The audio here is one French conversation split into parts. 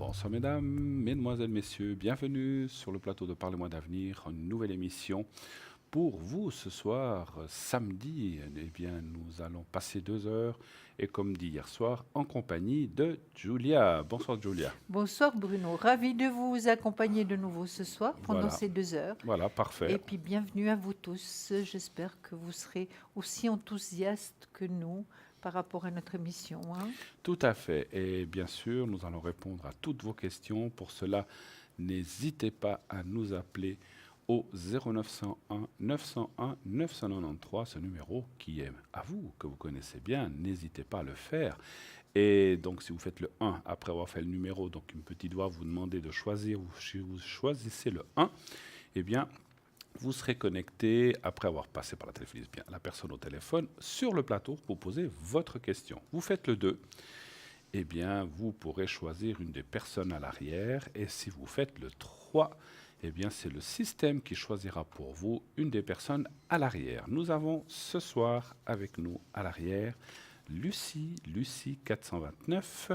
Bonsoir mesdames, mesdemoiselles, messieurs, bienvenue sur le plateau de Parlez-moi d'avenir, une nouvelle émission. Pour vous ce soir, samedi, eh bien, nous allons passer 2 heures et comme dit hier soir, en compagnie de Julia. Bonsoir Julia. Bonsoir Bruno, ravi de vous accompagner de nouveau ce soir pendant Voilà, ces 2 heures. voilà, parfait. Et puis bienvenue à vous tous. J'espère que vous serez aussi enthousiastes que nous par rapport à notre émission. Tout à fait. Et bien sûr, nous allons répondre à toutes vos questions. Pour cela, n'hésitez pas à nous appeler au 0901 901 993, ce numéro qui est à vous, que vous connaissez bien. N'hésitez pas à le faire. Et donc, si vous faites le 1 après avoir fait le numéro, donc une petite voix vous demandez de choisir, ou si vous choisissez le 1, eh bien, vous serez connecté, après avoir passé par la téléphone, bien la personne au téléphone, sur le plateau pour poser votre question. Vous faites le 2, eh bien, vous pourrez choisir une des personnes à l'arrière. Et si vous faites le 3, eh bien, c'est le système qui choisira pour vous une des personnes à l'arrière. Nous avons ce soir avec nous à l'arrière Lucie 429.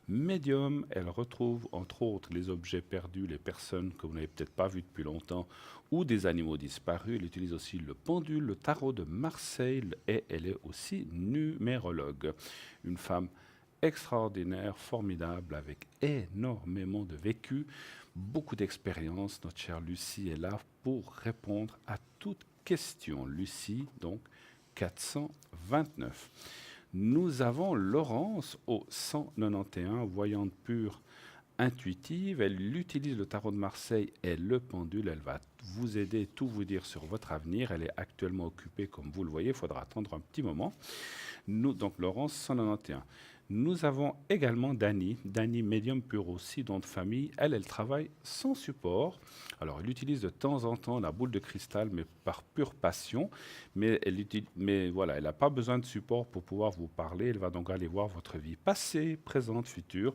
Médium, elle retrouve entre autres les objets perdus, les personnes que vous n'avez peut-être pas vues depuis longtemps ou des animaux disparus. Elle utilise aussi le pendule, le tarot de Marseille et elle est aussi numérologue. Une femme extraordinaire, formidable, avec énormément de vécu, beaucoup d'expérience. Notre chère Lucie est là pour répondre à toute question. Lucie, donc 429. Nous avons Laurence au 191, voyante pure, intuitive. Elle utilise le tarot de Marseille et le pendule. Elle va vous aider, tout vous dire sur votre avenir. Elle est actuellement occupée, comme vous le voyez. Il faudra attendre un petit moment. Donc Laurence, 191. Nous avons également Dani, médium pur aussi, don de famille. Elle travaille sans support. Alors, elle utilise de temps en temps la boule de cristal, mais par pure passion. Mais voilà, elle n'a pas besoin de support pour pouvoir vous parler. Elle va donc aller voir votre vie passée, présente, future.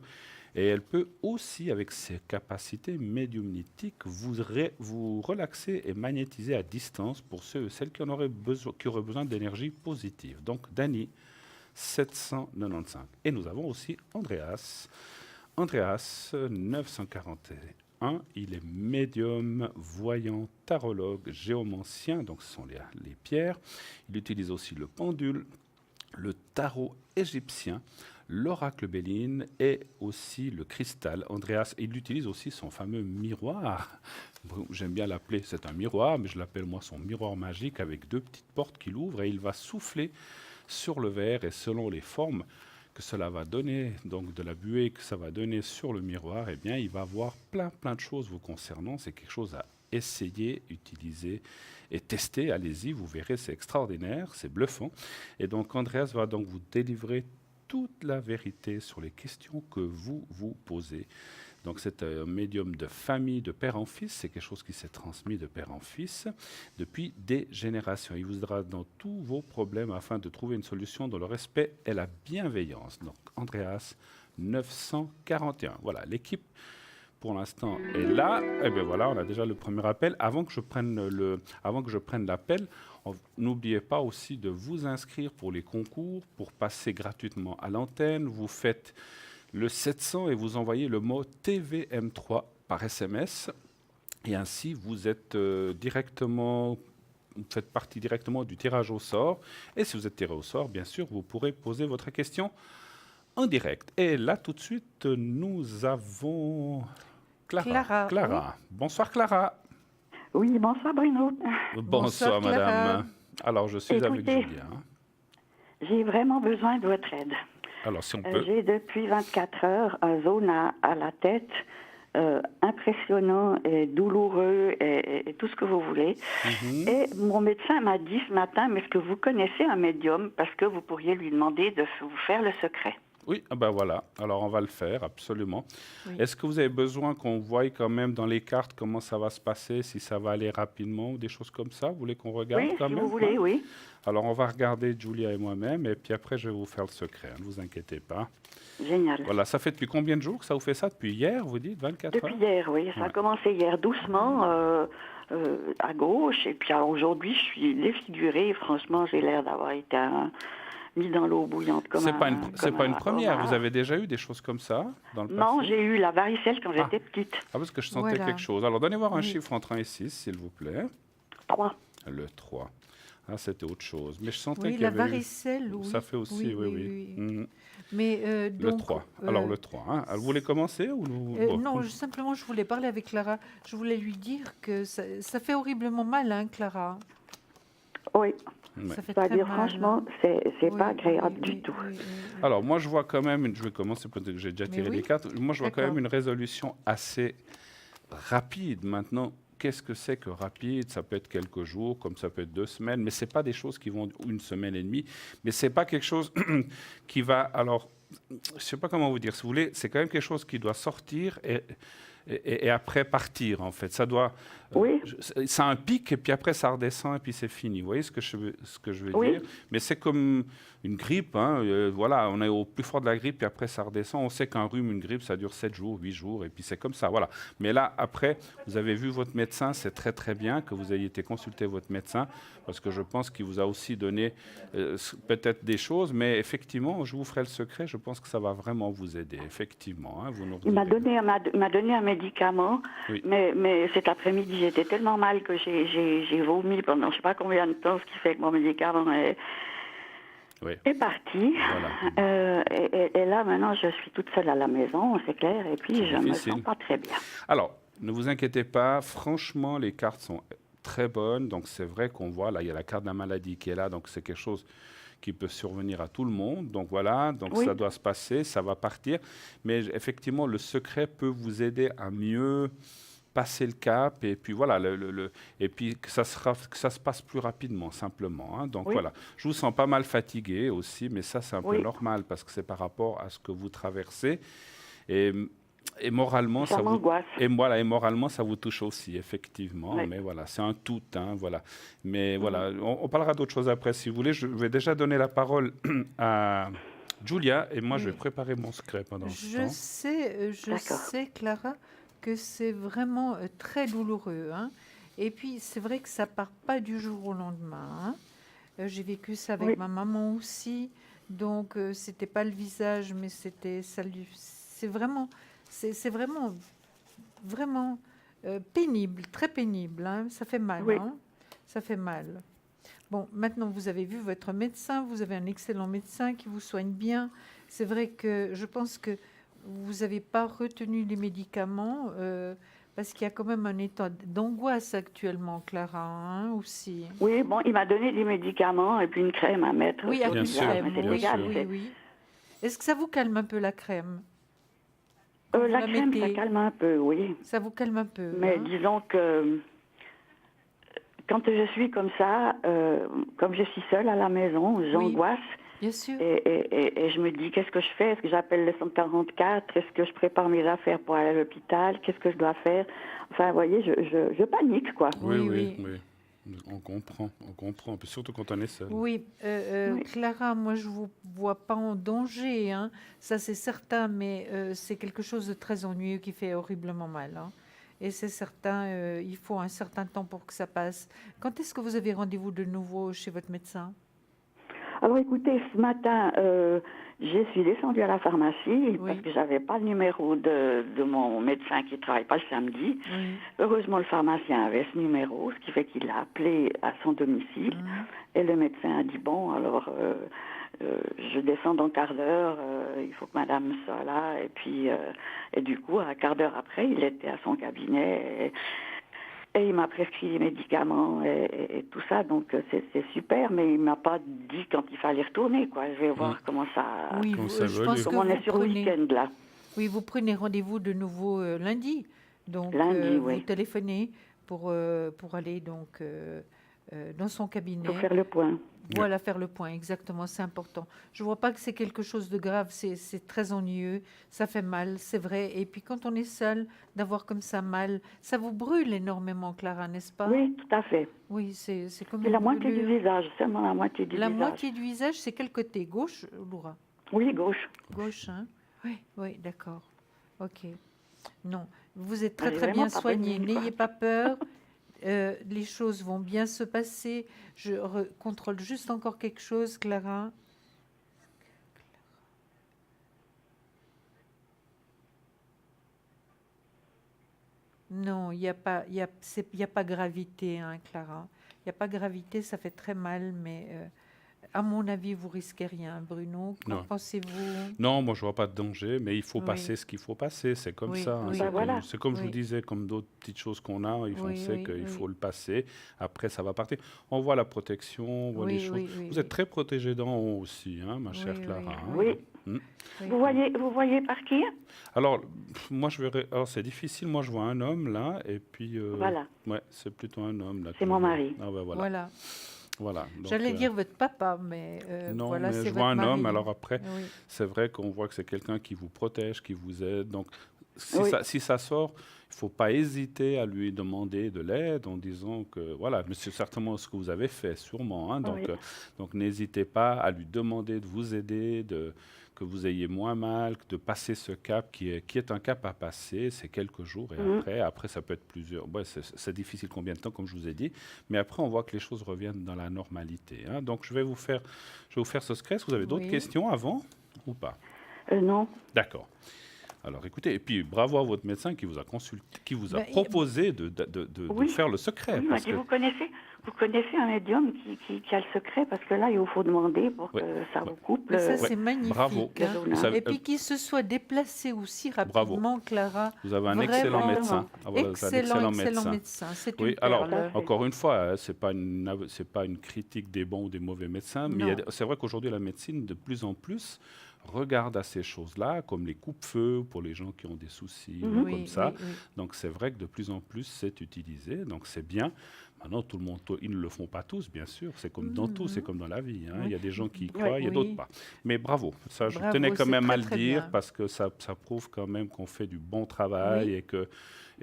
Et elle peut aussi, avec ses capacités médiumnitiques, vous relaxer et magnétiser à distance pour ceux et celles qui auraient besoin d'énergie positive. Donc, Dani, 795. Et nous avons aussi Andreas. Andreas, 941. Il est médium, voyant, tarologue, géomancien, donc ce sont les pierres. Il utilise aussi le pendule, le tarot égyptien, l'oracle Béline et aussi le cristal. Andreas, il utilise aussi son fameux miroir. Bon, j'aime bien l'appeler, c'est un miroir, mais je l'appelle moi son miroir magique avec 2 petites portes qu'il ouvre et il va souffler sur le verre et selon les formes que cela va donner, donc de la buée que ça va donner sur le miroir, eh bien, il va voir plein de choses vous concernant. C'est quelque chose à essayer, utiliser et tester. Allez-y, vous verrez, c'est extraordinaire, c'est bluffant. Et donc, Andreas va donc vous délivrer toute la vérité sur les questions que vous vous posez. Donc c'est un médium de famille, de père en fils, c'est quelque chose qui s'est transmis de père en fils depuis des générations. Il vous aidera dans tous vos problèmes afin de trouver une solution dans le respect et la bienveillance. Donc Andreas 941. Voilà, l'équipe pour l'instant est là. Et bien voilà, on a déjà le premier appel. Avant que je prenne l'appel, n'oubliez pas aussi de vous inscrire pour les concours, pour passer gratuitement à l'antenne. Vous faites le 700 et vous envoyez le mot TVM3 par SMS. Et ainsi, vous êtes vous faites partie directement du tirage au sort. Et si vous êtes tiré au sort, bien sûr, vous pourrez poser votre question en direct. Et là, tout de suite, nous avons Clara. Clara. Bonsoir Clara. Oui, bonsoir Bruno. Bonsoir Clara. madame. Alors, je suis avec Écoutez, Julia. j'ai vraiment besoin de votre aide. Alors, si on peut. J'ai depuis 24 heures un zone à la tête impressionnant et douloureux et tout ce que vous voulez. Et mon médecin m'a dit ce matin, mais est-ce que vous connaissez un médium parce que vous pourriez lui demander de vous faire le secret? Oui, ben voilà. Alors, on va le faire, absolument. Oui. Est-ce que vous avez besoin qu'on voie quand même dans les cartes comment ça va se passer, si ça va aller rapidement ou des choses comme ça? Vous voulez qu'on regarde Oui, quand si même? vous voulez, oui. Alors, on va regarder Julia et moi-même, et puis après, je vais vous faire le secret. Ne vous inquiétez pas. Génial. Voilà, ça fait depuis combien de jours que ça vous fait ça? Depuis hier, vous dites 24 Depuis heures? hier, oui. Ça a commencé hier doucement à gauche. Et puis alors, aujourd'hui, je suis défigurée. Franchement, j'ai l'air d'avoir été mis dans l'eau bouillante comme C'est pas une première. homard. Vous avez déjà eu des choses comme ça dans le passé? Non, j'ai eu la varicelle quand j'étais petite. Ah, parce que je sentais Voilà. quelque chose. Alors, donnez voir un Oui. chiffre entre 1 et 6, s'il vous plaît. 3. Le 3. Ah, c'était autre chose. Mais je sentais Oui, qu'il y la avait eu... varicelle, oui. Ça fait aussi, oui. Mhm. Mais Le donc, 3. Alors, le 3. Hein. Vous voulez commencer ou bon. non, simplement, je voulais parler avec Clara. Je voulais lui dire que ça fait horriblement mal, hein, Clara. Oui. Ouais. Ça fait Je dois très dire, mal. franchement, c'est Oui, pas agréable oui, du tout. oui. Alors, moi, je vois quand même... Je vais commencer, peut-être que j'ai déjà Mais tiré oui. les cartes. Moi, je vois quand D'accord. même une résolution assez rapide. Maintenant, qu'est-ce que c'est que rapide? Ça peut être quelques jours, comme ça peut être 2 semaines, mais ce n'est pas des choses qui vont une semaine et demie. Mais ce n'est pas quelque chose qui va... Alors, je ne sais pas comment vous dire. Si vous voulez, c'est quand même quelque chose qui doit sortir et après partir, en fait. Ça doit... Oui. Ça a un pic, et puis après, ça redescend, et puis c'est fini. Vous voyez ce que je veux Oui. dire? Mais c'est comme une grippe. Hein. Voilà, on est au plus fort de la grippe, puis après, ça redescend. On sait qu'un rhume, une grippe, ça dure 7 jours, 8 jours, et puis c'est comme ça. Voilà. Mais là, après, vous avez vu votre médecin. C'est très, très bien que vous ayez été consulter votre médecin, parce que je pense qu'il vous a aussi donné peut-être des choses. Mais effectivement, je vous ferai le secret. Je pense que ça va vraiment vous aider. Effectivement. Hein, vous nous Il m'a redirez. donné un médicament, Oui. mais cet après-midi, j'étais tellement mal que j'ai vomi pendant je ne sais pas combien de temps, ce qui fait que mon médicament Oui. est parti. Voilà. Et là, maintenant, je suis toute seule à la maison, c'est clair, et puis C'est je ne me difficile. sens pas très bien. Alors, ne vous inquiétez pas, franchement, les cartes sont très bonnes. Donc, c'est vrai qu'on voit, là, il y a la carte de la maladie qui est là. Donc, c'est quelque chose qui peut survenir à tout le monde. Donc, voilà, donc Oui. ça doit se passer, ça va partir. Mais effectivement, le secret peut vous aider à mieux passer le cap. Et puis, voilà, et puis que ça se passe plus rapidement, simplement. Hein. Donc, Oui. voilà. Je vous sens pas mal fatigué aussi, mais ça, c'est un peu Oui. normal parce que c'est par rapport à ce que vous traversez. Et moralement, Ça ça vous... m'angoisse. Et voilà, et moralement, ça vous touche aussi, effectivement. Oui. Mais voilà, c'est un tout, hein, voilà. Mais voilà, on parlera d'autres choses après, si vous voulez. Je vais déjà donner la parole à Julia, et moi, je vais Oui. préparer mon secret pendant ce Je temps. D'accord. sais, Clara, que c'est vraiment très douloureux, hein. Et puis, c'est vrai que ça part pas du jour au lendemain, hein. J'ai vécu ça avec Oui. ma maman aussi. Donc, c'était pas le visage, mais c'est vraiment, vraiment pénible, très pénible, hein. Ça fait mal, Oui. hein. Ça fait mal. Bon, maintenant, vous avez vu votre médecin, vous avez un excellent médecin qui vous soigne bien. C'est vrai que je pense que vous n'avez pas retenu les médicaments parce qu'il y a quand même un état d'angoisse actuellement, Clara, hein, aussi. Oui, bon, il m'a donné des médicaments et puis une crème à mettre Oui, sur avec le Bien une sûr, visage, crème, mais c'est bien oui, légal. sûr. oui, c'est- oui. Est-ce que ça vous calme un peu la crème? Quand vous La la crème, ça mettez, calme un peu, oui. ça vous calme un peu, Mais hein? disons que quand je suis comme ça, comme je suis seule à la maison, j'angoisse Bien sûr. et je me dis qu'est-ce que je fais? Est-ce que j'appelle le 144? Est-ce que je prépare mes affaires pour aller à l'hôpital? Qu'est-ce que je dois faire? Enfin, vous voyez, je panique, quoi. Oui, Oui, oui, oui. oui. On comprend. Puis surtout quand on est seul. Oui, Oui. Clara, moi je vous vois pas en danger, hein. Ça c'est certain, mais c'est quelque chose de très ennuyeux qui fait horriblement mal, hein. Et c'est certain, il faut un certain temps pour que ça passe. Quand est-ce que vous avez rendez-vous de nouveau chez votre médecin? Alors écoutez, ce matin, je suis descendue à la pharmacie parce que j'avais pas le numéro de mon médecin qui travaille pas le samedi. Oui. Heureusement, le pharmacien avait ce numéro, ce qui fait qu'il l'a appelé à son domicile. Et le médecin a dit, bon, alors, je descends dans un quart d'heure, il faut que madame soit là. Et puis, et du coup, un quart d'heure après, il était à son cabinet et il m'a prescrit les médicaments et tout ça. Donc, c'est super, mais il m'a pas dit quand il fallait retourner, quoi. Je vais voir comment ça... Oui, Comment ça je évolue. pense que Comme on vous est sur le prenez, week-end, là. oui, vous prenez rendez-vous de nouveau lundi. Donc, Lundi, vous oui. téléphonez pour aller donc dans son cabinet. Pour faire le point. Voilà, faire le point, exactement, c'est important. Je ne vois pas que c'est quelque chose de grave, c'est très ennuyeux, ça fait mal, c'est vrai. Et puis quand on est seul, d'avoir comme ça mal, ça vous brûle énormément, Clara, n'est-ce pas? Oui, tout à fait. Oui, c'est comme C'est une la moitié du brûlure. visage, seulement la moitié du La visage. moitié du visage, c'est quel côté? Gauche, Laura? Oui, gauche. Gauche, hein? Oui, oui, d'accord. Ok. Non, vous êtes très Elle est très bien vraiment pas soigné, bénigne, quoi. n'ayez pas peur. Les choses vont bien se passer. Je contrôle juste encore quelque chose, Clara. Non, il n'y a pas, il y a pas gravité, hein, Clara. Il n'y a pas gravité, ça fait très mal, mais à mon avis, vous risquez rien, Bruno. Qu'en Non. pensez-vous? Non, moi je vois pas de danger, mais il faut Oui, passer ce qu'il faut passer, c'est comme oui, ça, hein. oui, Ben oui, voilà. C'est comme je vous oui, disais, comme d'autres petites choses qu'on a, on oui, sait oui, qu'il faut oui, le passer, après ça va partir. On voit la protection, on voit les oui, choses. oui, oui, Vous êtes oui, très protégé d'en haut aussi, hein, ma chère oui, Clara, oui, hein. oui, Oui. Hmm. oui, Vous voyez par qui? Alors, moi je verrais, alors c'est difficile, moi je vois un homme là, et puis, Voilà, ouais, c'est plutôt un homme là que c'est je mon vois. mari. Ah ouais, voilà, voilà. voilà, donc... J'allais dire votre papa, mais non, voilà, mais c'est je vois votre un homme. mari. Alors après, Oui, c'est vrai qu'on voit que c'est quelqu'un qui vous protège, qui vous aide. Donc, Oui. si ça sort, il ne faut pas hésiter à lui demander de l'aide en disant que, voilà, mais c'est certainement ce que vous avez fait, sûrement, hein. Oui. Donc n'hésitez pas à lui demander de vous aider, que vous ayez moins mal, de passer ce cap qui est un cap à passer. C'est quelques jours et Mhm. après ça peut être plusieurs. Ouais, c'est difficile combien de temps, comme je vous ai dit. Mais après, on voit que les choses reviennent dans la normalité, hein. Donc, je vais vous faire ce stress. Vous avez d'autres oui. questions avant ou pas? Non. D'accord. Alors écoutez, et puis bravo à votre médecin qui vous a consulté, qui vous a Ben, proposé de Oui. faire le secret. Oui, il m'a Parce dit, que, vous connaissez un médium qui a le secret, parce que là, il faut demander pour ouais, que ça ouais, vous coupe Mais ça, le, c'est ouais, magnifique, bravo. le hein. Vous zona. savez, Et puis qu'il se soit déplacé aussi bravo. rapidement, Clara. Vous avez un excellent Vraiment, médecin. Ah, voilà, vous avez un excellent, excellent excellent médecin. médecin. C'est Oui, une alors, Tout à perle. fait. encore une fois, hein, c'est pas une critique des bons ou des mauvais médecins, mais Non. c'est vrai qu'aujourd'hui, la médecine, de plus en plus, regarde à ces choses-là, comme les coupe-feux pour les gens qui ont des soucis ou Mhm. comme Oui, ça. oui, oui. Donc, c'est vrai que de plus en plus, c'est utilisé. Donc, c'est bien. Maintenant, tout le monde, ils ne le font pas tous, bien sûr. C'est comme dans tout, c'est Mhm. comme dans la vie, hein. Oui. Il y a des gens qui y Oui. croient, il y a d'autres Oui. pas. Mais bravo. Ça, je Bravo, tenais quand c'est même à très, le très dire bien. parce que ça prouve quand même qu'on fait du bon travail Oui.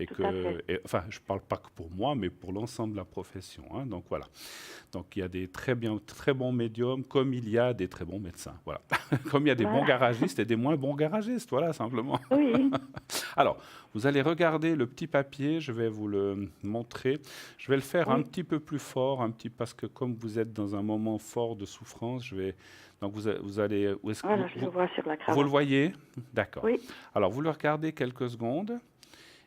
Tout à fait. enfin, je ne parle pas que pour moi, mais pour l'ensemble de la profession, hein. Donc voilà. Donc il y a des très bons médiums, comme il y a des très bons médecins. Voilà. Comme il y a des bons Voilà. garagistes et des moins bons garagistes. Voilà, simplement. Oui. Alors, vous allez regarder le petit papier, je vais vous le montrer. Je vais le faire un Oui. petit peu plus fort, parce que comme vous êtes dans un moment fort de souffrance, donc vous allez, où est-ce que Voilà, je le vois sur la vous le cravate. voyez? D'accord. Oui. Alors, vous le regardez quelques secondes.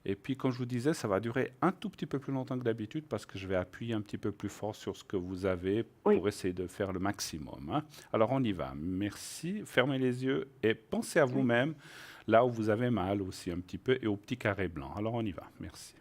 Et puis, comme je vous disais, ça va durer un tout petit peu plus longtemps que d'habitude parce que je vais appuyer un petit peu plus fort sur ce que vous avez Oui. pour essayer de faire le maximum, hein. Alors, on y va. Merci. Fermez les yeux et pensez à vous-même, là où vous avez mal aussi un petit peu, et au petit carré blanc. Alors, on y va. Merci.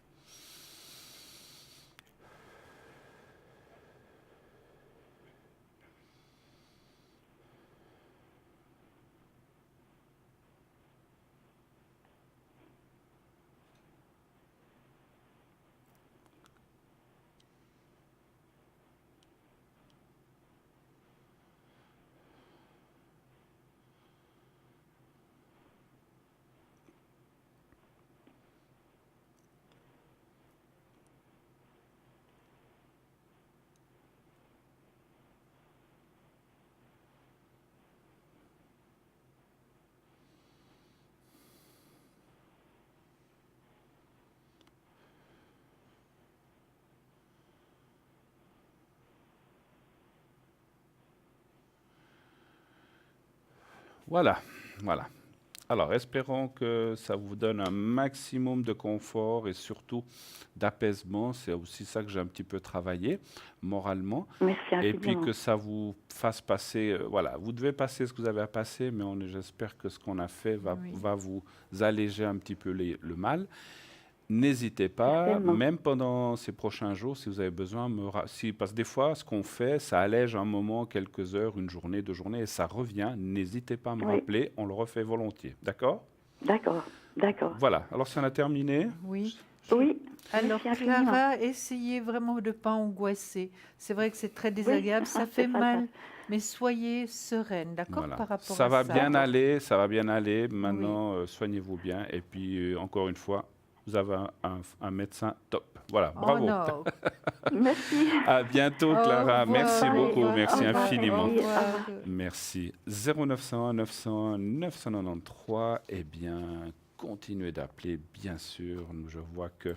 Voilà. Voilà. Alors, espérons que ça vous donne un maximum de confort et surtout d'apaisement. C'est aussi ça que j'ai un petit peu travaillé moralement. Merci Et puis infiniment. que ça vous fasse passer, voilà, vous devez passer ce que vous avez à passer, mais j'espère que ce qu'on a fait Oui. va vous alléger un petit peu le mal. N'hésitez pas, Certainement. même pendant ces prochains jours, si vous avez besoin, parce que des fois, ce qu'on fait, ça allège un moment, quelques heures, une journée, 2 journées, et ça revient. N'hésitez pas à me Oui. rappeler, on le refait volontiers. D'accord? D'accord. D'accord. Voilà, alors si on a terminé, Oui. Oui. Alors, Merci infiniment. Clara, essayez vraiment de ne pas angoisser. C'est vrai que c'est très désagréable, ça c'est fait ça, mal, mais soyez sereine, d'accord, voilà. par rapport Ça à va ça. bien aller, ça va bien aller. Maintenant, soignez-vous bien. Et puis, encore une fois, vous avez un médecin top. Voilà, Oh bravo. non. Merci. À bientôt, Au Clara. revoir, Merci au beaucoup. revoir, Merci au revoir, infiniment. Au merci. revoir. Merci. 0901 901 993. Eh bien, continuez d'appeler, bien sûr. Je vois que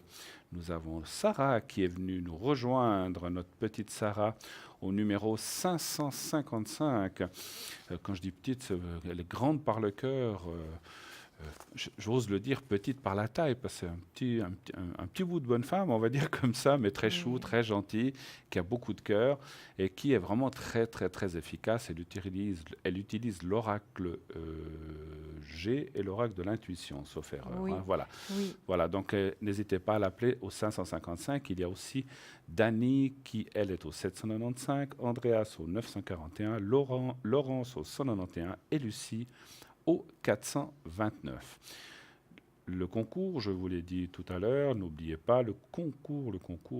nous avons Sarah qui est venue nous rejoindre, notre petite Sarah, au numéro 555. Quand je dis petite, elle est grande par le cœur. j'ose le dire petite par la taille, parce que c'est un petit bout de bonne femme, on va dire comme ça, mais très chou, Oui. très gentil, qui a beaucoup de cœur et qui est vraiment très, très, très efficace. Elle utilise l'oracle G et l'oracle de l'intuition, sauf erreur. Oui. Hein, voilà. Oui. Voilà, donc n'hésitez pas à l'appeler au 555. Il y a aussi Dani qui, elle, est au 795, Andreas au 941, Laurence au 191 et Lucie au 429. Le concours, je vous l'ai dit tout à l'heure, n'oubliez pas le concours,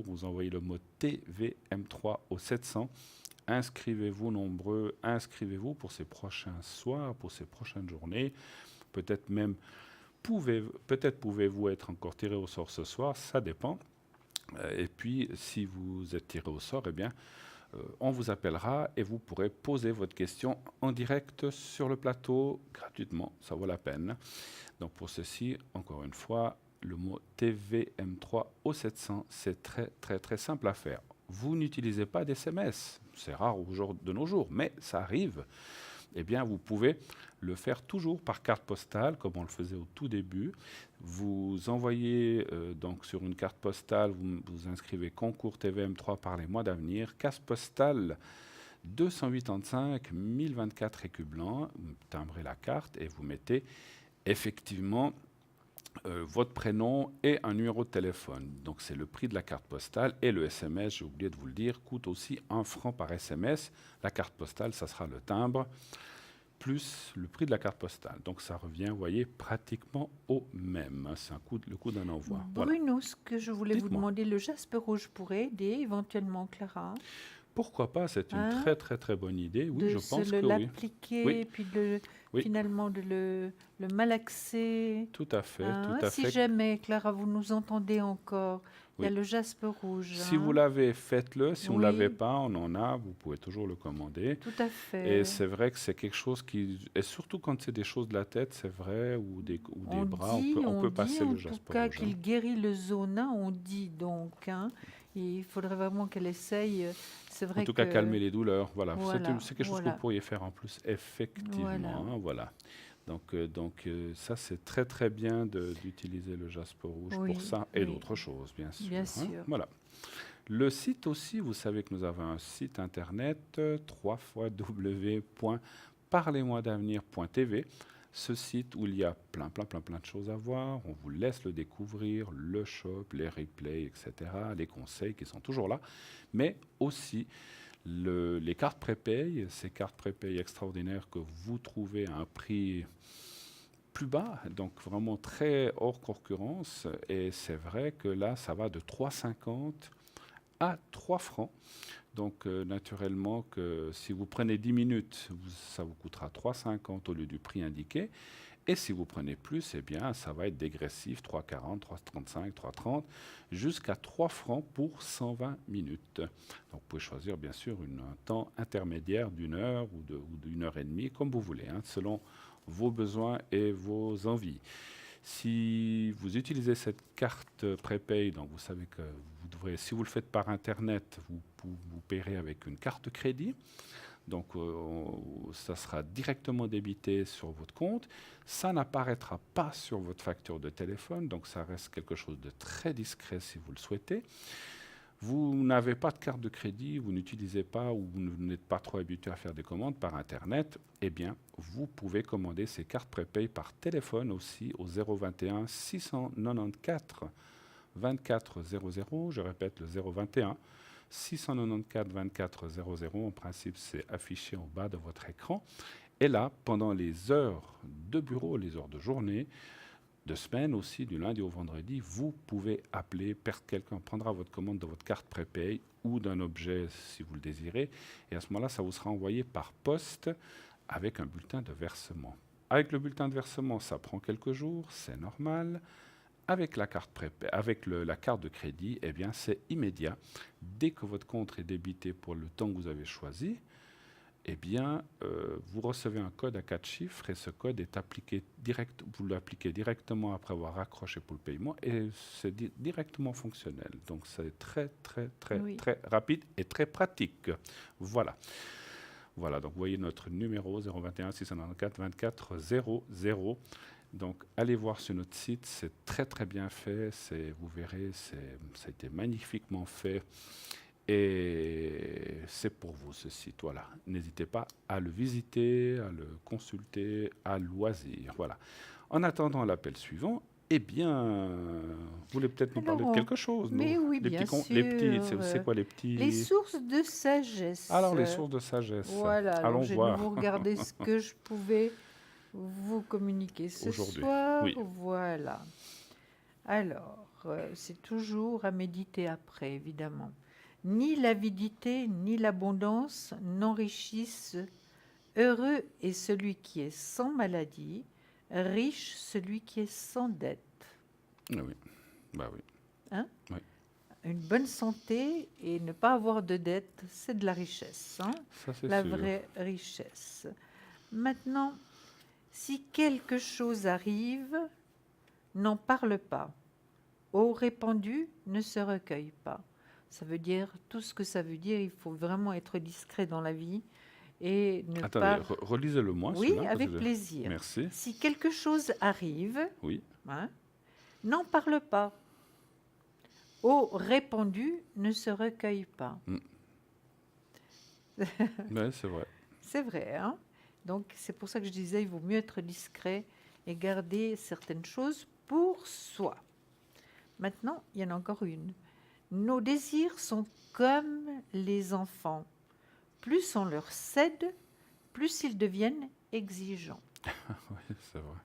vous envoyez le mot TVM3 au 700. Inscrivez-vous nombreux, inscrivez-vous pour ces prochains soirs, pour ces prochaines journées. Peut-être même pouvez-vous être encore tiré au sort ce soir, ça dépend. Et puis, si vous êtes tiré au sort, eh bien, on vous appellera et vous pourrez poser votre question en direct sur le plateau gratuitement, ça vaut la peine. Donc pour ceci, encore une fois, le mot TVM3 au 700, c'est très très très simple à faire. Vous n'utilisez pas d'SMS, c'est rare de nos jours, mais ça arrive. Eh bien, vous pouvez le faire toujours par carte postale, comme on le faisait au tout début. Vous envoyez donc sur une carte postale, vous inscrivez concours TVM3 par les mois d'avenir, carte postale 285 1024 écus blancs, vous timbrez la carte et vous mettez effectivement votre prénom et un numéro de téléphone. Donc c'est le prix de la carte postale et le SMS, j'ai oublié de vous le dire, coûte aussi 1 franc par SMS. La carte postale, ça sera le timbre plus le prix de la carte postale. Donc ça revient, vous voyez, pratiquement au même. C'est le coût d'un envoi. Bruno, Voilà. ce que je voulais vous Dites-moi. demander, le jaspe rouge pourrait aider éventuellement Clara Pourquoi pas? C'est une Hein? très très très bonne idée. Oui, de je pense que oui. l'appliquer, Oui. puis Oui. finalement de le malaxer. Tout à fait, Hein, tout à si fait. jamais, Clara, vous nous entendez encore, il y a Oui. le jaspe rouge. Si vous hein. l'avez, faites-le. Si on ne Oui. l'avait pas, on en a. Vous pouvez toujours le commander. Tout à fait. Et c'est vrai que c'est quelque chose qui... Et surtout quand c'est des choses de la tête, c'est vrai, ou des bras, on peut passer en le tout jaspe cas rouge. qu'il guérit le zona, on dit donc. Hein. Il faudrait vraiment qu'elle essaye. C'est vrai En tout cas, que- calmer les douleurs. Voilà. Voilà, C'est quelque chose que voilà. vous pourriez faire en plus, effectivement. Voilà. Hein, voilà. Donc ça, c'est très très bien d'utiliser le jaspe rouge Oui, pour ça et oui. d'autres choses, bien sûr. Bien hein. sûr. Voilà. Le site aussi, vous savez que nous avons un site internet, www.parlez-moi-d'avenir.tv. Ce site où il y a plein de choses à voir, on vous laisse le découvrir, le shop, les replays, etc., les conseils qui sont toujours là, mais aussi les cartes prépay, ces cartes prépay extraordinaires que vous trouvez à un prix plus bas, donc vraiment très hors concurrence, et c'est vrai que là, ça va de 3,50 à 3 francs. Donc naturellement que si vous prenez 10 minutes, ça vous coûtera 3,50 au lieu du prix indiqué. Et si vous prenez plus, eh bien, ça va être dégressif, 3,40, 3,35, 3,30, jusqu'à 3 francs pour 120 minutes. Donc vous pouvez choisir bien sûr un temps intermédiaire d'1 heure ou d'1 heure et demie, comme vous voulez, hein, selon vos besoins et vos envies. Si vous utilisez cette carte prépay, donc vous savez que vous devrez, si vous le faites par Internet, vous paierez avec une carte crédit. Donc ça sera directement débité sur votre compte. Ça n'apparaîtra pas sur votre facture de téléphone, donc ça reste quelque chose de très discret si vous le souhaitez. Vous n'avez pas de carte de crédit, vous n'utilisez pas ou vous n'êtes pas trop habitué à faire des commandes par Internet, eh bien, vous pouvez commander ces cartes prépay par téléphone aussi au 021 694 24 00. Je répète, le 021 694 24 00. En principe, c'est affiché en bas de votre écran. Et là, pendant les heures de bureau, les heures de journée, de semaine aussi, du lundi au vendredi, vous pouvez appeler, quelqu'un prendra votre commande de votre carte prépay ou d'un objet si vous le désirez, et à ce moment-là, ça vous sera envoyé par poste avec un bulletin de versement. Avec le bulletin de versement, ça prend quelques jours, c'est normal. Avec la carte prépay, avec la carte de crédit, eh bien, c'est immédiat. Dès que votre compte est débité pour le temps que vous avez choisi, eh bien, vous recevez un code à 4 chiffres et ce code est appliqué vous l'appliquez directement après avoir raccroché pour le paiement et c'est directement fonctionnel. Donc, c'est très rapide et très pratique. Voilà. Voilà, donc vous voyez notre numéro 021 694 24 00. Donc, allez voir sur notre site, c'est très très bien fait. Vous verrez, ça a été magnifiquement fait. Et c'est pour vous ce site. Voilà. N'hésitez pas à le visiter, à le consulter à loisir. Voilà. En attendant l'appel suivant, eh bien, vous voulez peut-être nous parler de quelque chose, non? Mais oui, Les bien petits, sûr. c'est quoi les petits? Les sources de sagesse. Alors, les sources de sagesse. Voilà, Allons alors j'ai de voir. nouveau regardé ce que je pouvais vous communiquer ce Aujourd'hui, soir. oui. Voilà. Alors, c'est toujours à méditer après, évidemment. Ni l'avidité, ni l'abondance n'enrichissent. Heureux est celui qui est sans maladie, riche celui qui est sans dette. Ah oui, bah oui. Hein? Oui. Une bonne santé et ne pas avoir de dette, c'est de la richesse. Hein? Ça, c'est La sûr. vraie richesse. Maintenant, si quelque chose arrive, n'en parle pas. Eau répandue ne se recueille pas. Ça veut dire, tout ce que ça veut dire, il faut vraiment être discret dans la vie et ne Attendez, pas... relisez-le moi. Oui, celui-là, parce avec que plaisir. Merci. Si quelque chose arrive, Oui. hein, n'en parle pas. Eau répandue ne se recueille pas. Ouais, c'est vrai. C'est vrai, hein? Donc, c'est pour ça que je disais, il vaut mieux être discret et garder certaines choses pour soi. Maintenant, il y en a encore une. Nos désirs sont comme les enfants. Plus on leur cède, plus ils deviennent exigeants. Oui, c'est vrai.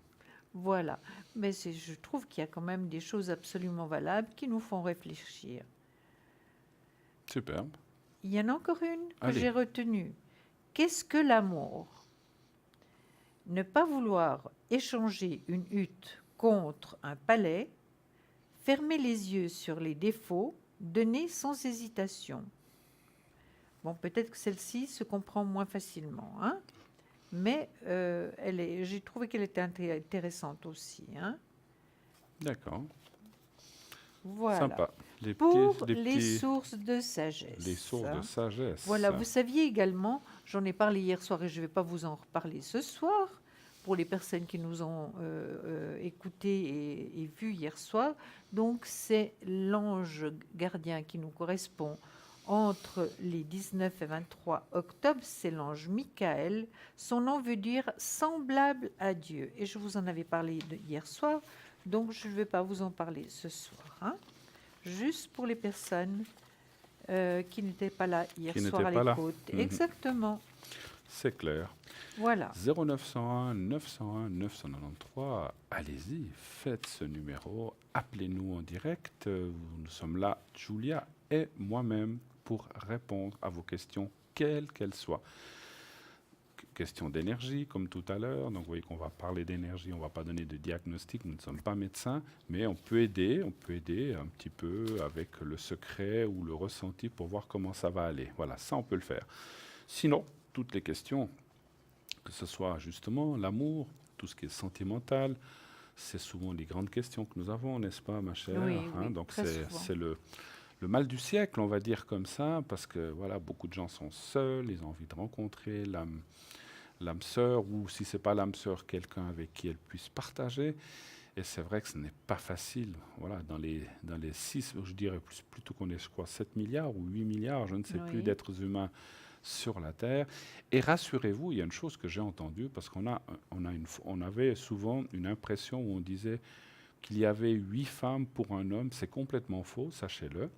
Voilà. Mais je trouve qu'il y a quand même des choses absolument valables qui nous font réfléchir. Superbe. Il y en a encore une que Allez. j'ai retenue. Qu'est-ce que l'amour? Ne pas vouloir échanger une hutte contre un palais, fermer les yeux sur les défauts, donner sans hésitation. Bon, peut-être que celle-ci se comprend moins facilement, hein? Mais j'ai trouvé qu'elle était intéressante aussi. Hein? D'accord. Voilà. Sympa. Pour les sources de sagesse. Les sources de sagesse. Voilà, vous saviez également, j'en ai parlé hier soir et je ne vais pas vous en reparler ce soir, pour les personnes qui nous ont écoutés et vus hier soir. Donc, c'est l'ange gardien qui nous correspond entre les 19 et 23 octobre, c'est l'ange Michael. Son nom veut dire semblable à Dieu. Et je vous en avais parlé hier soir, donc je ne vais pas vous en parler ce soir. Hein. Juste pour les personnes qui n'étaient pas là hier soir à l'écoute. Exactement. C'est clair. Voilà. 0901 901 993. Allez-y, faites ce numéro. Appelez-nous en direct. Nous sommes là, Julia et moi-même, pour répondre à vos questions, quelles qu'elles soient. Question d'énergie, comme tout à l'heure. Donc, vous voyez qu'on va parler d'énergie, on ne va pas donner de diagnostic, nous ne sommes pas médecins, mais on peut aider un petit peu avec le secret ou le ressenti pour voir comment ça va aller. Voilà, ça, on peut le faire. Sinon, toutes les questions, que ce soit justement l'amour, tout ce qui est sentimental, c'est souvent les grandes questions que nous avons, n'est-ce pas, ma chère? Oui, hein, oui, donc, c'est le mal du siècle, on va dire comme ça, parce que voilà, beaucoup de gens sont seuls, ils ont envie de rencontrer l'âme sœur, ou si c'est pas l'âme sœur, quelqu'un avec qui elle puisse partager. Et c'est vrai que ce n'est pas facile. Voilà, dans les 6, je dirais plutôt qu'on est, je crois, 7 milliards ou 8 milliards, je ne sais plus, d'êtres humains sur la Terre. Et rassurez-vous, il y a une chose que j'ai entendue, parce qu'on avait souvent une impression où on disait qu'il y avait 8 femmes pour un homme. C'est complètement faux, sachez-le.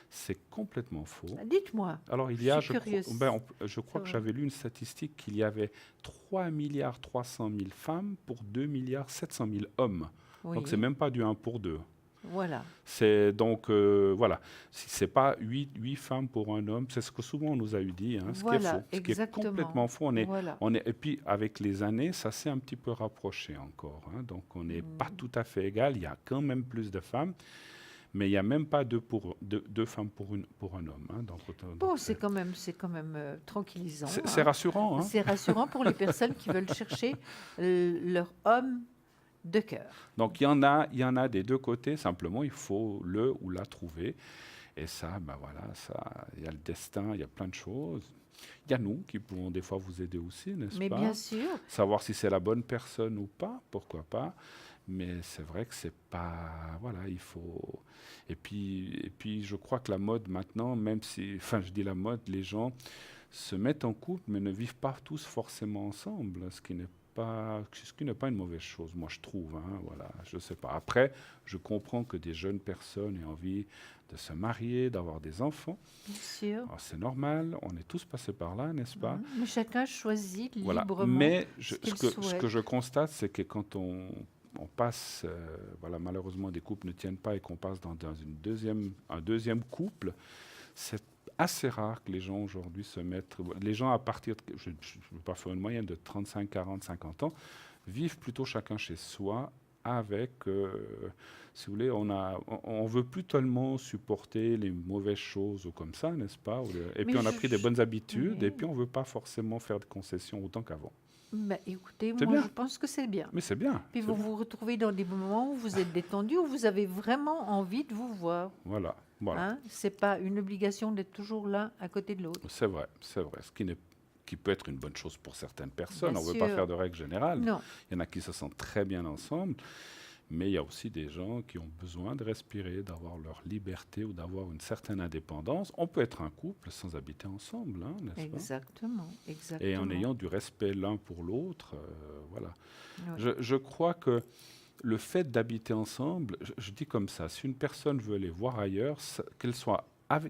C'est complètement faux. Dites-moi. Alors, je crois que j'avais lu une statistique qu'il y avait 3 milliards 300 000 femmes pour 2 milliards 700 000 hommes. Oui. Donc, c'est même pas du 1 pour 2. Voilà. C'est donc, voilà. C'est pas 8 femmes pour un homme. C'est ce que souvent on nous a eu dit, hein, ce qui est faux. Ce qui est complètement faux. Et puis, avec les années, ça s'est un petit peu rapproché encore. Hein, donc, on n'est pas tout à fait égal. Il y a quand même plus de femmes. Mais il n'y a même pas deux femmes pour un homme. Hein, bon, c'est quand même tranquillisant. C'est rassurant. Hein. C'est rassurant pour les personnes qui veulent chercher leur homme de cœur. Donc, il y en a des deux côtés. Simplement, il faut le ou la trouver. Et ça, ben voilà, il y a le destin, il y a plein de choses. Il y a nous qui pouvons des fois vous aider aussi, n'est-ce Mais pas? bien sûr, Savoir si c'est la bonne personne ou pas, pourquoi pas. Mais c'est vrai que c'est pas... Voilà, il faut... Et puis, je crois que la mode maintenant, même si... Enfin, je dis la mode, les gens se mettent en couple, mais ne vivent pas tous forcément ensemble, ce qui n'est pas une mauvaise chose, moi je trouve, hein, voilà, je sais pas. Après, je comprends que des jeunes personnes aient envie de se marier, d'avoir des enfants. bien sûr. Alors, c'est normal, on est tous passés par là, n'est-ce pas? Mais chacun choisit Voilà. librement Mais ce ce qu'il que, ce que souhaite. je constate, c'est que quand on passe, voilà, malheureusement, des couples ne tiennent pas et qu'on passe dans un deuxième couple, c'est assez rare que les gens aujourd'hui se mettent. Les gens à partir, je ne veux pas faire une moyenne, de 35, 40, 50 ans, vivent plutôt chacun chez soi avec, si vous voulez, on veut plus tellement supporter les mauvaises choses ou comme ça, n'est-ce pas? Et Mais puis on a pris des bonnes habitudes oui. et puis on veut pas forcément faire de concessions autant qu'avant. Bah, écoutez, C'est moi bien, je pense que c'est bien. mais c'est bien. Puis c'est vous bien. vous retrouvez dans des moments où vous êtes détendu, où vous avez vraiment envie de vous voir. Voilà, voilà. Hein? C'est pas une obligation d'être toujours l'un à côté de l'autre. C'est vrai, c'est vrai. Qui peut être une bonne chose pour certaines personnes. Bien On ne veut pas sûr. faire de règles générales. Non, Il y en a qui se sentent très bien ensemble, mais il y a aussi des gens qui ont besoin de respirer, d'avoir leur liberté ou d'avoir une certaine indépendance. On peut être un couple sans habiter ensemble, hein, n'est-ce pas? exactement, Et exactement. en ayant du respect l'un pour l'autre, voilà. Ouais. Je crois que le fait d'habiter ensemble, je dis comme ça, si une personne veut aller voir ailleurs,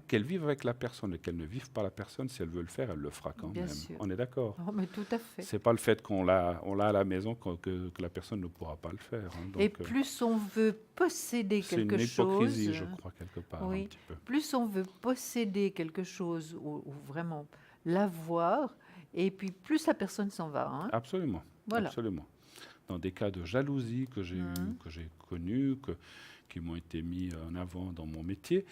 qu'elle vive avec la personne et qu'elle ne vive pas la personne, si elle veut le faire, elle le fera quand Bien même. sûr. On est d'accord? Oh, mais tout à fait. C'est pas le fait on l'a à la maison que la personne ne pourra pas le faire, hein. Et Donc, plus on veut posséder c'est une quelque hypocrisie, chose, je crois, quelque part, oui. un petit peu. plus on veut posséder quelque chose ou vraiment l'avoir, et puis plus la personne s'en va. Hein. Absolument, Voilà. absolument. Dans des cas de jalousie que j'ai Mhm. que j'ai connus, qui m'ont été mis en avant dans mon métier,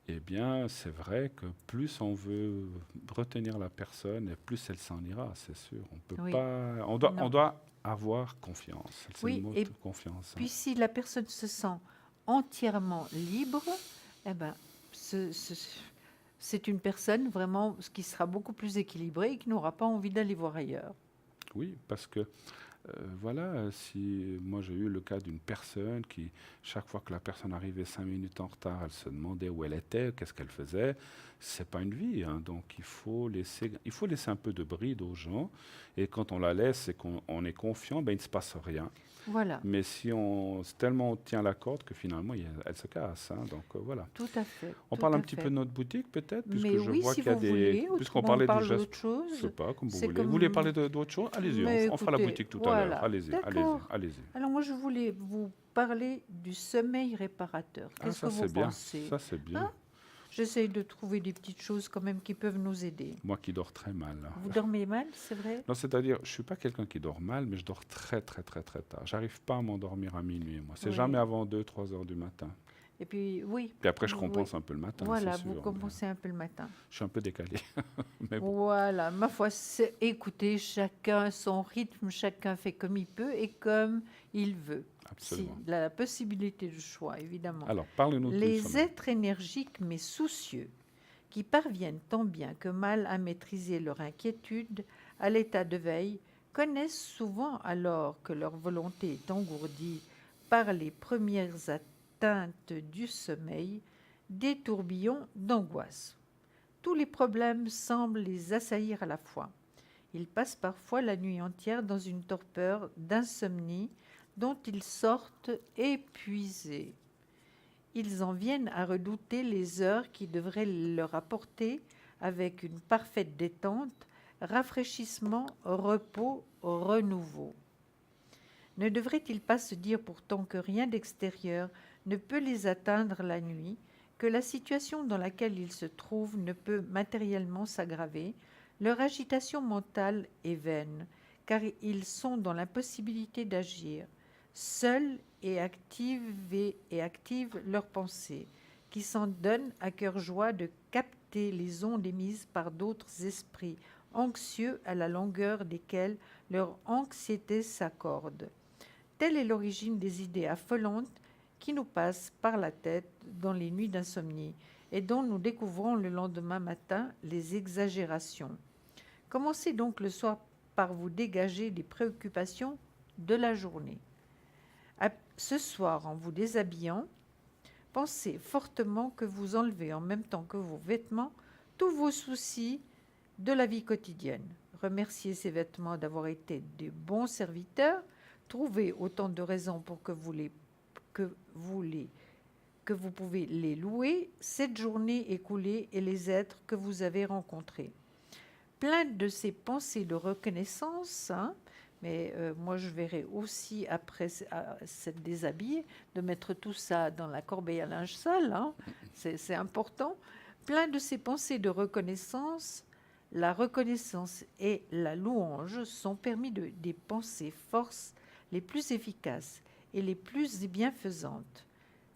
eh bien, c'est vrai que plus on veut retenir la personne, et plus elle s'en ira, c'est sûr. On peut Oui. pas, on Non. doit avoir confiance. C'est Oui, le mot et de confiance, hein. Puis si la personne se sent entièrement libre, eh ben, c'est une personne vraiment qui sera beaucoup plus équilibrée et qui n'aura pas envie d'aller voir ailleurs. Oui, parce que voilà, si moi j'ai eu le cas d'une personne qui, chaque fois que la personne arrivait 5 minutes en retard, elle se demandait où elle était, qu'est-ce qu'elle faisait. C'est pas une vie, hein. Donc il faut laisser un peu de bride aux gens. Et quand on la laisse et qu'on est confiant, ben il ne se passe rien. Voilà, Mais si tellement on tient la corde que finalement elle se casse, hein. Donc voilà. tout à fait. On tout parle à un petit fait. peu de notre boutique peut-être, puisque Mais je oui, vois si qu'il y a vous des. voulez, Puisqu'on autrement on parlait parle du geste. d'autre chose. Je sais pas, comme vous C'est voulez. comme- Vous voulez parler d'autre chose? Allez-y, Mais on fera la écoutez, boutique tout à l'heure. voilà, Allez-y, allez-y, d'accord. allez-y. Alors moi, je voulais vous parler du sommeil réparateur. Ah, Qu'est-ce ça que vous c'est bien. pensez? Ça c'est bien. Hein? J'essaye de trouver des petites choses quand même qui peuvent nous aider. Moi qui dors très mal, hein. Vous dormez mal, c'est vrai? Non, c'est-à-dire, je suis pas quelqu'un qui dort mal, mais je dors très très très très tard. J'arrive pas à m'endormir à minuit, moi. C'est Oui. jamais avant 2, 3 heures du matin. Et puis, oui. Puis après, je Oui. compense un peu le matin, Voilà, c'est sûr. vous mais compensez un peu le matin. Je suis un peu décalé. Mais bon, Voilà, ma foi, écoutez, chacun son rythme, chacun fait comme il peut et comme il veut. absolument. Si, la possibilité de choix, évidemment. Alors, parlez-nous de Les sommeil. êtres énergiques mais soucieux, qui parviennent tant bien que mal à maîtriser leur inquiétude à l'état de veille, connaissent souvent, alors que leur volonté est engourdie par les premières atteintes du sommeil, des tourbillons d'angoisse. Tous les problèmes semblent les assaillir à la fois. Ils passent parfois la nuit entière dans une torpeur d'insomnie dont ils sortent épuisés. Ils en viennent à redouter les heures qui devraient leur apporter, avec une parfaite détente, rafraîchissement, repos, renouveau. Ne devrait-il pas se dire pourtant que rien d'extérieur ne peut les atteindre la nuit, que la situation dans laquelle ils se trouvent ne peut matériellement s'aggraver, leur agitation mentale est vaine, car ils sont dans l'impossibilité d'agir. Seuls et activent leurs pensées, qui s'en donnent à cœur joie de capter les ondes émises par d'autres esprits anxieux à la longueur desquelles leur anxiété s'accorde. Telle est l'origine des idées affolantes qui nous passent par la tête dans les nuits d'insomnie et dont nous découvrons le lendemain matin les exagérations. Commencez donc le soir par vous dégager des préoccupations de la journée. Ce soir, en vous déshabillant, pensez fortement que vous enlevez en même temps que vos vêtements tous vos soucis de la vie quotidienne. Remerciez ces vêtements d'avoir été de bons serviteurs. Trouvez autant de raisons pour que vous pouvez les louer cette journée écoulée et les êtres que vous avez rencontrés. Plein de ces pensées de reconnaissance, mais moi je verrai aussi après s'être déshabillé, de mettre tout ça dans la corbeille à linge sale, c'est important. Plein de ces pensées de reconnaissance, la reconnaissance et la louange sont permis des pensées forces les plus efficaces et les plus bienfaisantes.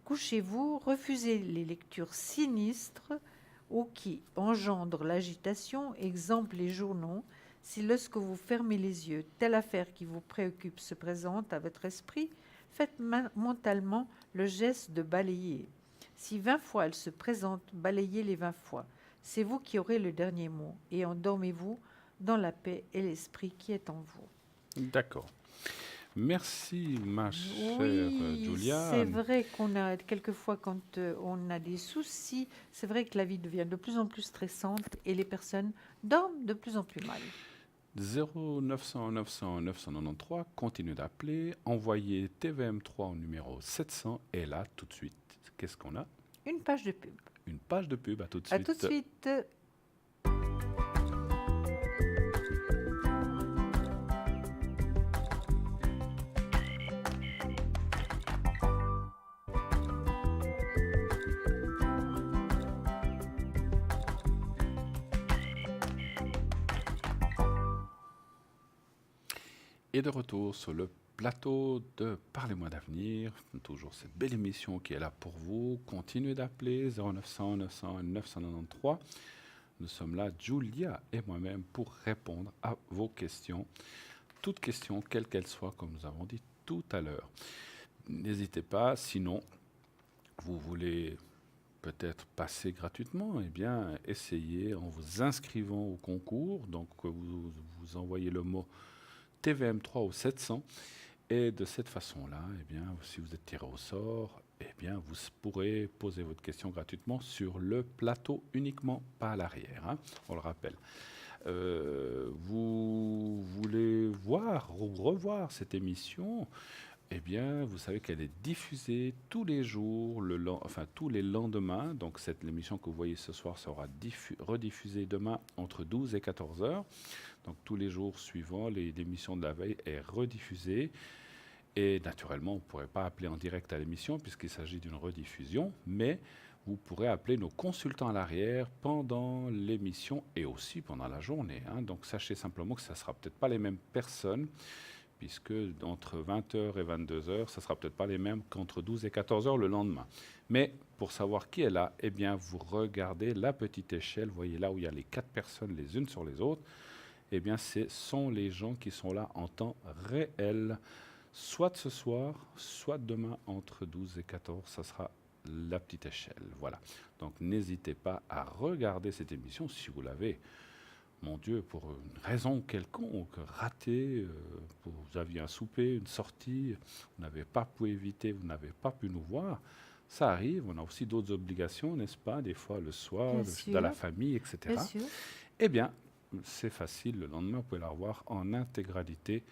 Couchez-vous, refusez les lectures sinistres ou qui engendrent l'agitation, exemple les journaux. Si lorsque vous fermez les yeux, telle affaire qui vous préoccupe se présente à votre esprit, faites mentalement le geste de balayer. Si 20 fois elle se présente, balayez les 20 fois. C'est vous qui aurez le dernier mot et endormez-vous dans la paix et l'esprit qui est en vous. D'accord. Merci, ma chère Julia. C'est vrai qu'on a quelquefois, quand on a des soucis, c'est vrai que la vie devient de plus en plus stressante et les personnes dorment de plus en plus mal. 0900 900 993, continuez d'appeler, envoyez TVM3 au numéro 700 et là, tout de suite, qu'est-ce qu'on a? Une page de pub. Une page de pub, à tout de À suite. tout de suite. Et de retour sur le plateau de Parlez-moi d'avenir, toujours cette belle émission qui est là pour vous. Continuez d'appeler 0900 900 993. Nous sommes là, Julia et moi-même, pour répondre à vos questions. Toutes questions, quelles qu'elles soient, comme nous avons dit tout à l'heure. N'hésitez pas, sinon, vous voulez peut-être passer gratuitement, eh bien, essayez en vous inscrivant au concours. Donc, vous envoyez le mot TVM3 au 700 et de cette façon-là, eh bien, si vous êtes tiré au sort, eh bien, vous pourrez poser votre question gratuitement sur le plateau uniquement, pas à l'arrière, on le rappelle. Vous voulez voir ou revoir cette émission, eh bien, vous savez qu'elle est diffusée tous les jours, tous les lendemains. Donc, l'émission que vous voyez ce soir sera rediffusée demain entre 12 et 14 heures. Donc, tous les jours suivants, l'émission de la veille est rediffusée. Et naturellement, on ne pourrait pas appeler en direct à l'émission puisqu'il s'agit d'une rediffusion, mais vous pourrez appeler nos consultants à l'arrière pendant l'émission et aussi pendant la journée. Donc, sachez simplement que ça ne sera peut-être pas les mêmes personnes, puisque entre 20h et 22h, ça ne sera peut-être pas les mêmes qu'entre 12 et 14h le lendemain. Mais pour savoir qui est là, eh bien, vous regardez la petite échelle, voyez là où il y a les 4 personnes les unes sur les autres, eh bien, ce sont les gens qui sont là en temps réel. Soit ce soir, soit demain entre 12 et 14, ça sera la petite échelle. Voilà. Donc, n'hésitez pas à regarder cette émission si vous l'avez, mon Dieu, pour une raison quelconque, raté, vous aviez un souper, une sortie, vous n'avez pas pu éviter, vous n'avez pas pu nous voir. Ça arrive, on a aussi d'autres obligations, n'est-ce pas, des fois le soir, dans la famille, etc. Bien sûr. Eh bien, c'est facile, le lendemain, vous pouvez la revoir en intégralité,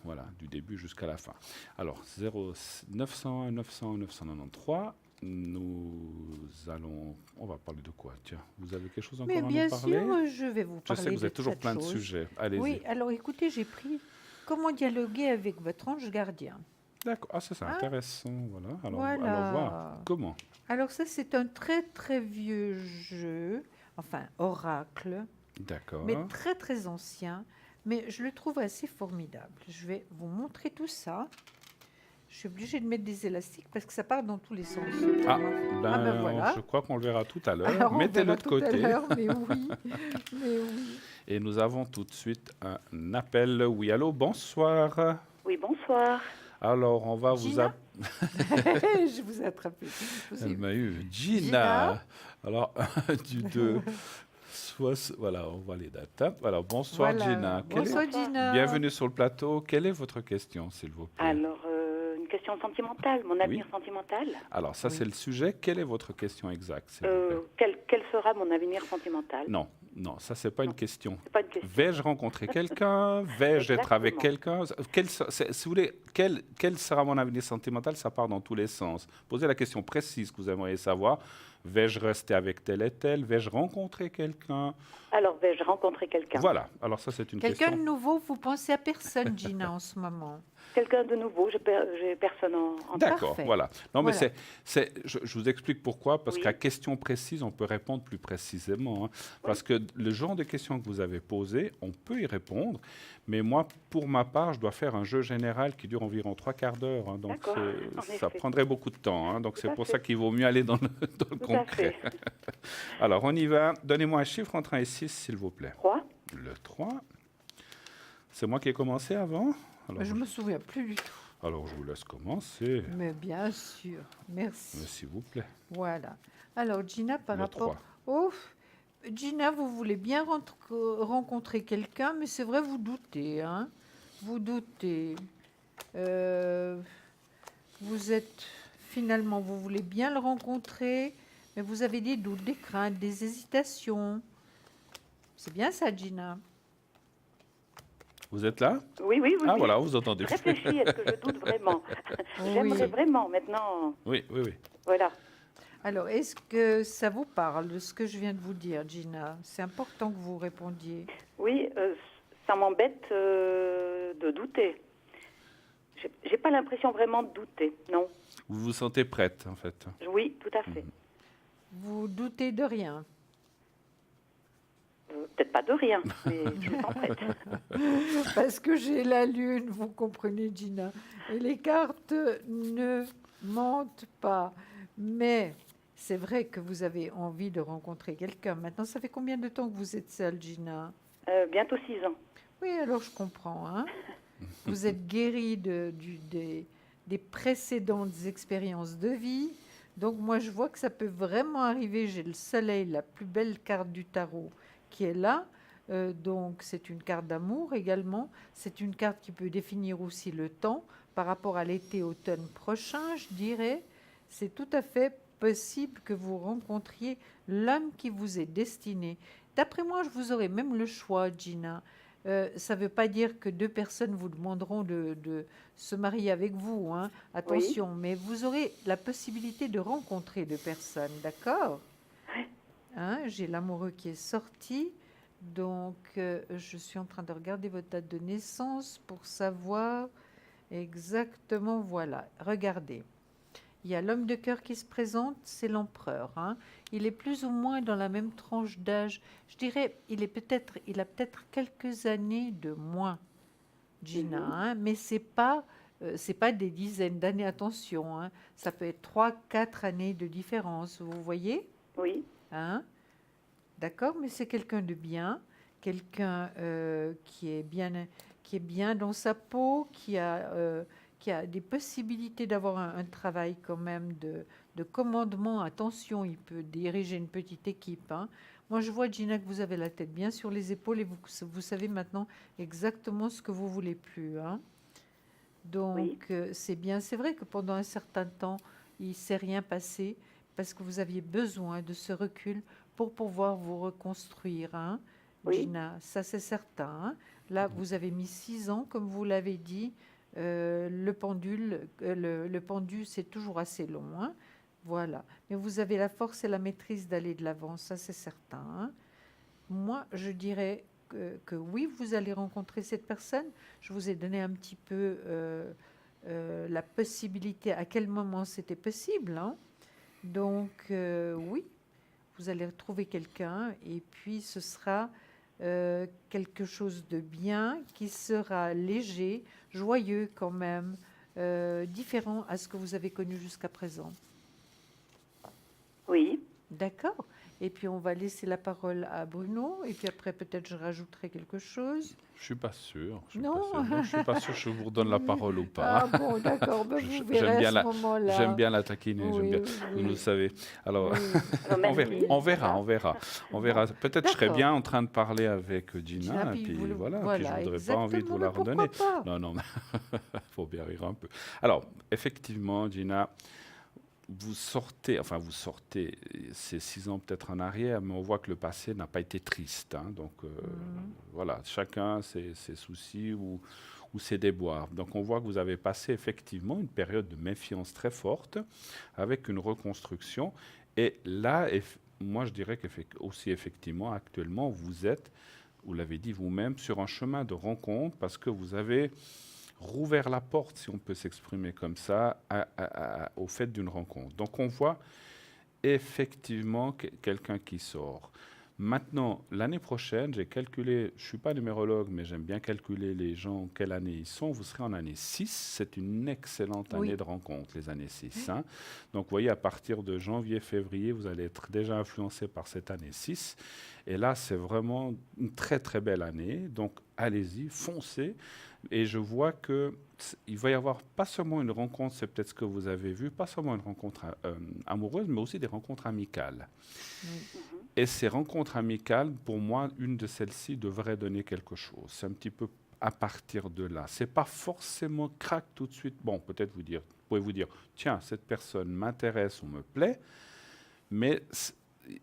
voilà, du début jusqu'à la fin. Alors, 0901 900 993, on va parler de quoi? Tiens, vous avez quelque chose encore à nous parler? Mais bien sûr, je vais vous parler Je sais que vous de avez toujours cette plein de chose. sujets. Allez-y. Oui, alors écoutez, j'ai pris comment dialoguer avec votre ange gardien. D'accord. Ah, ça, c'est intéressant. Voilà. Alors, Voilà. voir. Comment? Alors ça, c'est un très très vieux jeu, enfin oracle, D'accord. mais très très ancien, mais je le trouve assez formidable. Je vais vous montrer tout ça. Je suis obligée de mettre des élastiques parce que ça part dans tous les sens. Ben voilà. Je crois qu'on le verra tout à l'heure. Alors, on Mettez-le verra de tout côté. à l'heure, mais oui, mais oui. Et nous avons tout de suite un appel. Oui, allô, bonsoir. Oui, bonsoir. Alors, on va Gina Je vous ai attrapé. Elle m'a eu. Gina. Alors, du 2. Voilà, on voit les dates. Hein. Alors, bonsoir Voilà. Gina. Bonsoir Gina. Bienvenue sur le plateau. Quelle est votre question, s'il vous plaît? Alors, une question sentimentale, mon avenir sentimental. Alors, ça, Oui. c'est le sujet. Quelle est votre question exacte, s'il vous plaît? Quel sera mon avenir sentimental? Non, ça, c'est pas une question. C'est pas une question. Vais-je rencontrer quelqu'un? Vais-je être avec Exactement. quelqu'un? Si vous voulez, quel sera mon avenir sentimental? Ça part dans tous les sens. Posez la question précise que vous aimeriez savoir. Vais-je rester avec tel et tel? Vais-je rencontrer quelqu'un? Alors, vais-je rencontrer quelqu'un? Voilà. Alors ça, c'est une Quelqu'un de question. nouveau, vous pensez à personne, Gina, en ce moment. Quelqu'un de nouveau, j'ai personne en D'accord, Parfait. voilà. Non, mais Voilà. je vous explique pourquoi. Parce Oui. qu'à question précise, on peut répondre plus précisément. Hein. Parce que le genre de questions que vous avez posées, on peut y répondre. Mais moi, pour ma part, je dois faire un jeu général qui dure environ 3/4 d'heure. Hein. Donc, D'accord, en ça effet. prendrait beaucoup de temps. Hein. Donc, Tout c'est à pour fait. ça qu'il vaut mieux aller dans le Tout à concret. fait. Alors, on y va. Donnez-moi un chiffre entre 1 et 6, s'il vous plaît. 3. Le 3. C'est moi qui ai commencé avant? Alors, Je me souviens plus du tout. alors, je vous laisse commencer. Mais bien sûr. Merci. Mais s'il vous plaît. Voilà. Alors, Gina, par Le rapport... 3. Oh, Gina, vous voulez bien rencontrer quelqu'un, mais c'est vrai, vous doutez. Hein, vous doutez. Vous êtes... Finalement, vous voulez bien le rencontrer, mais vous avez des doutes, des craintes, des hésitations. C'est bien ça, Gina. Vous êtes là? Oui, oui, oui. Ah, oui. voilà, vous entendez. Je réfléchis, est-ce que je doute vraiment? J'aimerais Oui. vraiment, maintenant, Oui. voilà. Alors, est-ce que ça vous parle, de ce que je viens de vous dire, Gina? C'est important que vous répondiez. Oui, ça m'embête de douter. J'ai pas l'impression vraiment de douter, non. Vous vous sentez prête, en fait. Oui, tout à fait. Vous doutez de rien. Peut-être pas de rien, mais je me sens prête. Parce que j'ai la lune, vous comprenez, Gina. Et les cartes ne mentent pas. Mais c'est vrai que vous avez envie de rencontrer quelqu'un. Maintenant, ça fait combien de temps que vous êtes seule, Gina? Bientôt 6 ans. Oui, alors je comprends. Hein. Vous êtes guérie des précédentes expériences de vie. Donc moi, je vois que ça peut vraiment arriver. J'ai le soleil, la plus belle carte du tarot, qui est là. Donc c'est une carte d'amour également. C'est une carte qui peut définir aussi le temps par rapport à l'été-automne prochain, je dirais. C'est tout à fait possible que vous rencontriez l'homme qui vous est destiné. D'après moi, je vous aurais même le choix, Gina. Ça ne veut pas dire que deux personnes vous demanderont de se marier avec vous, hein. Attention, mais vous aurez la possibilité de rencontrer deux personnes, d'accord? Hein, j'ai l'amoureux qui est sorti, donc je suis en train de regarder votre date de naissance pour savoir exactement, voilà, regardez. Il y a l'homme de cœur qui se présente, c'est l'empereur. Hein. Il est plus ou moins dans la même tranche d'âge. Je dirais, il a peut-être quelques années de moins, Gina. Hein, mais c'est pas des dizaines d'années. Attention, hein, ça peut être 3-4 années de différence. Vous voyez? Oui. Hein, d'accord, mais c'est quelqu'un de bien, quelqu'un qui est bien dans sa peau, qui a des possibilités d'avoir un travail quand même de commandement. Attention, il peut diriger une petite équipe. Hein. Moi, je vois, Gina, que vous avez la tête bien sur les épaules et vous savez maintenant exactement ce que vous voulez plus. Hein. Donc, c'est bien. C'est vrai que pendant un certain temps, il ne s'est rien passé parce que vous aviez besoin de ce recul pour pouvoir vous reconstruire. Hein. Oui. Gina, ça c'est certain. Hein. Là, vous avez mis 6 ans, comme vous l'avez dit. Le pendule, c'est toujours assez long. Hein. Voilà. Mais vous avez la force et la maîtrise d'aller de l'avant, ça c'est certain. Hein. Moi, je dirais que oui, vous allez rencontrer cette personne. Je vous ai donné un petit peu la possibilité, à quel moment c'était possible. Hein. Donc, oui, vous allez retrouver quelqu'un et puis ce sera quelque chose de bien, qui sera léger, joyeux quand même, différent à ce que vous avez connu jusqu'à présent. Oui. D'accord. Et puis, on va laisser la parole à Bruno. Et puis après, peut-être je rajouterai quelque chose. Je suis pas sûr. Non. Je suis pas sûr que je vous redonne la parole ou pas. Ah bon, d'accord. Ben, vous J'aime verrez bien à ce moment-là. J'aime bien la taquiner. Oui, Vous le savez. Alors, Oui. Alors, on merci. on verra. Peut-être je serais D'accord. bien en train de parler avec Gina. Gina, Et puis vous le- voilà. Puis voilà, je voudrais pas envie de vous la exactement, mais redonner. pourquoi pas? Non, faut bien rire un peu. Alors, effectivement, Gina, vous sortez, c'est 6 ans peut-être en arrière, mais on voit que le passé n'a pas été triste, hein. Donc voilà, chacun ses soucis ou ses déboires. Donc on voit que vous avez passé effectivement une période de méfiance très forte avec une reconstruction. Et là, moi je dirais aussi effectivement, actuellement, vous l'avez dit vous-même, sur un chemin de rencontre parce que vous avez rouvert la porte, si on peut s'exprimer comme ça, au fait d'une rencontre. Donc on voit effectivement quelqu'un qui sort. Maintenant, l'année prochaine, j'ai calculé, je ne suis pas numérologue, mais j'aime bien calculer les gens, quelle année ils sont. Vous serez en année 6, c'est une excellente Oui. année de rencontre, les années 6. Hein. Donc vous voyez, à partir de janvier, février, vous allez être déjà influencé par cette année 6. Et là, c'est vraiment une très très belle année. Donc allez-y, foncez. Et je vois qu'il va y avoir pas seulement une rencontre, c'est peut-être ce que vous avez vu, pas seulement une rencontre amoureuse, mais aussi des rencontres amicales. Oui. Et ces rencontres amicales, pour moi, une de celles-ci devrait donner quelque chose. C'est un petit peu à partir de là. C'est pas forcément crac tout de suite. Bon, peut-être vous pouvez vous dire, tiens, cette personne m'intéresse ou me plaît, mais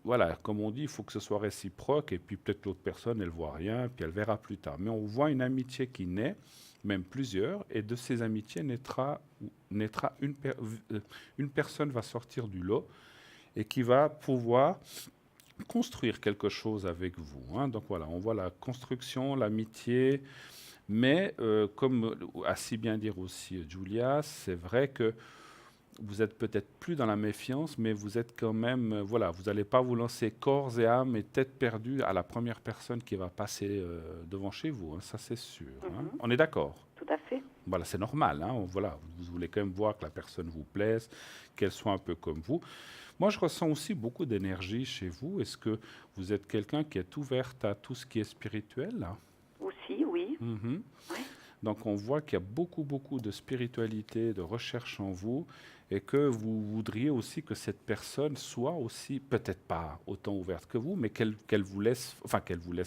voilà, comme on dit, il faut que ce soit réciproque, et puis peut-être l'autre personne, elle voit rien, puis elle verra plus tard. Mais on voit une amitié qui naît, même plusieurs, et de ces amitiés naîtra une personne va sortir du lot et qui va pouvoir construire quelque chose avec vous. Hein. Donc voilà, on voit la construction, l'amitié, mais comme a si bien dire aussi Julia, c'est vrai que vous êtes peut-être plus dans la méfiance, mais vous êtes quand même, voilà, vous n'allez pas vous lancer corps et âme et tête perdue à la première personne qui va passer devant chez vous, hein, ça c'est sûr. Hein. On est d'accord? Tout à fait. Voilà, c'est normal. Hein, voilà, vous voulez quand même voir que la personne vous plaise, qu'elle soit un peu comme vous. Moi, je ressens aussi beaucoup d'énergie chez vous. Est-ce que vous êtes quelqu'un qui est ouverte à tout ce qui est spirituel là? Aussi, oui. Mhm. Oui. Donc on voit qu'il y a beaucoup de spiritualité, de recherche en vous, et que vous voudriez aussi que cette personne soit aussi, peut-être pas autant ouverte que vous, mais qu'elle vous laisse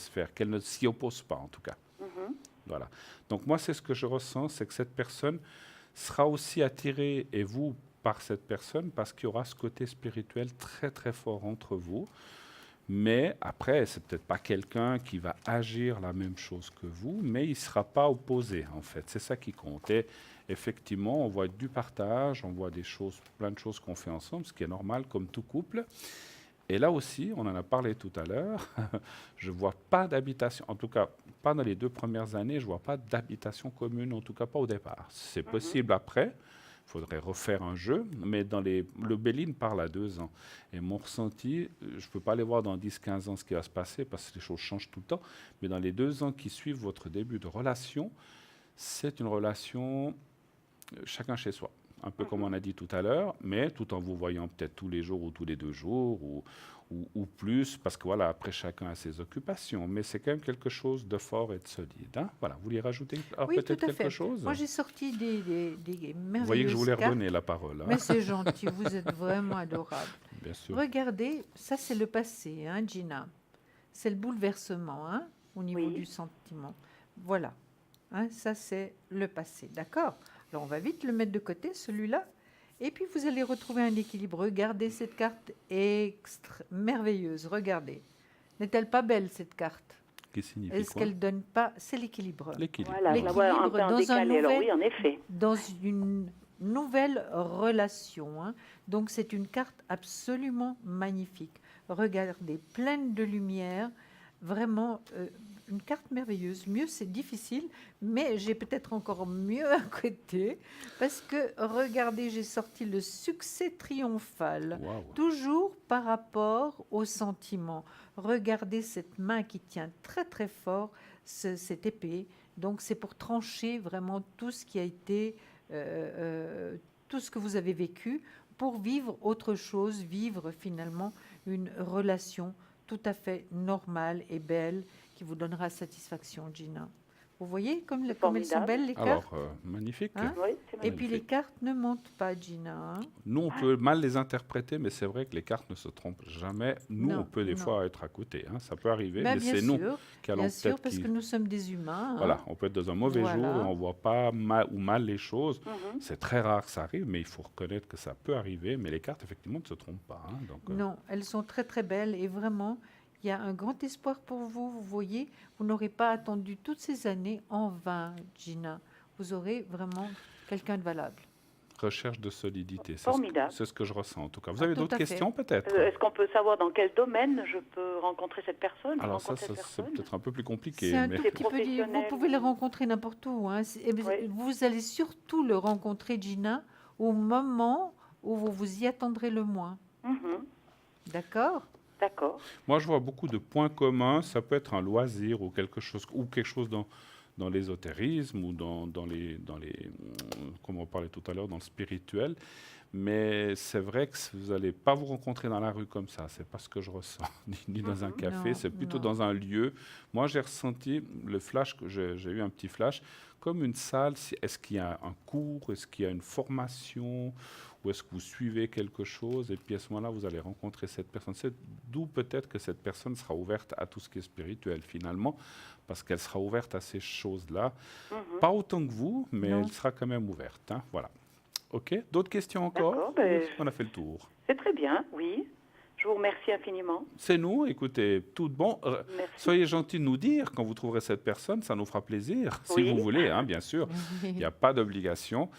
faire, qu'elle ne s'y oppose pas en tout cas. Mhm. Voilà. Donc moi, c'est ce que je ressens, c'est que cette personne sera aussi attirée, et vous, par cette personne, parce qu'il y aura ce côté spirituel très très fort entre vous. Mais après, c'est peut-être pas quelqu'un qui va agir la même chose que vous, mais il ne sera pas opposé, en fait. C'est ça qui compte. Et effectivement, on voit du partage, on voit plein de choses qu'on fait ensemble, ce qui est normal, comme tout couple. Et là aussi, on en a parlé tout à l'heure, je ne vois pas d'habitation, en tout cas, pas dans les 2 premières années, je ne vois pas d'habitation commune, en tout cas pas au départ. C'est possible après. Il faudrait refaire un jeu, mais le Béline parle à 2 ans. Et mon ressenti, je ne peux pas aller voir dans 10-15 ans ce qui va se passer, parce que les choses changent tout le temps, mais dans les 2 ans qui suivent votre début de relation, c'est une relation chacun chez soi. Un peu comme on a dit tout à l'heure, mais tout en vous voyant peut-être tous les jours ou tous les 2 jours, ou plus, parce que voilà, après chacun a ses occupations, mais c'est quand même quelque chose de fort et de solide. Hein. Voilà, vous voulez rajouter Oui, peut-être tout à quelque fait. chose? Moi, j'ai sorti des merveilleuses Vous voyez que je voulais cartes. redonner la parole. Hein. Mais c'est gentil, vous êtes vraiment adorable. Bien sûr. Regardez, ça c'est le passé, hein, Gina. C'est le bouleversement, hein, au niveau Oui. du sentiment. Voilà, hein, ça c'est le passé, d'accord? Alors on va vite le mettre de côté, celui-là. Et puis vous allez retrouver un équilibre. Regardez cette carte merveilleuse, regardez. N'est-elle pas belle cette carte? Qui signifie Est-ce quoi? qu'elle donne pas? C'est l'équilibre. L'équilibre. Voilà, je la vois un peu en L'équilibre dans un décalé. Alors nouvel- oui, en effet. Dans une nouvelle relation. Hein. Donc c'est une carte absolument magnifique. Regardez, pleine de lumière, vraiment une carte merveilleuse. Mieux, c'est difficile, mais j'ai peut-être encore mieux à côté, parce que regardez, j'ai sorti le succès triomphal. Waouh. Toujours par rapport au sentiment. Regardez cette main qui tient très très fort cette épée. Donc c'est pour trancher vraiment tout ce qui a été, tout ce que vous avez vécu, pour vivre autre chose, vivre finalement une relation tout à fait normale et belle qui vous donnera satisfaction, Gina. Vous voyez comme elles sont Formidable. belles, les cartes? Alors, magnifique. Hein? Oui, c'est Et magnifique. puis les cartes ne mentent pas, Gina. Hein? Nous, on peut mal les interpréter, mais c'est vrai que les cartes ne se trompent jamais. Nous, Non, on peut des non. fois être à côté. Hein. Ça peut arriver, Ben, mais bien c'est nous sûr, qui allons bien sûr, peut-être... parce que nous sommes des humains. Hein. Voilà, on peut être dans un mauvais Voilà. jour et on ne voit pas mal les choses. Mhm. C'est très rare que ça arrive, mais il faut reconnaître que ça peut arriver. Mais les cartes, effectivement, ne se trompent pas. Hein. Donc, Non, elles sont très très belles et vraiment, il y a un grand espoir pour vous. Vous voyez, vous n'aurez pas attendu toutes ces années en vain, Gina. Vous aurez vraiment quelqu'un de valable. recherche de solidité, Formidable. c'est ce que je ressens en tout cas. Vous avez tout d'autres à fait. questions peut-être? Est-ce qu'on peut savoir dans quel domaine je peux rencontrer cette personne? Alors ça, rencontrer cette c'est personne peut-être un peu plus compliqué. C'est un Mais... tout C'est petit peu. Vous professionnel. pouvez les rencontrer n'importe où. Hein. Oui. Vous allez surtout le rencontrer, Gina, au moment où vous vous y attendrez le moins. Mhm. D'accord? D'accord. Moi, je vois beaucoup de points communs. Ça peut être un loisir ou quelque chose dans l'ésotérisme ou dans les, comme on parlait tout à l'heure, dans le spirituel. Mais c'est vrai que vous n'allez pas vous rencontrer dans la rue comme ça. C'est pas ce que je ressens, ni dans un café. Non, C'est plutôt non. dans un lieu. Moi, j'ai ressenti le flash, j'ai eu un petit flash, comme une salle. Est-ce qu'il y a un cours? Est-ce qu'il y a une formation? Ou est-ce que vous suivez quelque chose? Et puis à ce moment-là, vous allez rencontrer cette personne. C'est d'où peut-être que cette personne sera ouverte à tout ce qui est spirituel finalement, parce qu'elle sera ouverte à ces choses-là. Mhm. Pas autant que vous, mais Non. elle sera quand même ouverte. Hein. Voilà. OK. D'autres questions encore? D'accord, ben, Ou on a fait le tour. C'est très bien, oui. Je vous remercie infiniment. C'est nous. Écoutez, tout bon. Merci. Soyez gentils de nous dire quand vous trouverez cette personne. Ça nous fera plaisir, si Oui. vous voulez, hein, bien sûr. Il n'y a pas d'obligation.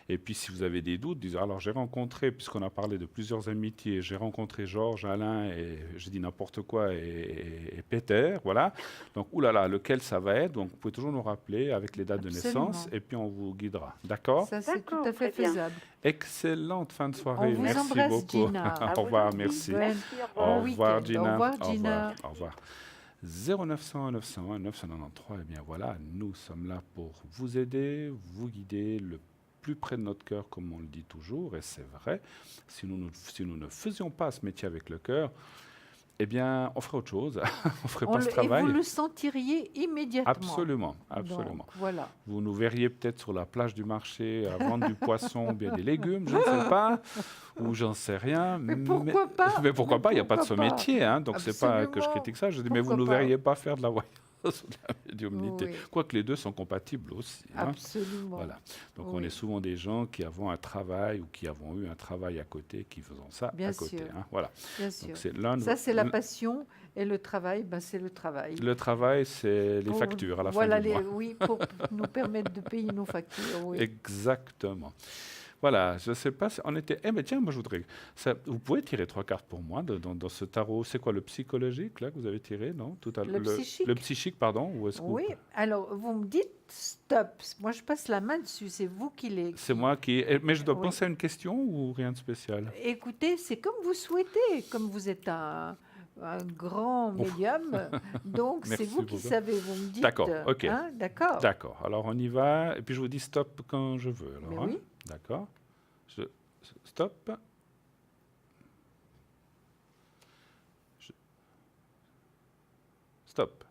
Et puis, si vous avez des doutes, dites, alors j'ai rencontré, puisqu'on a parlé de plusieurs amitiés, j'ai rencontré Georges, Alain, et j'ai dit n'importe quoi, et Peter, voilà. Donc, oulala, lequel ça va être? Donc, vous pouvez toujours nous rappeler avec les dates de Absolument. naissance, et puis on vous guidera. D'accord? Ça, c'est tout D'accord, à fait très bien. faisable. Excellente fin de soirée. On vous Merci embrasse, beaucoup. Gina. À Au vous revoir, aussi. merci. Bonne- Merci, au Au revoir. Bon revoir, week-end. Gina. Au revoir, Gina. Au revoir. 0900 901 993, eh bien voilà, nous sommes là pour vous aider, vous guider le plus près de notre cœur, comme on le dit toujours, et c'est vrai. Si nous ne faisions pas ce métier avec le cœur, eh bien, on ferait autre chose. On ferait pas ce Et travail. vous le sentiriez immédiatement. Absolument, absolument. Donc, voilà. Vous nous verriez peut-être sur la plage du marché à vendre du poisson ou bien des légumes, je ne sais pas, ou j'en sais rien. Mais pourquoi pas? Mais pourquoi pas? Il n'y a pas de ce pourquoi pas? métier, hein, donc c'est pas que je Absolument. critique ça. Je dis, mais vous Pourquoi ne nous pas? verriez pas faire de la voyance ou de la médiumnité. Oui. Quoique les deux sont compatibles aussi. Hein. Absolument. Voilà. Donc on Oui. est souvent des gens qui avons un travail ou qui avons eu un travail à côté, qui faisons ça Bien à côté. sûr. Hein. Voilà. Bien sûr. Donc c'est l'un de Ça, c'est la passion. Et le travail, ben, c'est le travail. le travail, c'est les Pour- factures à la voilà fin du mois. Oui, pour nous permettre de payer nos factures. Oui. Exactement. Voilà, je ne sais pas, on était... Eh mais tiens, moi je voudrais... vous pouvez tirer 3 cartes pour moi dans ce tarot. C'est quoi, le psychologique, là, que vous avez tiré, non? Tout à Le psychique. Le psychique, pardon, ou est-ce que Oui, alors vous me dites stop. Moi, je passe la main dessus. C'est vous qui les. C'est moi qui... Mais je dois Oui. penser à une question ou rien de spécial? Écoutez, c'est comme vous souhaitez. Comme vous êtes un grand médium, donc c'est Merci vous qui beaucoup. savez. Vous me dites. D'accord, ok. Hein, d'accord. D'accord, alors on y va, et puis je vous dis stop quand je veux. Alors, Mais hein. oui. D'accord. Stop. Stop.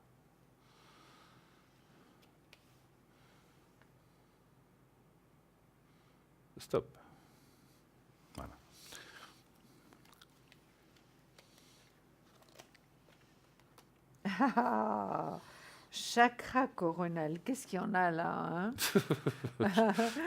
Stop. Voilà. Ah, chakra coronal. Qu'est-ce qu'il y en a là, hein?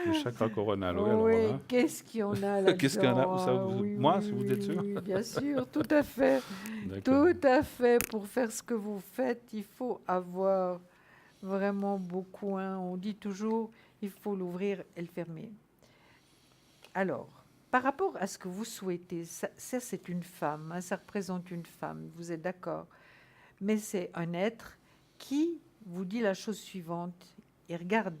Le chakra coronal, oui, alors Oui, là. qu'est-ce qu'il y en a là? Qu'est-ce qu'il y en a? Où ça, moi, oui, si vous oui, êtes sûr? oui, bien sûr, tout à fait. D'accord. Tout à fait. Pour faire ce que vous faites, il faut avoir vraiment beaucoup. Hein. On dit toujours, il faut l'ouvrir et le fermer. Alors, par rapport à ce que vous souhaitez, ça c'est une femme, hein, ça représente une femme, vous êtes d'accord? Mais c'est un être qui vous dit la chose suivante. Il regarde,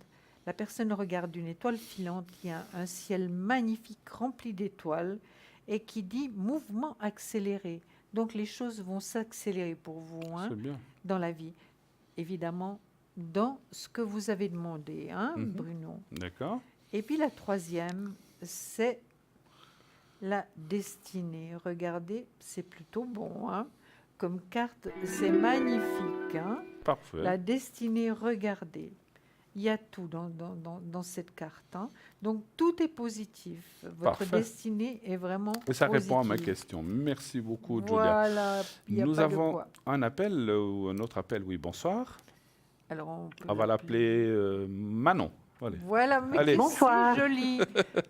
la personne regarde une étoile filante qui a un ciel magnifique rempli d'étoiles et qui dit mouvement accéléré. Donc les choses vont s'accélérer pour vous, hein, C'est bien. dans la vie. Évidemment, dans ce que vous avez demandé, hein, Mhm. Bruno. D'accord. Et puis la troisième, c'est la destinée. Regardez, c'est plutôt bon, hein. Comme carte, c'est magnifique, hein. Parfait. La destinée, regardez. Il y a tout dans cette carte, hein. Donc, tout est positif. Votre Parfait. destinée est vraiment Et ça positive. répond à ma question. Merci beaucoup, Julia. Voilà, il n'y a Nous pas de avons quoi. un appel ou un autre appel. Oui, bonsoir. Alors, on peut On va l'appeler Manon. Allez. Voilà, mais Allez. c'est Bonsoir. joli.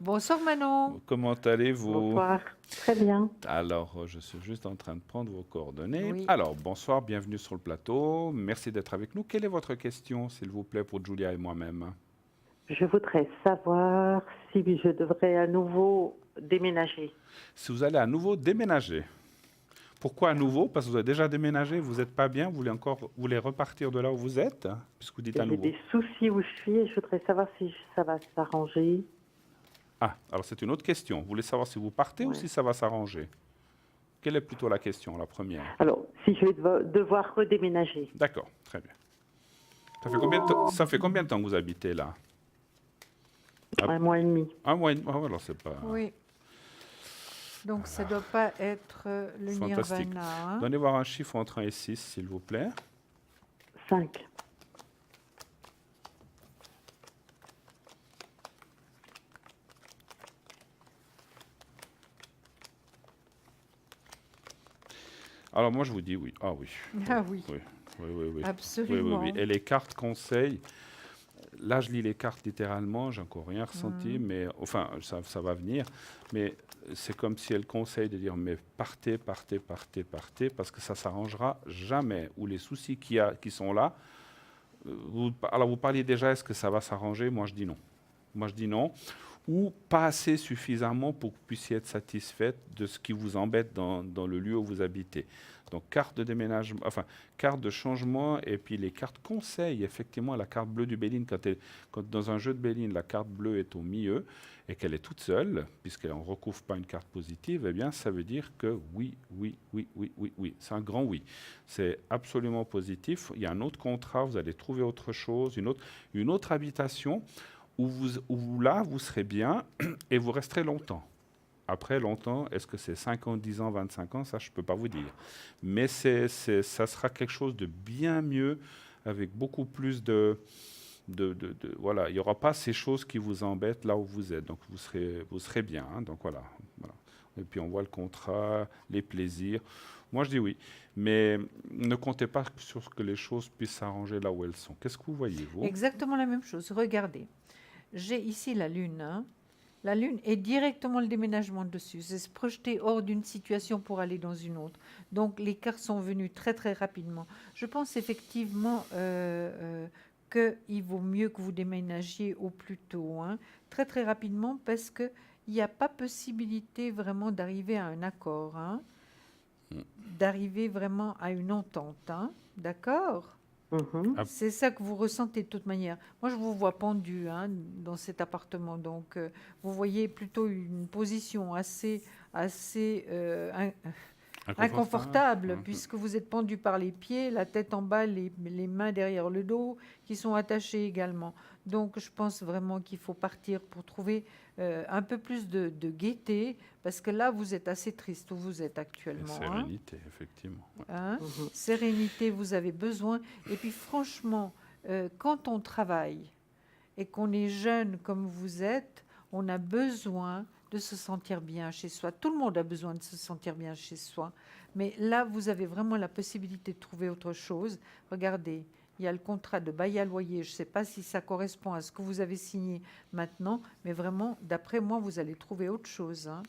Bonsoir Manon. Comment allez-vous? Bonsoir. Très bien. Alors, je suis juste en train de prendre vos coordonnées. Oui. Alors, bonsoir, bienvenue sur le plateau. Merci d'être avec nous. Quelle est votre question, s'il vous plaît, pour Julia et moi-même? Je voudrais savoir si je devrais à nouveau déménager. Si vous allez à nouveau déménager. Pourquoi à nouveau? Parce que vous avez déjà déménagé, vous n'êtes pas bien, vous voulez repartir de là où vous êtes, puisque vous dites à J'ai nouveau. des soucis où je suis et je voudrais savoir si ça va s'arranger. Ah, alors c'est une autre question. Vous voulez savoir si vous partez ou Ouais. si ça va s'arranger? Quelle est plutôt la question, la première? Alors, si je vais devoir redéménager. D'accord, très bien. Ça fait combien de temps que vous habitez là? Ah. 1 mois et demi. Un mois et demi. Ah, alors c'est pas... Oui. Donc, ça ne doit pas être le Fantastique. nirvana, hein. Donnez voir un chiffre entre 1 et 6, s'il vous plaît. 5. Alors moi je vous dis oui. Ah oui. Ah oui, Oui, oui, oui, oui. absolument. Oui. Et les cartes conseils, là je lis les cartes littéralement, j'ai encore rien ressenti, mais enfin ça va venir. Mais c'est comme si elles conseillent de dire mais partez, parce que ça s'arrangera jamais. Ou les soucis qui sont là. Alors vous parliez déjà, est-ce que ça va s'arranger? Moi je dis non. Moi je dis non. Ou pas assez suffisamment pour que vous puissiez être satisfaite de ce qui vous embête dans le lieu où vous habitez. Donc carte de déménagement, enfin carte de changement et puis les cartes conseils. Effectivement, la carte bleue du Béline, quand dans un jeu de Béline, la carte bleue est au milieu et qu'elle est toute seule, puisqu'elle ne recouvre pas une carte positive, eh bien ça veut dire que oui. C'est un grand oui. C'est absolument positif. Il y a un autre contrat, vous allez trouver autre chose, une autre habitation où là, vous serez bien et vous resterez longtemps. Après, longtemps, est-ce que c'est 5 ans, 10 ans, 25 ans? Ça, je ne peux pas vous dire. Mais ça sera quelque chose de bien mieux, avec beaucoup plus voilà, il n'y aura pas ces choses qui vous embêtent là où vous êtes. Donc, vous serez bien. Hein, donc, voilà. Et puis, on voit le contrat, les plaisirs. Moi, je dis oui. Mais ne comptez pas sur ce que les choses puissent s'arranger là où elles sont. Qu'est-ce que vous voyez, vous? Exactement la même chose. Regardez, j'ai ici la Lune, hein. La Lune est directement le déménagement dessus. C'est se projeter hors d'une situation pour aller dans une autre. Donc, les cartes sont venues très, très rapidement. Je pense effectivement qu'il vaut mieux que vous déménagiez au plus tôt, hein, très, très rapidement, parce qu'il n'y a pas possibilité vraiment d'arriver à un accord, hein, d'arriver vraiment à une entente. Hein, d'accord? Mhm. Ah. C'est ça que vous ressentez de toute manière. Moi, je vous vois pendu, hein, dans cet appartement. Donc, vous voyez plutôt une position assez inconfortable, puisque vous êtes pendu par les pieds, la tête en bas, les mains derrière le dos, qui sont attachées également. Donc, je pense vraiment qu'il faut partir pour trouver un peu plus de gaieté, parce que là, vous êtes assez triste où vous êtes Et actuellement. sérénité, effectivement. Ouais. Hein. Mhm. Sérénité, vous avez besoin. Et puis franchement, quand on travaille et qu'on est jeune comme vous êtes, on a besoin de se sentir bien chez soi. Tout le monde a besoin de se sentir bien chez soi. Mais là, vous avez vraiment la possibilité de trouver autre chose. Regardez, il y a le contrat de bail à loyer. Je ne sais pas si ça correspond à ce que vous avez signé maintenant, mais vraiment, d'après moi, vous allez trouver autre chose. Hein.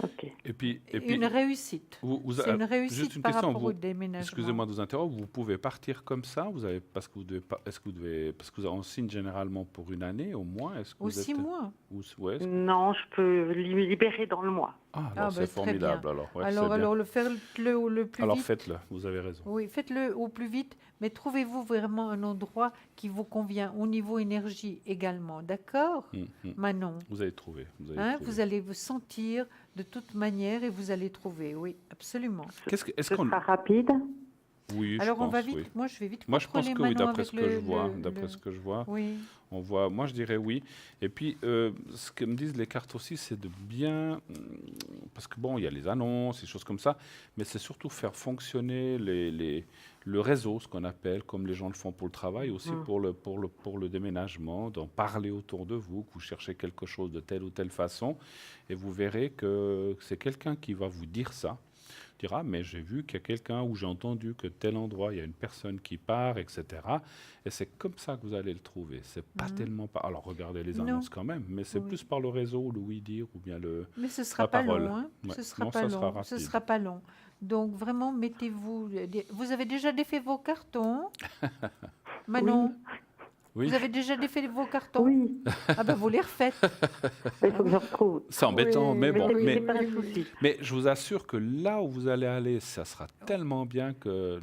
Ok. Et puis, Une réussite. C'est une juste réussite une par question, rapport au déménagement. excusez-moi de vous interrompre, vous pouvez partir comme ça, parce que vous en signe généralement pour une année au moins, est-ce que Au vous êtes 6 mois. ouais, Non, je peux me libérer dans le mois. alors Ah, c'est bah, très formidable bien. alors. Ouais, Alors, c'est bien. faites-le le plus Alors vite. faites-le, vous avez raison. Oui, faites-le au plus vite, mais trouvez-vous vraiment un endroit qui vous convient au niveau énergie également, d'accord, Manon? Vous allez trouver. Hein, vous allez vous sentir de toute manière et vous allez trouver, oui, absolument. Est-ce Ce qu'on sera rapide. Oui, Alors je on va pense, vite. oui. Moi, je vais vite Moi, je pense contrôler que oui, Manon d'après avec ce que je vois. D'après ce que je vois, Oui. on voit. Moi, je dirais oui. Et puis, ce que me disent les cartes aussi, c'est de bien, parce que bon, il y a les annonces, des choses comme ça, mais c'est surtout faire fonctionner le réseau, ce qu'on appelle, comme les gens le font pour le travail, aussi pour le déménagement, d'en parler autour de vous, que vous cherchez quelque chose de telle ou telle façon, et vous verrez que c'est quelqu'un qui va vous dire ça. Dira, mais j'ai vu qu'il y a quelqu'un ou j'ai entendu que tel endroit, il y a une personne qui part, etc. Et c'est comme ça que vous allez le trouver. C'est pas tellement par... Alors regardez les Non. annonces quand même, mais c'est Oui. plus par le réseau, le oui-dire ou bien Mais ce la sera pas parole. long, hein. Ouais. Ce sera Non, pas ça sera long. Ce rapide. sera pas long. Donc vraiment, mettez-vous. Vous avez déjà défait vos cartons, Manon? Oui, Vous avez déjà défait vos cartons? Oui, Ah ben vous les refaites. il faut que je retrouve. c'est embêtant, Oui, mais bon. oui, c'est Mais, pas un souci. mais je vous assure que là où vous allez aller, ça sera tellement bien que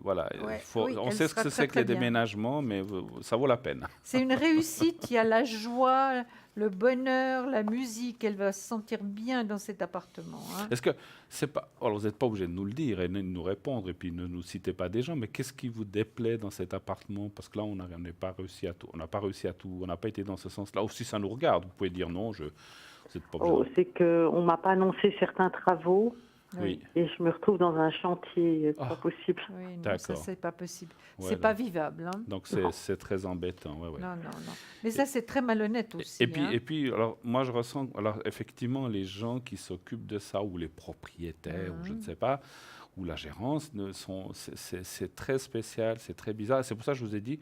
voilà, Ouais, oui, on elle sait ce sera que très, c'est que très les bien. déménagements, mais ça vaut la peine. C'est une réussite. Il y a la joie, le bonheur, la musique. Elle va se sentir bien dans cet appartement, hein. Est-ce que c'est pas... Alors, vous n'êtes pas obligé de nous le dire et de nous répondre et puis ne nous citez pas des gens, mais qu'est-ce qui vous déplaît dans cet appartement? Parce que là, on n'a pas réussi à tout. On n'a pas réussi à tout. On n'a pas été dans ce sens-là. Ou si ça nous regarde, vous pouvez dire non, vous n'êtes pas obligé. Oh, c'est qu'on ne m'a pas annoncé certains travaux Oui, et je me retrouve dans un chantier, Ah. pas possible. Oui, non, ça d'accord. c'est pas possible. Ouais, C'est pas donc- vivable, hein. Donc, c'est très embêtant. Ouais, ouais. Non, non, non. Mais ça c'est très malhonnête aussi, hein. Et puis, alors, moi, je ressens, alors, effectivement, les gens qui s'occupent de ça, ou les propriétaires, ou je ne sais pas, ou la gérance, c'est très spécial, c'est très bizarre. C'est pour ça que je vous ai dit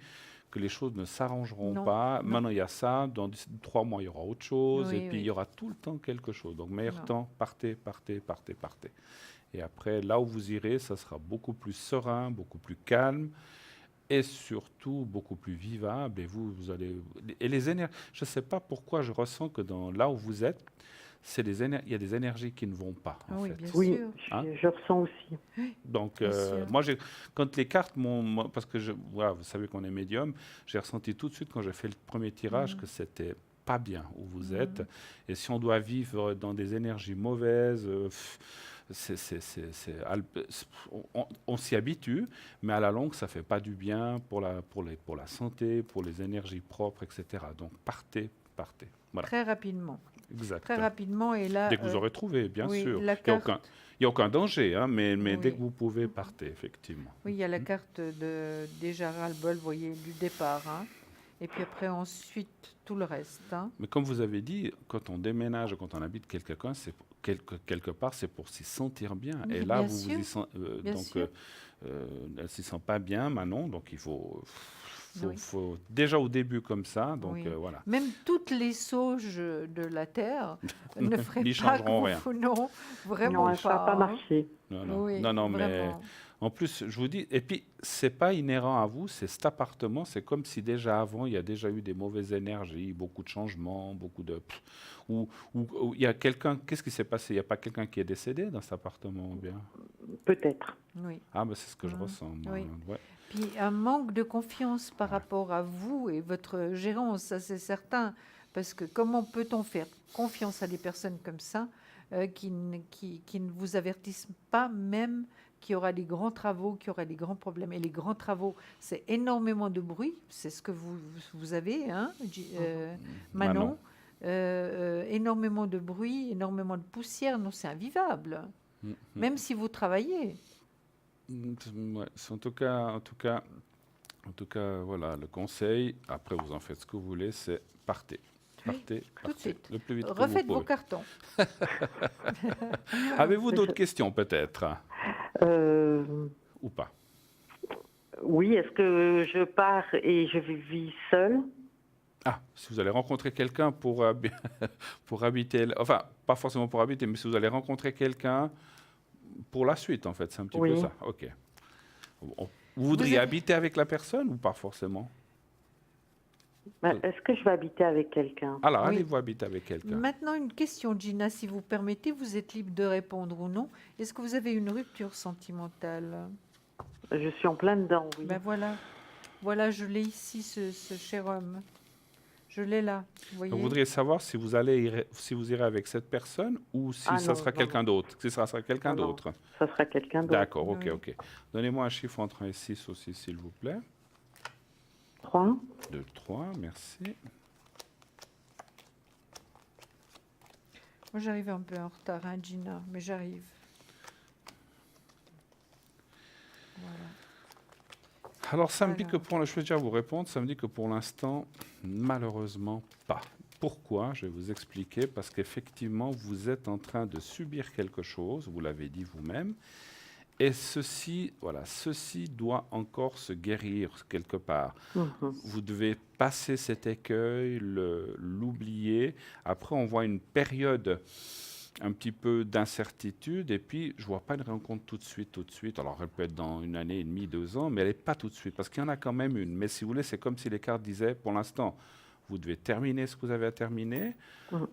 que les choses ne s'arrangeront Non, pas. non. Maintenant, il y a ça. Dans 3 mois, il y aura autre chose. Oui, Et puis, oui. il y aura tout le temps quelque chose. Donc, meilleur Non. temps, partez, partez, partez, partez. Et après, là où vous irez, ça sera beaucoup plus serein, beaucoup plus calme et surtout beaucoup plus vivable. Et vous allez... Et les énergies... Je ne sais pas pourquoi je ressens que là où vous êtes, il y a des énergies qui ne vont pas, en Oui, fait. bien Oui, sûr. Hein? je ressens aussi. Donc, Bien sûr. moi, quand les cartes m'ont... Parce que, voilà, vous savez qu'on est médium, j'ai ressenti tout de suite, quand j'ai fait le premier tirage, que c'était pas bien où vous êtes. Et si on doit vivre dans des énergies mauvaises... on s'y habitue, mais à la longue, ça fait pas du bien pour la santé, pour les énergies propres, etc. Donc, partez. Voilà, Très rapidement. exact. Très rapidement. Et là, Dès que vous aurez trouvé, bien oui, sûr. la Il n'y a carte- aucun danger, hein, mais Oui. dès que vous pouvez, partez, effectivement. oui, il y a la carte de déjà ras-le-bol, vous voyez, du départ, hein. Et puis après, ensuite, tout le reste, hein. Mais comme vous avez dit, quand on déménage, quand on habite quelqu'un, c'est quelque part, c'est pour s'y sentir bien. Mais Et là, bien vous sûr, y sentez, bien sûr. elle s'y sent pas bien, Manon, donc il faut Oui. déjà au début comme ça, donc Oui. voilà. Même toutes les sauges de la Terre ne feraient N'y pas changeront que rien. non, vraiment Non, ça n'a pas hein. marché. Non, Oui, non, mais vraiment. en plus, je vous dis, et puis c'est pas inhérent à vous, c'est cet appartement, c'est comme si déjà avant, il y a déjà eu des mauvaises énergies, beaucoup de changements, beaucoup de... Ou il y a quelqu'un, qu'est-ce qui s'est passé? Il n'y a pas quelqu'un qui est décédé dans cet appartement, ou bien? Peut-être. Oui. Ah, ben c'est ce que je ressens, moi. Oui. Ouais. Puis un manque de confiance par rapport à vous et votre gérance, ça c'est certain. Parce que comment peut-on faire confiance à des personnes comme ça qui ne vous avertissent pas même qu'il y aura des grands travaux, qu'il y aura des grands problèmes. Et les grands travaux, c'est énormément de bruit. C'est ce que vous avez, hein, Manon. Énormément de bruit, énormément de poussière. Non, c'est invivable. Même si vous travaillez. Ouais, en tout cas, voilà, le conseil, après vous en faites ce que vous voulez, c'est partez. Partez, tout de suite. le plus vite que Refaites vous vos pouvez. cartons. Avez-vous d'autres questions peut-être? Ou pas? Oui, est-ce que je pars et je vis seule? Ah, si vous allez rencontrer quelqu'un pour habiter, enfin, pas forcément pour habiter, mais si vous allez rencontrer quelqu'un pour la suite, en fait, c'est un petit peu Oui. ça. Ok. Vous voudriez habiter avec la personne ou pas forcément? Est-ce que je vais habiter avec quelqu'un? Alors, Oui. allez-vous habiter avec quelqu'un? Maintenant, une question, Gina, si vous permettez, vous êtes libre de répondre ou non. Est-ce que vous avez une rupture sentimentale? Je suis en plein dedans, oui. Ben voilà, je l'ai ici, ce cher homme. Je l'ai là, vous voyez. Vous voudriez savoir si vous irez avec cette personne ou si Ah ça non, sera non, quelqu'un non. d'autre. Si ça sera quelqu'un Non, non. d'autre. Ça sera quelqu'un d'autre. D'accord, ok, Oui. ok. Donnez-moi un chiffre entre 1 et 6 aussi, s'il vous plaît. 3. 2, 3, merci. Moi, j'arrive un peu en retard, hein, Gina, mais j'arrive. Voilà. Alors, ça me dit Alors. que je vais déjà vous répondre, ça me dit que pour l'instant, malheureusement pas. Pourquoi? Je vais vous expliquer. Parce qu'effectivement, vous êtes en train de subir quelque chose, vous l'avez dit vous-même, et ceci doit encore se guérir quelque part. Vous devez passer cet écueil, l'oublier. Après, on voit une période un petit peu d'incertitude, et puis je ne vois pas une rencontre tout de suite. Alors, elle peut être dans 1 année et demie, 2 ans, mais elle n'est pas tout de suite, parce qu'il y en a quand même une. Mais si vous voulez, c'est comme si les cartes disaient, pour l'instant, vous devez terminer ce que vous avez à terminer.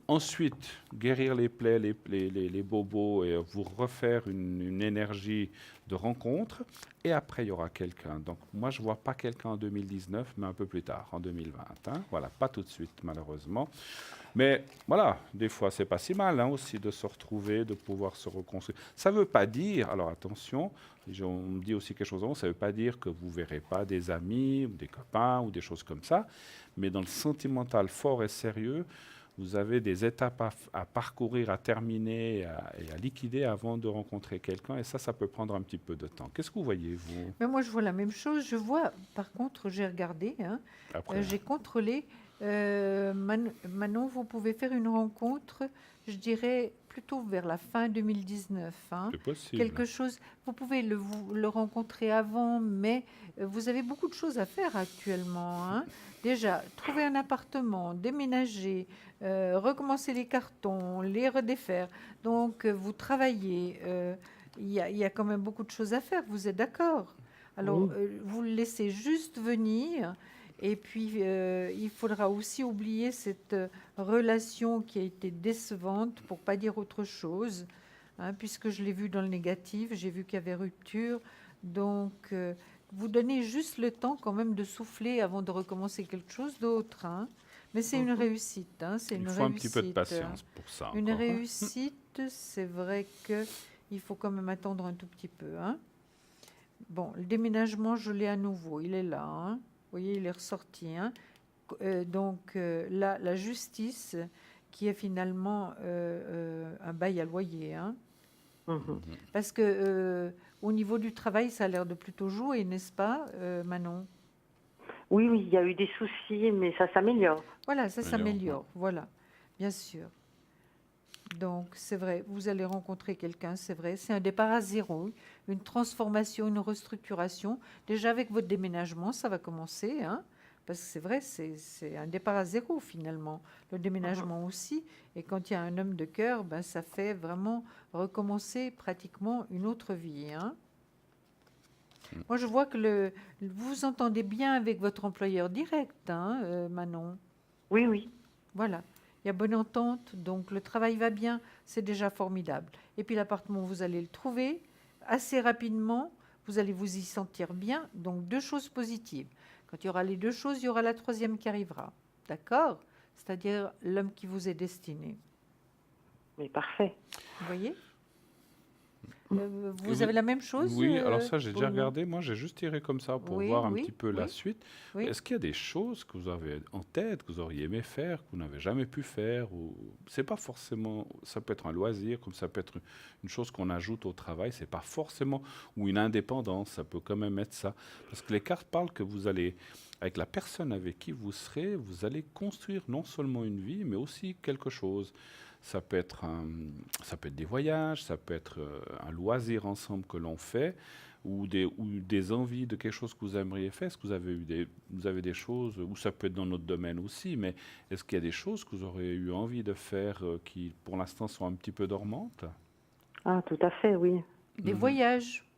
Ensuite, guérir les plaies, les bobos, et vous refaire une énergie de rencontre. Et après, il y aura quelqu'un. Donc, moi, je ne vois pas quelqu'un en 2019, mais un peu plus tard, en 2020. Hein. Voilà, pas tout de suite, malheureusement. Mais voilà, des fois, c'est pas si mal hein, aussi de se retrouver, de pouvoir se reconstruire. Ça ne veut pas dire, alors attention, on me dit aussi quelque chose avant, ça ne veut pas dire que vous ne verrez pas des amis, ou des copains, ou des choses comme ça. Mais dans le sentimental fort et sérieux, vous avez des étapes à parcourir, à terminer et à liquider avant de rencontrer quelqu'un. Et ça peut prendre un petit peu de temps. Qu'est-ce que vous voyez, vous? Mais moi, je vois la même chose. Je vois, par contre, j'ai regardé, hein, Après, j'ai contrôlé. Manon, vous pouvez faire une rencontre, je dirais, plutôt vers la fin 2019. Hein. c'est possible. Quelque chose, vous pouvez le rencontrer avant, mais vous avez beaucoup de choses à faire actuellement. Hein. Déjà, trouver un appartement, déménager, recommencer les cartons, les redéfaire. Donc, vous travaillez. Il y a quand même beaucoup de choses à faire, vous êtes d'accord? Alors, Oui. vous le laissez juste venir. Et puis, il faudra aussi oublier cette relation qui a été décevante, pour pas dire autre chose, hein, puisque je l'ai vu dans le négatif, j'ai vu qu'il y avait rupture. Donc, vous donnez juste le temps quand même de souffler avant de recommencer quelque chose d'autre. Hein. Mais c'est une réussite. Hein, c'est Il une faut un petit peu de réussite. patience pour ça. Une encore, hein. réussite, c'est vrai qu'il faut quand même attendre un tout petit peu. Hein. Bon, le déménagement, je l'ai à nouveau. Il est là. Hein. Vous voyez, il est ressorti. Hein. Donc, là, la justice, qui est finalement un bail à loyer. Hein. Parce que au niveau du travail, ça a l'air de plutôt jouer, n'est-ce pas, Manon? Oui, il y a eu des soucis, mais ça s'améliore. Voilà, ça Améliore, s'améliore. Voilà, bien sûr. Donc, c'est vrai, vous allez rencontrer quelqu'un, c'est vrai. C'est un départ à zéro, une transformation, une restructuration. Déjà, avec votre déménagement, ça va commencer, hein, parce que c'est vrai, c'est un départ à zéro, finalement. Le déménagement aussi. Et quand il y a un homme de cœur, ben, ça fait vraiment recommencer pratiquement une autre vie. Hein. Moi, je vois que vous vous entendez bien avec votre employeur direct, hein, Manon. Oui. Voilà. Il y a bonne entente, donc le travail va bien, c'est déjà formidable. Et puis l'appartement, vous allez le trouver assez rapidement, vous allez vous y sentir bien, donc 2 choses positives. Quand il y aura les 2 choses, il y aura la 3e qui arrivera, d'accord? C'est-à-dire l'homme qui vous est destiné. Mais parfait. Vous voyez? Vous avez la même chose? Oui, alors ça, j'ai déjà pour- regardé. Moi, j'ai juste tiré comme ça pour Oui, voir un oui, petit peu la oui. suite. Oui. Est-ce qu'il y a des choses que vous avez en tête, que vous auriez aimé faire, que vous n'avez jamais pu faire ou... C'est pas forcément... Ça peut être un loisir, comme ça peut être une chose qu'on ajoute au travail. C'est pas forcément... Ou une indépendance, ça peut quand même être ça. Parce que les cartes parlent que vous allez... Avec la personne avec qui vous serez, vous allez construire non seulement une vie, mais aussi quelque chose. Ça peut être des voyages, ça peut être un loisir ensemble que l'on fait, ou des envies de quelque chose que vous aimeriez faire. Est-ce que vous avez des choses, ou ça peut être dans notre domaine aussi, mais est-ce qu'il y a des choses que vous aurez eu envie de faire qui, pour l'instant, sont un petit peu dormantes? Ah, tout à fait, oui. Des voyages.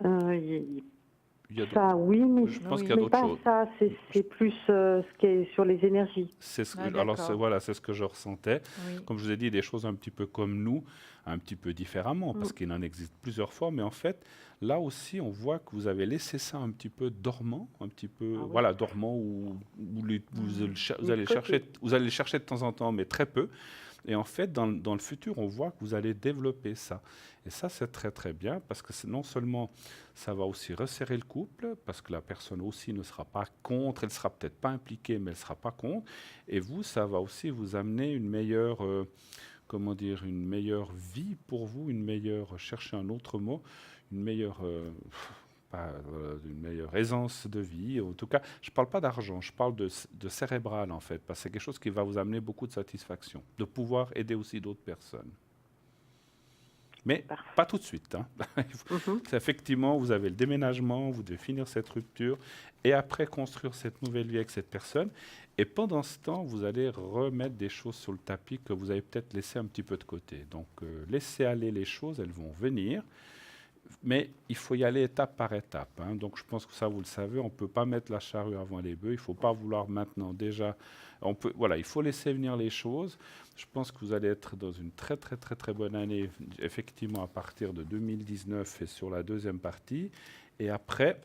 Il Il y a d'autres- Ça, oui, mais, Je pense Oui. qu'il y a mais d'autres pas choses. ça. C'est plus ce qui est sur les énergies. C'est ce que, Ah, alors d'accord. voilà, c'est ce que je ressentais. Oui. Comme je vous ai dit, des choses un petit peu comme nous, un petit peu différemment, parce qu'il en existe plusieurs formes. Mais en fait, là aussi, on voit que vous avez laissé ça un petit peu dormant, un petit peu, Ah oui. voilà, dormant, vous allez Mis de côté. vous allez le chercher de temps en temps, mais très peu. Et en fait, dans le futur, on voit que vous allez développer ça. Et ça, c'est très très bien, parce que non seulement ça va aussi resserrer le couple, parce que la personne aussi ne sera pas contre, elle sera peut-être pas impliquée, mais elle sera pas contre. Et vous, ça va aussi vous amener une meilleure, comment dire, une meilleure vie pour vous, une meilleure, chercher un autre mot, une meilleure, une meilleure aisance de vie. En tout cas, je ne parle pas d'argent, je parle de cérébral en fait, parce que c'est quelque chose qui va vous amener beaucoup de satisfaction, de pouvoir aider aussi d'autres personnes. Mais Parfait. pas tout de suite. Hein. Mhm. Effectivement, vous avez le déménagement, vous devez finir cette rupture et après construire cette nouvelle vie avec cette personne. Et pendant ce temps, vous allez remettre des choses sur le tapis que vous avez peut-être laissé un petit peu de côté. Donc, laissez aller les choses, elles vont venir. Mais il faut y aller étape par étape. Hein. Donc, je pense que ça, vous le savez, on ne peut pas mettre la charrue avant les bœufs. Il ne faut pas vouloir maintenant déjà. Voilà, il faut laisser venir les choses. Je pense que vous allez être dans une très, très, très, très bonne année, effectivement, à partir de 2019 et sur la deuxième partie. Et après,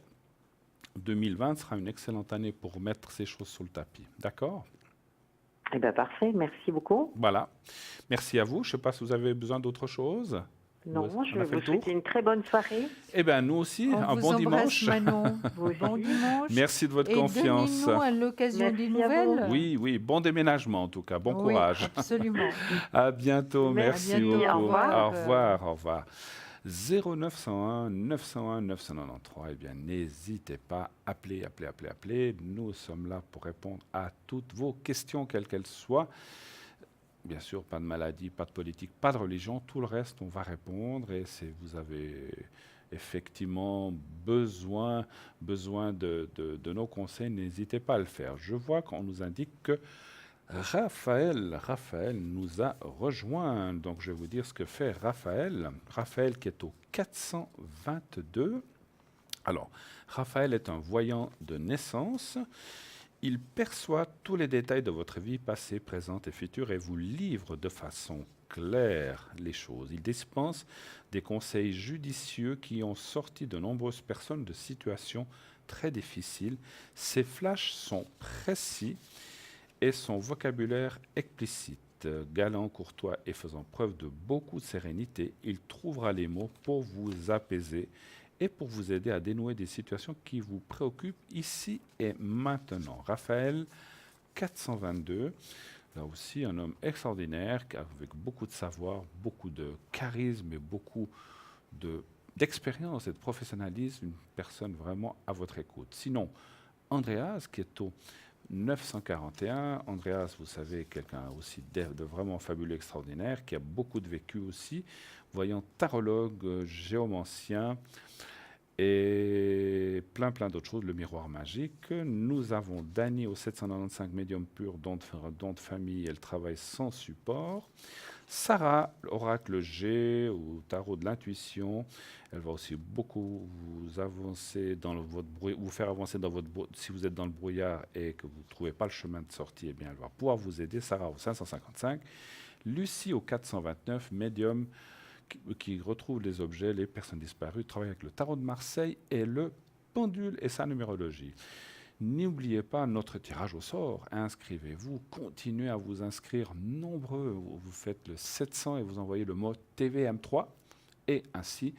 2020 sera une excellente année pour mettre ces choses sur le tapis. D'accord ? Eh bien, parfait. Merci beaucoup. Voilà. Merci à vous. Je ne sais pas si vous avez besoin d'autre chose. Non, On je a vais fait vous le tour. souhaiter une très bonne soirée. Eh bien, nous aussi, On un vous bon embrasse, dimanche. Manon. Vous Bon aussi. dimanche. Merci de votre Et confiance. donnez-nous à l'occasion des Merci à vous. nouvelles. Oui, oui, bon déménagement en tout cas, bon Oui, courage. absolument. À bientôt, Merci, merci à bientôt, beaucoup. au revoir. Au revoir, au revoir. 0901 901 993, eh bien n'hésitez pas, appelez. Nous sommes là pour répondre à toutes vos questions, quelles qu'elles soient. Bien sûr, pas de maladie, pas de politique, pas de religion, tout le reste, on va répondre. Et si vous avez effectivement besoin de nos conseils, n'hésitez pas à le faire. Je vois qu'on nous indique que Raphaël nous a rejoint. Donc, je vais vous dire ce que fait Raphaël. Raphaël qui est au 422. Alors, Raphaël est un voyant de naissance. Il perçoit tous les détails de votre vie passée, présente et future et vous livre de façon claire les choses. Il dispense des conseils judicieux qui ont sorti de nombreuses personnes de situations très difficiles. Ses flashs sont précis et son vocabulaire explicite. Galant, courtois et faisant preuve de beaucoup de sérénité, il trouvera les mots pour vous apaiser et pour vous aider à dénouer des situations qui vous préoccupent ici et maintenant. Raphaël, 422, là aussi un homme extraordinaire avec beaucoup de savoir, beaucoup de charisme et beaucoup d'expérience et de professionnalisme, une personne vraiment à votre écoute. Sinon, Andreas, qui est au 941. Andreas, vous savez, quelqu'un aussi de vraiment fabuleux, extraordinaire, qui a beaucoup de vécu aussi, voyant tarologue, géomancien et plein d'autres choses, le miroir magique. Nous avons Dani au 795, médium pur, don de famille, elle travaille sans support. Sarah, oracle G, au tarot de l'intuition, elle va aussi beaucoup vous avancer dans vous faire avancer dans si vous êtes dans le brouillard et que vous ne trouvez pas le chemin de sortie, eh bien elle va pouvoir vous aider. Sarah au 555, Lucie au 429, médium qui retrouve les objets, les personnes disparues, travaille avec le tarot de Marseille et le pendule et sa numérologie. N'oubliez pas notre tirage au sort, inscrivez-vous, continuez à vous inscrire nombreux, vous faites le 700 et vous envoyez le mot TVM3 et ainsi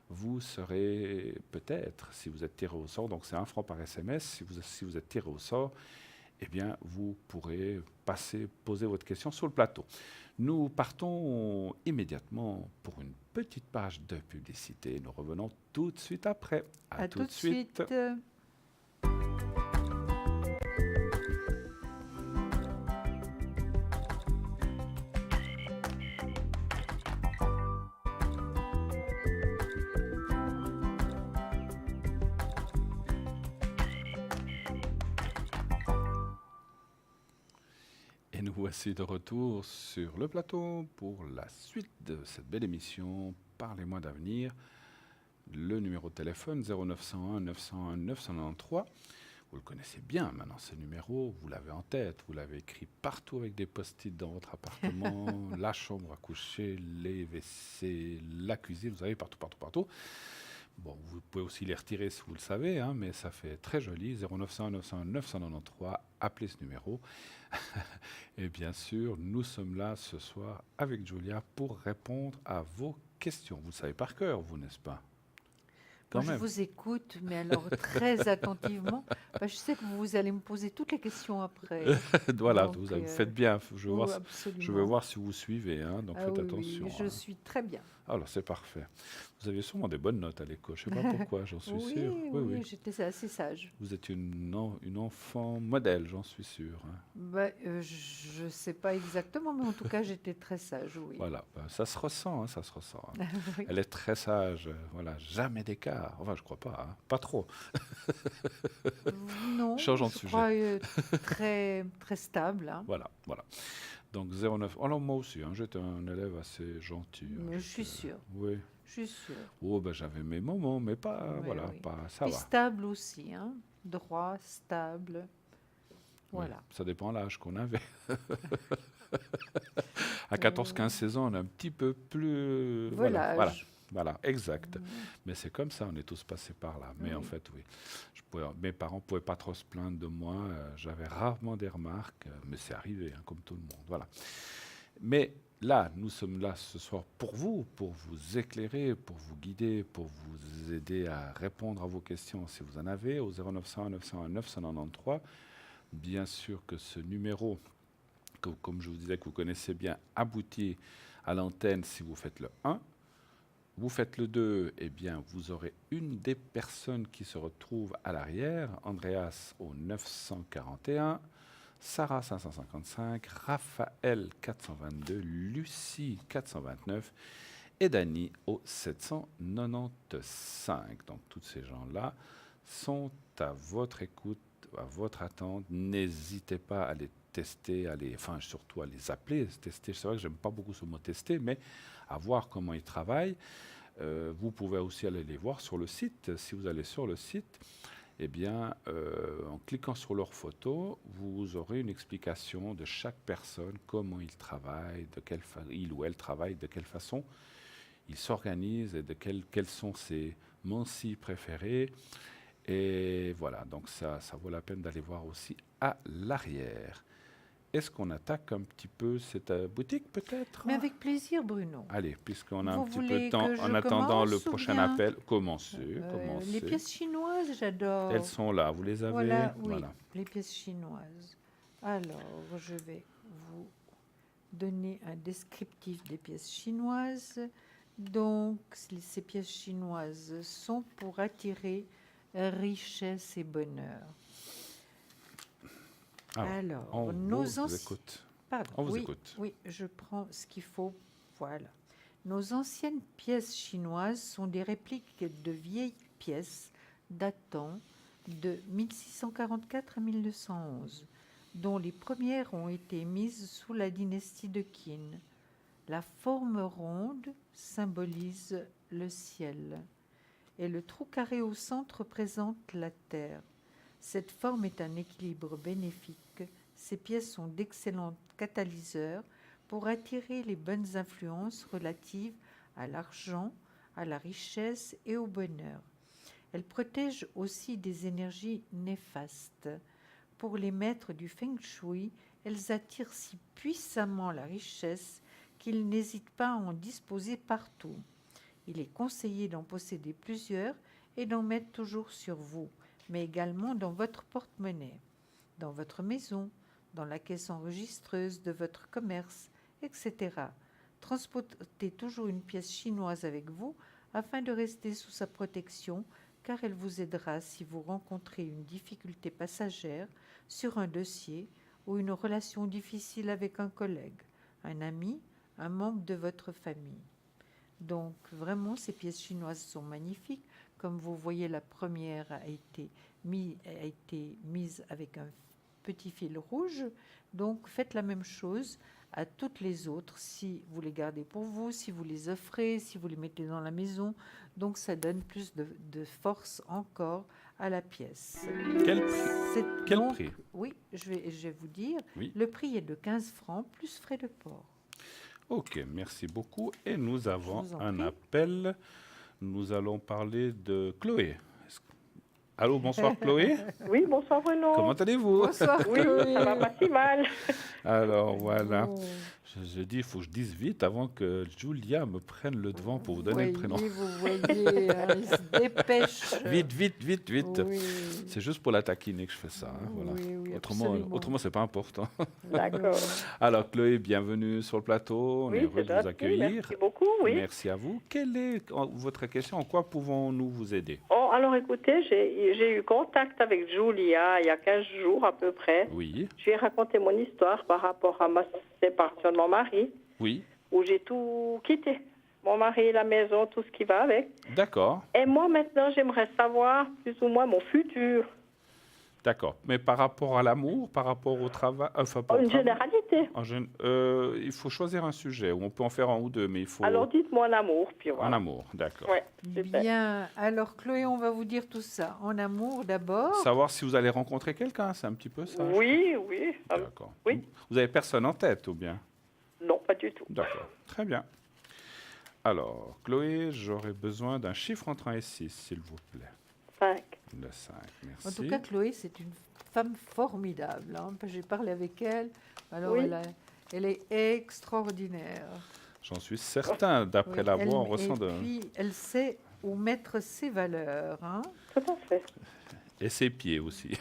vous serez peut-être, si vous êtes tiré au sort, donc c'est 1 franc par SMS, si vous êtes tiré au sort, eh bien vous pourrez poser votre question sur le plateau. Nous partons immédiatement pour une petite page de publicité. Nous revenons tout de suite après. À tout de suite. Et nous voici de retour sur le plateau pour la suite de cette belle émission. Parlez-moi d'avenir. Le numéro de téléphone 0901 901 993. Vous le connaissez bien maintenant, ce numéro, vous l'avez en tête, vous l'avez écrit partout avec des post-it dans votre appartement, la chambre à coucher, les WC, la cuisine, vous avez partout, partout, partout. Bon, vous pouvez aussi les retirer si vous le savez, hein, mais ça fait très joli. 0901 901 993, appelez ce numéro. Et bien sûr, nous sommes là ce soir avec Julia pour répondre à vos questions. Vous le savez par cœur, vous, n'est-ce pas? Moi, je vous écoute, mais alors très attentivement. Je sais que vous allez me poser toutes les questions après. Voilà, Donc, vous faites bien. Je veux, oui, voir, je veux absolument. voir si vous suivez, hein, donc faites Oui, attention. oui, je hein. suis très bien. Alors, c'est parfait. Vous aviez sûrement des bonnes notes à l'école, je ne sais pas pourquoi, j'en suis sûr. Oui, j'étais assez sage. Vous êtes une enfant modèle, j'en suis sûr. hein. Je ne sais pas exactement, mais en tout cas, j'étais très sage, oui. Voilà, ça se ressent, hein, ça se ressent. hein. Oui. Elle est très sage, voilà, jamais d'écart. Enfin, je crois pas, hein, pas trop. Non, Changeons de je sujet. crois très, très stable. hein. Voilà, voilà. Donc 09. Alors moi aussi, hein, j'étais un élève assez gentil. hein, Mais je suis j'étais- sûre. Oui. Je suis sûre. Oh, ben, j'avais mes moments, mais pas, Oui, voilà, oui. pas, ça Puis va. stable aussi, hein. Droit, stable. Voilà. Oui, ça dépend de l'âge qu'on avait. À 14, 15, 16 ans, on est un petit peu plus... Voilà. Voilà, exact. Mais c'est comme ça, on est tous passés par là. Mais en Oui. fait, oui. Mes parents ne pouvaient pas trop se plaindre de moi. J'avais rarement des remarques, mais c'est arrivé, hein, comme tout le monde. Voilà. Mais là, nous sommes là ce soir pour vous éclairer, pour vous guider, pour vous aider à répondre à vos questions si vous en avez, au 0901 901 993. Bien sûr que ce numéro, comme je vous disais, que vous connaissez bien, aboutit à l'antenne si vous faites le 1. Vous faites le 2, eh bien, vous aurez une des personnes qui se retrouve à l'arrière, Andreas au 941, Sarah 555, Raphaël 422, Lucie 429 et Dany au 795. Donc, tous ces gens-là sont à votre écoute, à votre attente. N'hésitez pas à les tester, surtout à les appeler. Tester, c'est vrai que j'aime pas beaucoup ce mot tester, mais à voir comment ils travaillent. Vous pouvez aussi aller les voir sur le site. Si vous allez sur le site, eh bien, en cliquant sur leurs photos, vous aurez une explication de chaque personne, comment il travaille, il ou elle travaille, de quelle façon il s'organise et quels sont ses mansis préférés. Et voilà, donc ça vaut la peine d'aller voir aussi à l'arrière. Est-ce qu'on attaque un petit peu cette boutique, peut-être? Mais avec plaisir, Bruno. Allez, puisqu'on a un Vous petit peu voulez de temps, que en je attendant le commence ou prochain bien appel, commencez. Les pièces chinoises, j'adore. Elles sont là, vous les avez? Voilà, oui, les pièces chinoises. Alors, je vais vous donner un descriptif des pièces chinoises. Donc, ces pièces chinoises sont pour attirer richesse et bonheur. Alors, on nos vous écoute. Pardon, On vous oui, écoute. oui, je prends ce qu'il faut. Voilà. Nos anciennes pièces chinoises sont des répliques de vieilles pièces datant de 1644 à 1911, dont les premières ont été mises sous la dynastie de Qin. La forme ronde symbolise le ciel et le trou carré au centre représente la terre. Cette forme est un équilibre bénéfique. Ces pièces sont d'excellents catalyseurs pour attirer les bonnes influences relatives à l'argent, à la richesse et au bonheur. Elles protègent aussi des énergies néfastes. Pour les maîtres du feng shui, elles attirent si puissamment la richesse qu'ils n'hésitent pas à en disposer partout. Il est conseillé d'en posséder plusieurs et d'en mettre toujours sur vous, mais également dans votre porte-monnaie, dans votre maison, dans la caisse enregistreuse de votre commerce, etc. Transportez toujours une pièce chinoise avec vous afin de rester sous sa protection, car elle vous aidera si vous rencontrez une difficulté passagère sur un dossier ou une relation difficile avec un collègue, un ami, un membre de votre famille. Donc vraiment, ces pièces chinoises sont magnifiques. Comme vous voyez, la première a été mise avec un petit fil rouge. Donc, faites la même chose à toutes les autres, si vous les gardez pour vous, si vous les offrez, si vous les mettez dans la maison. Donc, ça donne plus de force encore à la pièce. Quel prix? C'est Quel donc- prix? Oui, je vais vous dire. Oui. Le prix est de 15 francs, plus frais de port. Ok, merci beaucoup. Et nous avons vous en un prie. appel. Nous allons parler de Chloé. Allô, bonsoir Chloé. Oui, bonsoir Bruno. Comment allez-vous? Bonsoir, Oui, Chloé. ça va pas si mal. Alors voilà, Oh. je dis, il faut que je dise vite avant que Julia me prenne le devant pour vous donner le prénom. Vous voyez, hein, il se dépêche. Vite, vite, vite, vite. Oui. C'est juste pour la taquiner que je fais ça. Hein, voilà. Oui, oui, Autrement, absolument. c'est pas important. D'accord. Alors Chloé, bienvenue sur le plateau. On est Oui, heureux c'est de vous gentil. accueillir. Merci beaucoup. Oui. Merci à vous. Quelle est votre question? En quoi pouvons-nous vous aider? Oh, alors écoutez, j'ai eu contact avec Julia il y a 15 jours à peu près. Oui, Je lui ai raconté mon histoire par rapport à ma séparation de mon mari, oui, où j'ai tout quitté. Mon mari, la maison, tout ce qui va avec. d'accord, Et moi, maintenant, j'aimerais savoir plus ou moins mon futur. d'accord. Mais par rapport à l'amour, par rapport au travail, enfin, par Une au travail, généralité. il faut choisir un sujet, ou on peut en faire un ou deux, mais il faut Alors dites-moi en amour, puis en voilà. amour, d'accord. Ouais, super. Bien. Alors, Chloé, on va vous dire tout ça. En amour, d'abord. Savoir si vous allez rencontrer quelqu'un, c'est un petit peu ça. Oui, oui. D'accord. oui. Vous avez personne en tête, ou bien? Non, pas du tout. D'accord, très bien. Alors, Chloé, j'aurais besoin d'un chiffre entre 1 et 6, s'il vous plaît. 5. Le 5, merci. En tout cas, Chloé, c'est une femme formidable. Hein. J'ai parlé avec elle. Alors, Oui. elle est extraordinaire. J'en suis certain, d'après Oui, la voix, on et ressent de... puis, elle sait où mettre ses valeurs. Hein. Tout à fait. Et ses pieds aussi.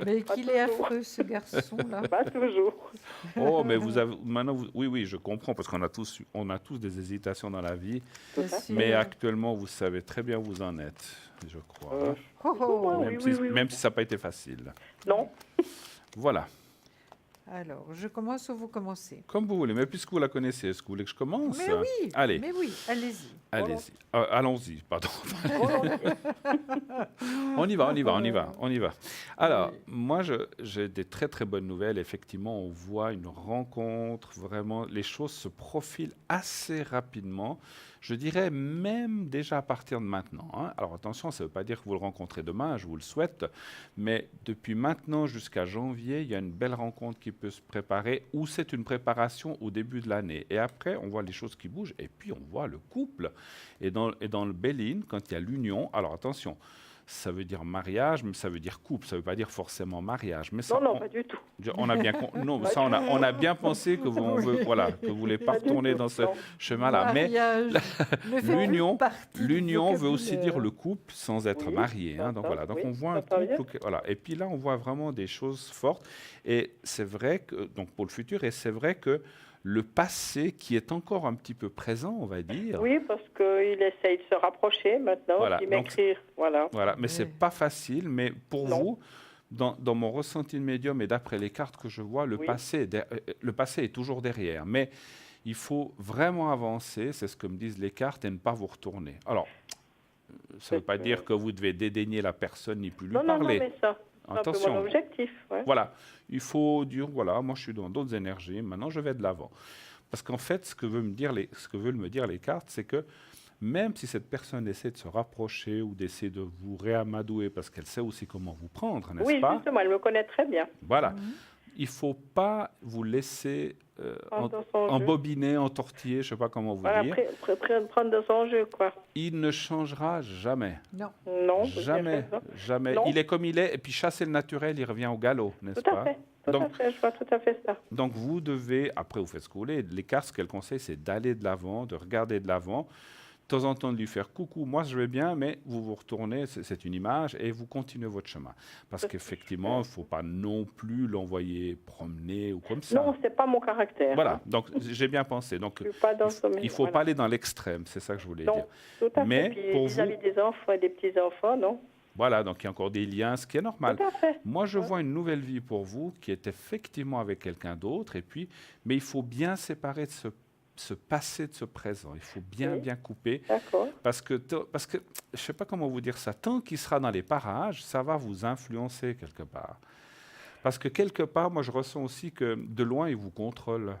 Mais Pas qu'il est toujours. affreux, ce garçon-là. Pas toujours. Oh, mais vous avez... Maintenant, oui, oui, je comprends, parce qu'on a tous des hésitations dans la vie. Bien sûr. Mais actuellement, vous savez très bien où vous en êtes, je crois. hein. Oh, oh. Oui, Même, oui, si, oui. même si ça n'a pas été facile. Non. Voilà, Alors, je commence ou vous commencez? comme vous voulez. Mais puisque vous la connaissez, est-ce que vous voulez que je commence? Mais oui, Allez, mais oui, allez-y. allez-y. Allons-y, pardon. On y va, on y va, on y va, on y va. Alors, moi, j'ai des très très bonnes nouvelles. Effectivement, on voit une rencontre, vraiment, les choses se profilent assez rapidement. Je dirais même déjà à partir de maintenant. Hein. Alors attention, ça ne veut pas dire que vous le rencontrez demain, je vous le souhaite, mais depuis maintenant jusqu'à janvier, il y a une belle rencontre qui peut se préparer, ou c'est une préparation au début de l'année. Et après, on voit les choses qui bougent, et puis on voit le couple. Et dans le Béline, quand il y a l'union, alors attention, ça veut dire mariage, mais ça veut dire couple, ça ne veut pas dire forcément mariage. Mais ça, Non, non, pas du tout. on a bien, non, ça, on a bien pensé que vous, voilà, que vous voulez pas Pas du retourner tout, dans ce non. chemin-là. Mais Mariage ne fait plus l'union, partie du l'union veut aussi vocabulaire. dire le couple sans être Oui, marié. Hein, donc j'entends, voilà, donc oui, on voit un j'entends bien. couple, voilà. Et puis là, on voit vraiment des choses fortes. Et c'est vrai que, donc pour le futur, et c'est vrai que le passé qui est encore un petit peu présent, on va dire. Oui, parce qu'il essaye de se rapprocher maintenant, Voilà, d'y donc- m'écrire. Voilà. Voilà, mais c'est Oui. pas facile. Mais pour Non. vous, dans mon ressenti de médium et d'après les cartes que je vois, le Oui. passé est toujours derrière. Mais il faut vraiment avancer, c'est ce que me disent les cartes, et ne pas vous retourner. Alors, ça ne veut pas dire que vous devez dédaigner la personne ni plus lui Non, non, non, parler. mais ça, c'est un peu Attention. mon objectif. Ouais. Voilà, il faut dire, voilà, moi je suis dans d'autres énergies, maintenant je vais de l'avant. Parce qu'en fait, ce que veulent me dire les cartes, c'est que même si cette personne essaie de se rapprocher ou d'essayer de vous réamadouer, parce qu'elle sait aussi comment vous prendre, n'est-ce Oui, pas? justement, elle me connaît très bien. Voilà, Mhm. il ne faut pas vous laisser Prendre dans son jeu. embobiner, entortiller, je ne sais pas comment vous Voilà, dire. prendre dans son jeu, quoi. Il ne changera jamais. Non. Non, vous avez Jamais, raison. jamais. Non. Il est comme il est, et puis chasser le naturel, il revient au galop, n'est-ce Tout pas? à fait. Tout Donc- à fait, je vois tout à fait ça. Donc vous devez, après vous faites ce que vous voulez, les cartes, ce qu'elles conseillent, c'est d'aller de l'avant, de regarder de l'avant, de temps en temps de lui faire coucou, moi je vais bien, mais vous vous retournez, c'est une image, et vous continuez votre chemin. Parce C'est ce que qu'effectivement, il je ne faut pas non plus l'envoyer promener ou comme ça. Non, c'est pas mon caractère. Voilà, donc j'ai bien pensé. Donc Je suis pas dans ce il ne faut voilà. pas aller dans l'extrême, c'est ça que je voulais Non, dire. tout à Mais fait. Puis pour vis-à-vis des enfants et des petits-enfants, non. Voilà, donc il y a encore des liens, ce qui est normal. Tout à fait. Moi, je Ouais. vois une nouvelle vie pour vous qui est effectivement avec quelqu'un d'autre. Et puis, mais il faut bien séparer de ce passé de ce présent. Il faut bien, Oui. bien couper. D'accord. Parce que je ne sais pas comment vous dire ça. Tant qu'il sera dans les parages, ça va vous influencer quelque part. Parce que quelque part, moi, je ressens aussi que de loin, il vous contrôle.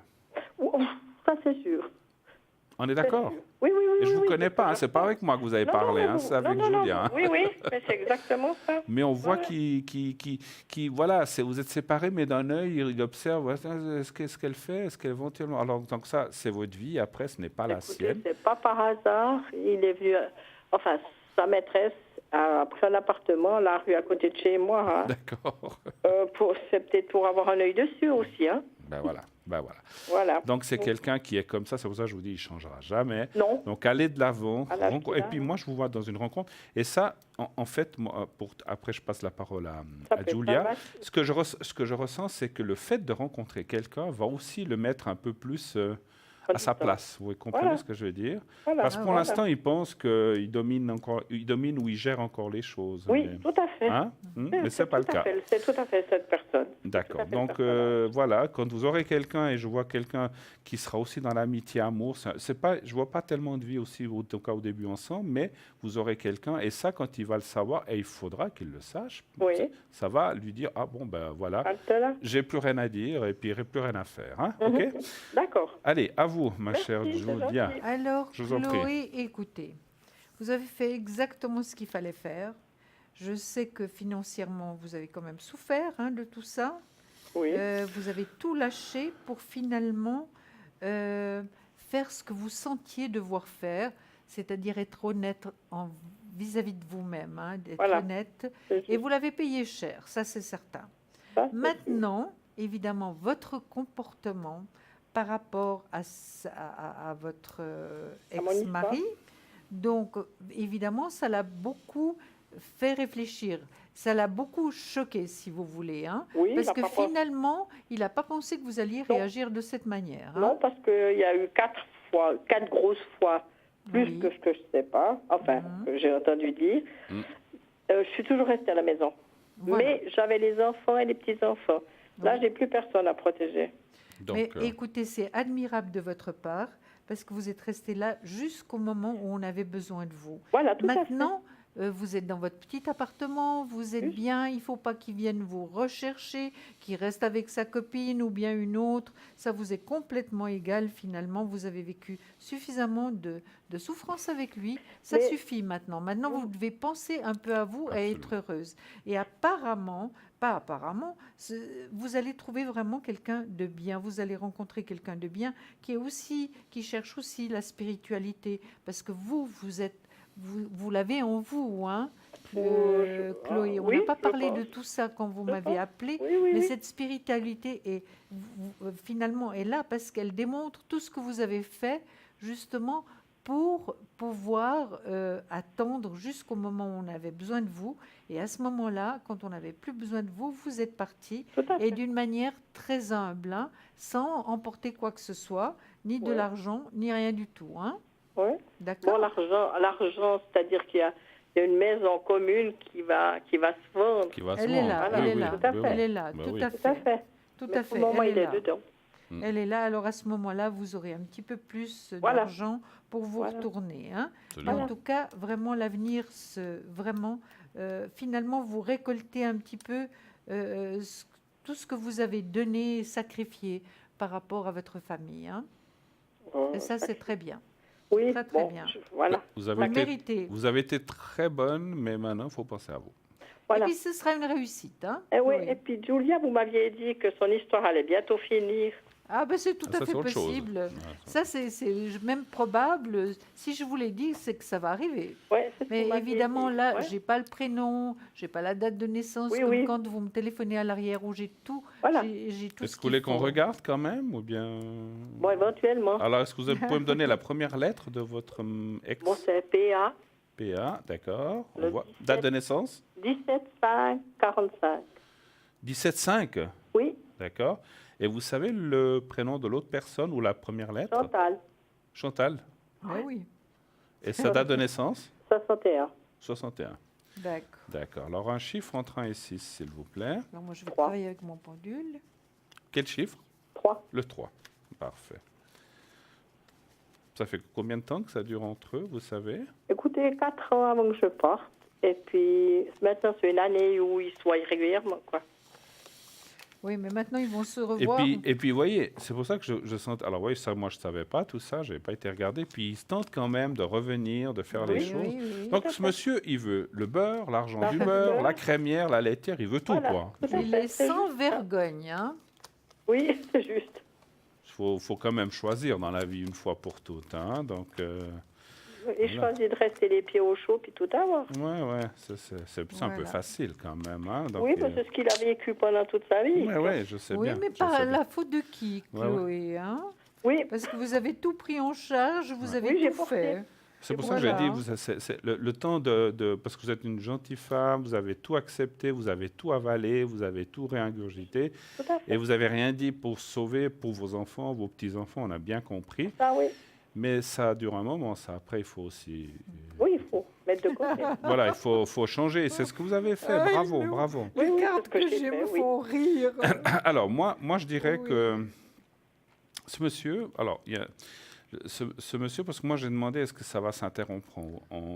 Ouh, ça, c'est sûr. On est d'accord? C'est sûr. Oui, oui, oui. Et je ne vous oui, connais c'est pas, hein, toujours c'est pas ça. avec moi que vous avez Non, parlé, non, hein, c'est avec non, Julia. Hein. Oui, oui, mais c'est exactement ça. Mais on voit Voilà. voilà, vous êtes séparés, mais d'un œil, il observe, est-ce qu'elle fait, est-ce qu'éventuellement... Alors, donc ça, c'est votre vie, après, ce n'est pas la Écoutez, sienne. c'est pas par hasard. Il est venu, enfin, sa maîtresse a pris un appartement, la rue à côté de chez moi. Hein. D'accord. C'est peut-être pour avoir un œil dessus aussi. Hein. Ben voilà. Voilà. Donc, c'est quelqu'un qui est comme ça, c'est pour ça que je vous dis, il ne changera jamais. Non. Donc, allez de l'avant. À l'âge qu'il Et a, puis, hein. moi, je vous vois dans une rencontre. Et ça, en fait, moi, après, je passe la parole Ça à peut être Julia. pas mal. Ce que je ressens, c'est que le fait de rencontrer quelqu'un va aussi le mettre un peu plus à sa place. Vous comprenez Voilà. ce que je veux dire? Voilà. Parce que pour Voilà. l'instant, il pense qu'il domine ou il gère encore les choses. Oui, Mais, tout à fait. hein? Mais ce n'est pas le cas. C'est tout à fait cette personne. D'accord. Tout à fait Donc, le personnage. voilà, quand vous aurez quelqu'un, et je vois quelqu'un qui sera aussi dans l'amitié, amour, c'est pas, je ne vois pas tellement de vie aussi, en tout cas au début ensemble, mais vous aurez quelqu'un, et ça, quand il va le savoir, et il faudra qu'il le sache, Oui. ça va lui dire, ah bon, ben voilà, Halte-là. j'ai plus rien à dire, et puis il n'y aurait plus rien à faire. Hein? Mhm. OK? D'accord. Allez, à vous, ma Merci, chère c'est Julia. gentil. Alors, Je vous en prie. Chloé, écoutez, vous avez fait exactement ce qu'il fallait faire. Je sais que financièrement, vous avez quand même souffert de tout ça. Oui. Vous avez tout lâché pour finalement faire ce que vous sentiez devoir faire, c'est-à-dire être honnête vis-à-vis de vous-même, d'être Voilà. honnête. C'est Et juste vous l'avez payé cher, ça c'est certain. ça, c'est Maintenant, évidemment, votre comportement par rapport à votre À mon ex-mari, donc évidemment, ça l'a beaucoup fait réfléchir. Ça l'a beaucoup choqué, si vous voulez. Oui, il Parce a que pas pensé- finalement, il n'a pas pensé que vous alliez Non. réagir de cette manière. Non, parce qu'il y a eu 4 grosses fois, plus Oui. que ce que je ne sais pas, enfin, Mhm. que j'ai entendu dire. Mhm. Je suis toujours restée à la maison. Voilà. Mais j'avais les enfants et les petits-enfants. Là, Oui. j'ai plus personne à protéger. Donc, Mais écoutez, c'est admirable de votre part, parce que vous êtes resté là jusqu'au moment où on avait besoin de vous. Voilà, tout à fait. Maintenant, vous êtes dans votre petit appartement, vous êtes Juste. bien, il ne faut pas qu'il vienne vous rechercher, qu'il reste avec sa copine ou bien une autre. Ça vous est complètement égal finalement. Vous avez vécu suffisamment de souffrance avec lui. Ça Mais- suffit maintenant. Maintenant, vous devez penser un peu à vous et être Absolument. heureuse. Et apparemment, pas apparemment, vous allez trouver vraiment quelqu'un de bien. Vous allez rencontrer quelqu'un de bien qui cherche aussi la spiritualité. Parce que vous l'avez en vous, Chloé. On oui, n'a pas je parlé pense. de tout ça quand vous Je m'avez pense. appelé, Oui, oui, mais oui. cette spiritualité finalement est là parce qu'elle démontre tout ce que vous avez fait justement pour pouvoir attendre jusqu'au moment où on avait besoin de vous. Et à ce moment-là, quand on n'avait plus besoin de vous, vous êtes parti Tout à et fait. d'une manière très humble, sans emporter quoi que ce soit, ni de Ouais. l'argent, ni rien du tout. Oui. D'accord. Bon, l'argent, c'est-à-dire qu'il y a une maison commune qui va se vendre. qui va se Elle est vendre. là, Voilà, elle est Oui, là, tout à oui, fait. elle est là, Bah tout oui. à Tout à fait, fait. tout Mais à pour fait. le moment, Elle il est est là. dedans. Elle est là. Alors à ce moment-là, vous aurez un petit peu plus Voilà. d'argent pour vous Voilà. retourner. Absolument. En tout cas, vraiment l'avenir, finalement, vous récoltez un petit peu tout ce que vous avez donné, sacrifié par rapport à votre famille. Et ça, c'est très bien. Oui, très, très bon, bien. voilà. Vous Vous avez, été, méritez. vous avez été très bonne, mais maintenant, il faut penser à vous. Voilà. Et puis, ce sera une réussite. Et, oui, Chloé. et puis, Julia, vous m'aviez dit que son histoire allait bientôt finir. Ah ben c'est tout Ah, à ça, fait c'est autre chose. possible. Ah, Ça, c'est même probable. Si je vous l'ai dit, c'est que ça va arriver. Ouais, c'est ce que Mais vous m'aviez évidemment, dit. là, Ouais. j'ai pas le prénom, j'ai pas la date de naissance, Oui, comme oui. quand vous me téléphonez à l'arrière où j'ai tout. Voilà. J'ai tout Est-ce ce que vous voulez qu'il qu'on faut. regarde quand même ou bien... Bon, éventuellement. Alors, est-ce que vous pouvez me donner la première lettre de votre ex Bon, c'est PA PA, d'accord. On Le voit. 17. Date de naissance 17-5-45. 17-5, Oui, d'accord. Et vous savez le prénom de l'autre personne ou la première lettre? Chantal, Chantal. Ah oui, Et sa date de naissance 61. 61. d'accord. D'accord. Alors, un chiffre entre 1 et 6, s'il vous plaît. Alors moi, je vais 3. travailler avec mon pendule. Quel chiffre? 3. Le 3. Parfait. Ça fait combien de temps que ça dure entre eux, vous savez? Écoutez, 4 ans avant que je parte. Et puis, maintenant, c'est une année où il soit irrégulièrement, quoi. Oui, mais maintenant, ils vont se Et revoir. puis, vous voyez, c'est pour ça que je sens... Alors, oui, ça, moi, je ne savais pas tout ça, je n'avais pas été regardé. Puis, il se tente quand même de revenir, de faire les Oui, choses. oui, oui. Donc, Tout à ce fait. monsieur, il veut le beurre, l'argent du L'argent du beurre, beurre. la crémière, la laitière, il veut tout, Voilà, quoi. tout à Il fait, est c'est sans juste ça. vergogne, hein. Oui, c'est juste. Faut quand même choisir dans la vie une fois pour toutes. Hein. Donc, Il Voilà. choisit de rester les pieds au chaud puis tout avoir. ouais, c'est un peu Voilà. facile quand même. Hein. Donc, Oui, c'est ce qu'il a vécu pendant toute sa vie. ouais, je sais Oui, bien. mais je pas sais à bien. la faute de qui, Ouais, ouais. Chloé, hein. Oui, Parce que vous avez tout pris en charge, vous avez Oui, j'ai tout porté. fait. C'est pour Voilà. ça que j'ai dit, c'est le temps parce que vous êtes une gentille femme, vous avez tout accepté, vous avez tout avalé, vous avez tout réingurgité, tout à fait. et vous n'avez rien dit pour sauver pour vos enfants, vos petits-enfants, on a bien compris. Ça, oui. Mais ça dure un moment, ça. Après, il faut aussi... Oui, il faut mettre de côté. Voilà, il faut changer. C'est ce que vous avez fait. Aïe, Bravo, non. bravo. Oui, Les oui, cartes c'est ce que que j'ai j'ai fait, me oui. font rire. Alors, moi, je dirais Oui. que ce monsieur... Alors, il y a... Ce monsieur, parce que moi j'ai demandé est-ce que ça va s'interrompre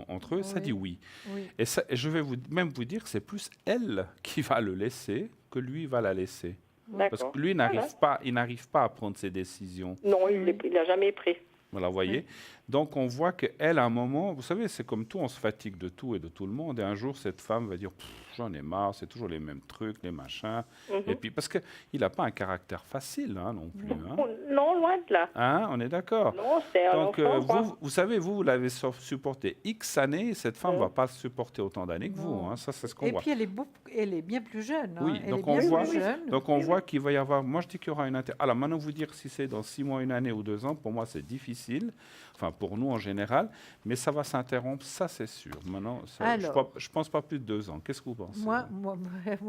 entre eux, ça Oui. dit oui. Oui. Et je vais même vous dire que c'est plus elle qui va le laisser que lui va la laisser. Parce D'accord. que lui il n'arrive pas à prendre ses décisions. Non, il n'a jamais pris. Voilà, vous voyez. Donc on voit qu'elle, à un moment, vous savez, c'est comme tout, on se fatigue de tout et de tout le monde. Et un jour, cette femme va dire, j'en ai marre, c'est toujours les mêmes trucs, les machins. Et puis, parce qu'il n'a pas un caractère facile hein, non plus. Hein. Non, loin de là. Hein, on est d'accord. Non, c'est un Donc, enfant, quoi. vous savez, vous l'avez supporté X années, cette femme ne va pas supporter autant d'années que vous. Non. Hein, ça, c'est ce qu'on Et voit. puis, elle est bien plus jeune. Hein. Oui, Elle donc est bien on voit- plus jeune. Donc, on voit qu'il va y avoir... Moi, je dis qu'il y aura une... Alors, maintenant, vous dire si c'est dans 6 mois, 1 année ou 2 ans, pour moi, c'est difficile. Enfin, pour nous, en général. Mais ça va s'interrompre, ça, c'est sûr. Maintenant, Alors. je pense pas plus de 2 ans. Qu'est-ce que vous pensez? Moi,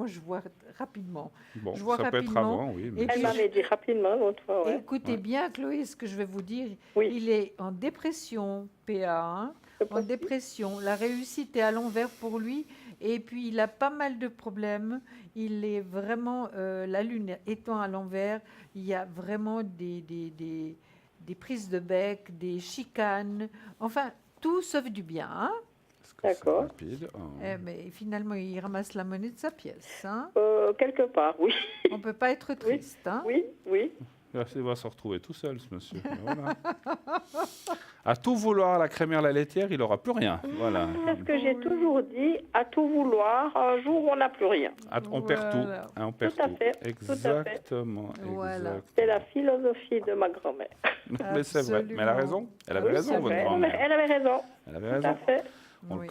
je vois rapidement. Bon, je vois ça peut être rapidement. avant, oui. Et Mais... puis, Elle m'avait dit rapidement l'autre fois, ouais. Écoutez bien, Chloé, ce que je vais vous dire. Oui. Il est en dépression, PA, hein, C'est en possible. dépression. La réussite est à l'envers pour lui. Et puis, il a pas mal de problèmes. Il est vraiment, la lune étant à l'envers, il y a vraiment des prises de bec, des chicanes. Enfin, tout sauf du bien. Hein. Est-ce que c'est D'accord. rapide? Mais finalement, il ramasse la monnaie de sa pièce. Hein. Quelque part, oui. On ne peut pas être triste. Hein. Oui, oui. Il va se retrouver tout seul, ce monsieur. Voilà. À tout vouloir, la crémière, la laitière, il n'aura plus rien. Voilà. C'est ce que j'ai toujours dit, à tout vouloir, un jour on n'a plus rien. On perd tout. Voilà. Hein, on perd Tout à tout. fait, tout à fait. Exactement. Voilà. exactement. C'est la philosophie de ma grand-mère. Mais c'est vrai. Mais elle a raison. Elle avait Oui, raison, c'est votre vrai. grand-mère. Elle avait raison. Elle avait Tout à raison. fait. On Oui. la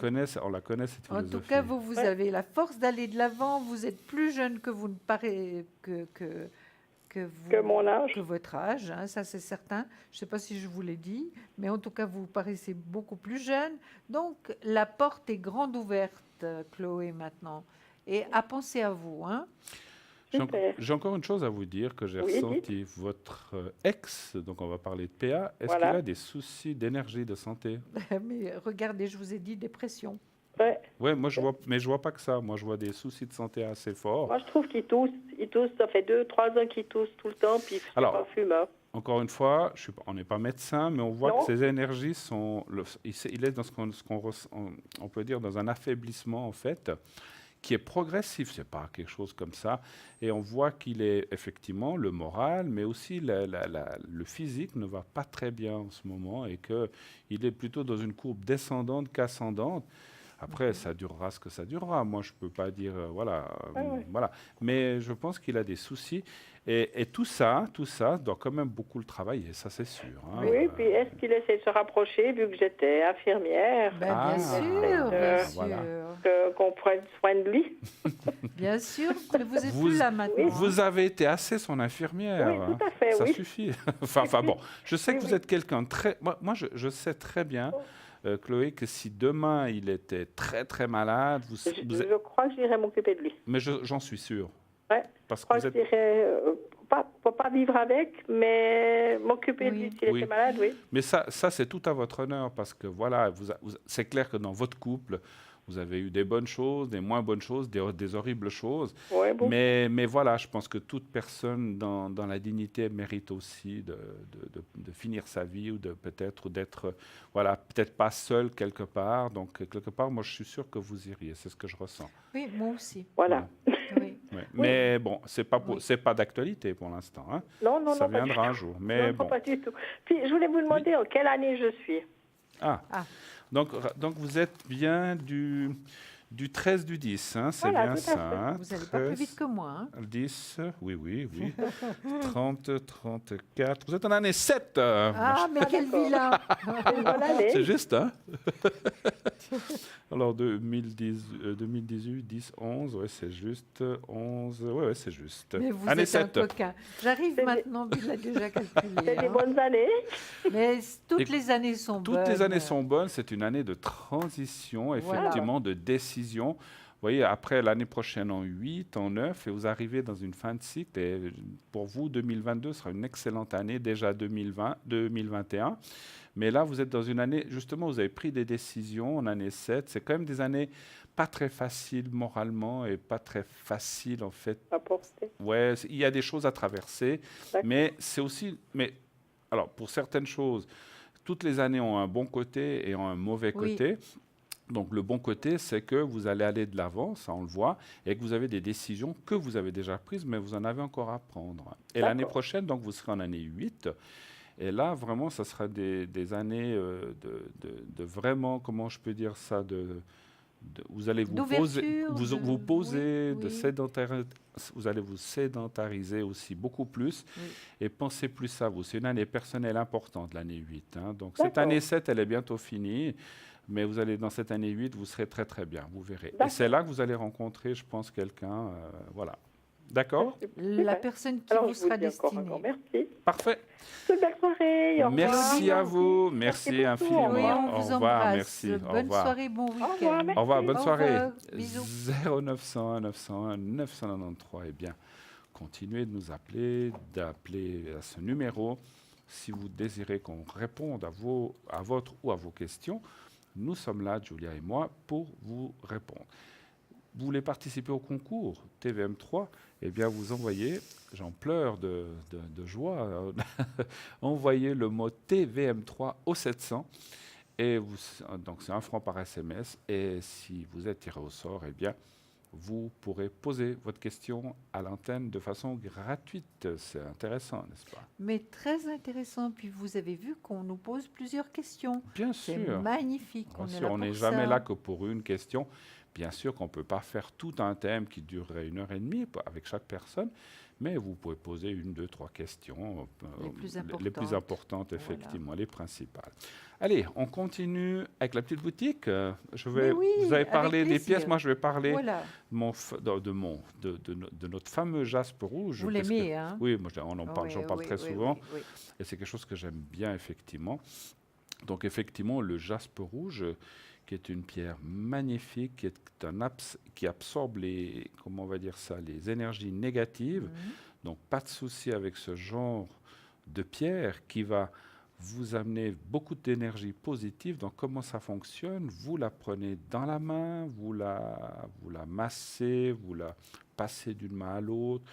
connaît, cette En philosophie. tout cas, vous Ouais. avez la force d'aller de l'avant. Vous êtes plus jeune que vous ne paraît Que mon âge. que votre âge. Hein, ça, c'est certain. Je ne sais pas si je vous l'ai dit, mais en tout cas, vous paraissez beaucoup plus jeune. Donc, la porte est grande ouverte, Chloé, maintenant. Et à penser à vous. Hein. Super. J'ai encore une chose à vous dire que j'ai Oui, ressenti. Votre ex, donc on va parler de PA, est-ce Voilà. qu'il a des soucis d'énergie, de santé? Mais regardez, je vous ai dit dépression. Ouais. Oui, moi je vois pas que ça. Moi je vois des soucis de santé assez forts. Moi, je trouve qu'il tousse. Il tousse, ça fait 2-3 ans qu'il tousse tout le temps, puis c'est Alors, pas fumeur. Encore une fois, on n'est pas médecin, mais on voit Non. que ses énergies sont... il est dans on peut dire dans un affaiblissement en fait, qui est progressif. C'est pas quelque chose comme ça. Et on voit qu'il est effectivement le moral, mais aussi le physique ne va pas très bien en ce moment et qu'il est plutôt dans une courbe descendante qu'ascendante. Après, ça durera ce que ça durera. Moi, je ne peux pas dire, voilà. Voilà. Mais je pense qu'il a des soucis. Et tout ça doit quand même beaucoup le travailler, ça c'est sûr. Hein. Oui, puis est-ce qu'il essaie de se rapprocher, vu que j'étais infirmière, Ben, Ah, bien sûr, voilà. bien sûr. Voilà. qu'on prenne soin de lui? Bien sûr, mais vous êtes Vous- plus là maintenant. Vous avez été assez son infirmière. Oui, tout à fait, Ça oui. suffit. enfin bon, je sais Oui, que vous oui. êtes quelqu'un de très... Moi je sais très bien, Chloé, que si demain il était très très malade, Je crois que j'irai m'occuper de lui. mais j'en suis sûr. Ouais. Parce Je crois que que vous je êtes... dirais, pas vivre avec, mais m'occuper de Oui. lui s'il Oui. était malade, oui. Mais ça c'est tout à votre honneur, parce que voilà, c'est clair que dans votre couple, vous avez eu des bonnes choses, des moins bonnes choses, des horribles choses. Ouais, bon. Mais voilà, je pense que toute personne dans la dignité mérite aussi de finir sa vie ou d'être, voilà, peut-être pas seul quelque part. Donc, quelque part, moi, je suis sûr que vous iriez. C'est ce que je ressens. Oui, moi aussi. Voilà. Oui. Oui. Ouais. Mais bon, c'est pas d'actualité pour l'instant. Hein. Non, non, Ça non, pas du viendra un tout. jour. Mais Non, bon. pas du tout. Puis, je voulais vous demander en quelle année je suis. Ah. Ah. Donc vous êtes bien du 13 du 10, hein, c'est Voilà, bien tout à ça. fait. Hein, Vous n'allez pas plus vite que moi. Hein. 10, oui. 30, 34. Vous êtes en année 7. Ah, mais quel vilain. Une bonne année. C'est juste, hein. Alors 2018, 10, 11, ouais, c'est juste. 11, ouais, c'est juste. Mais vous Année êtes 7. un coquin. J'arrive C'est maintenant, il l'a déjà calculé. C'est des hein. bonnes années. Mais toutes Et les années sont bonnes. Toutes les années sont bonnes. C'est une année de transition, effectivement, de décision. Vous voyez, après l'année prochaine en 8, en 9, et vous arrivez dans une fin de cycle. Et pour vous, 2022 sera une excellente année, déjà 2021. Mais là, vous êtes dans une année, justement, vous avez pris des décisions en année 7. C'est quand même des années pas très faciles moralement et pas très faciles, en fait. À porter. Ouais, il y a des choses à traverser, D'accord. mais c'est aussi... Alors, pour certaines choses, toutes les années ont un bon côté et ont un mauvais Oui. côté. Donc, le bon côté, c'est que vous allez aller de l'avant, ça on le voit, et que vous avez des décisions que vous avez déjà prises, mais vous en avez encore à prendre. Et D'accord. l'année prochaine, donc, vous serez en année 8. Et là, vraiment, ça sera des années de vraiment, comment je peux dire ça, vous allez vous poser, D'ouverture, vous poser, oui, oui. vous allez vous sédentariser aussi beaucoup plus Oui. et pensez plus à vous. C'est une année personnelle importante, l'année 8. Hein. Donc cette D'accord. année 7, elle est bientôt finie, mais vous allez dans cette année 8, vous serez très très bien, vous verrez. Et D'accord. c'est là que vous allez rencontrer, je pense, quelqu'un. Voilà. D'accord? La personne qui Alors, vous je vous sera dis encore un destinée. grand merci. Parfait. Toute belle soirée. Au revoir. Merci à vous. Merci beaucoup. infiniment. Oui, on Au vous revoir. embrasse. Merci. Au Bonne revoir. soirée, bon revoir, week-end. merci. Au revoir, bonne Au soirée. revoir, bisous. 0901 901 993. Eh bien, continuez de nous appeler, d'appeler à ce numéro si vous désirez qu'on réponde à votre ou à vos questions. Nous sommes là, Julia et moi, pour vous répondre. Vous voulez participer au concours TVM3? Eh bien, vous envoyez, j'en pleure de joie, envoyez le mot TVM3 au 700. Et donc, c'est 1 franc par SMS. Et si vous êtes tiré au sort, eh bien, vous pourrez poser votre question à l'antenne de façon gratuite. C'est intéressant, n'est-ce pas? Mais très intéressant. Puis vous avez vu qu'on nous pose plusieurs questions. Bien C'est sûr. magnifique. Bien On est sûr, là on n'est pour jamais ça. là que pour une question. Bien sûr qu'on ne peut pas faire tout un thème qui durerait 1h30 avec chaque personne, mais vous pouvez poser 1, 2, 3 questions. Les plus les plus importantes, Voilà. effectivement, les principales. Allez, on continue avec la petite boutique. Mais oui, vous avez avec parlé des plaisir. pièces, moi je vais parler Voilà. de notre fameux jaspe rouge. Vous parce que- l'aimez, hein? Oui, moi, on en parle, j'en Oui, parle oui, très oui, souvent. oui, oui. Et c'est quelque chose que j'aime bien, effectivement. Donc, effectivement, le jaspe rouge, qui est une pierre magnifique, qui absorbe comment on va dire ça, les énergies négatives. Mhm. Donc, pas de souci avec ce genre de pierre qui va vous amener beaucoup d'énergie positive. Donc, comment ça fonctionne? Vous la prenez dans la main, vous la massez, vous la passez d'une main à l'autre.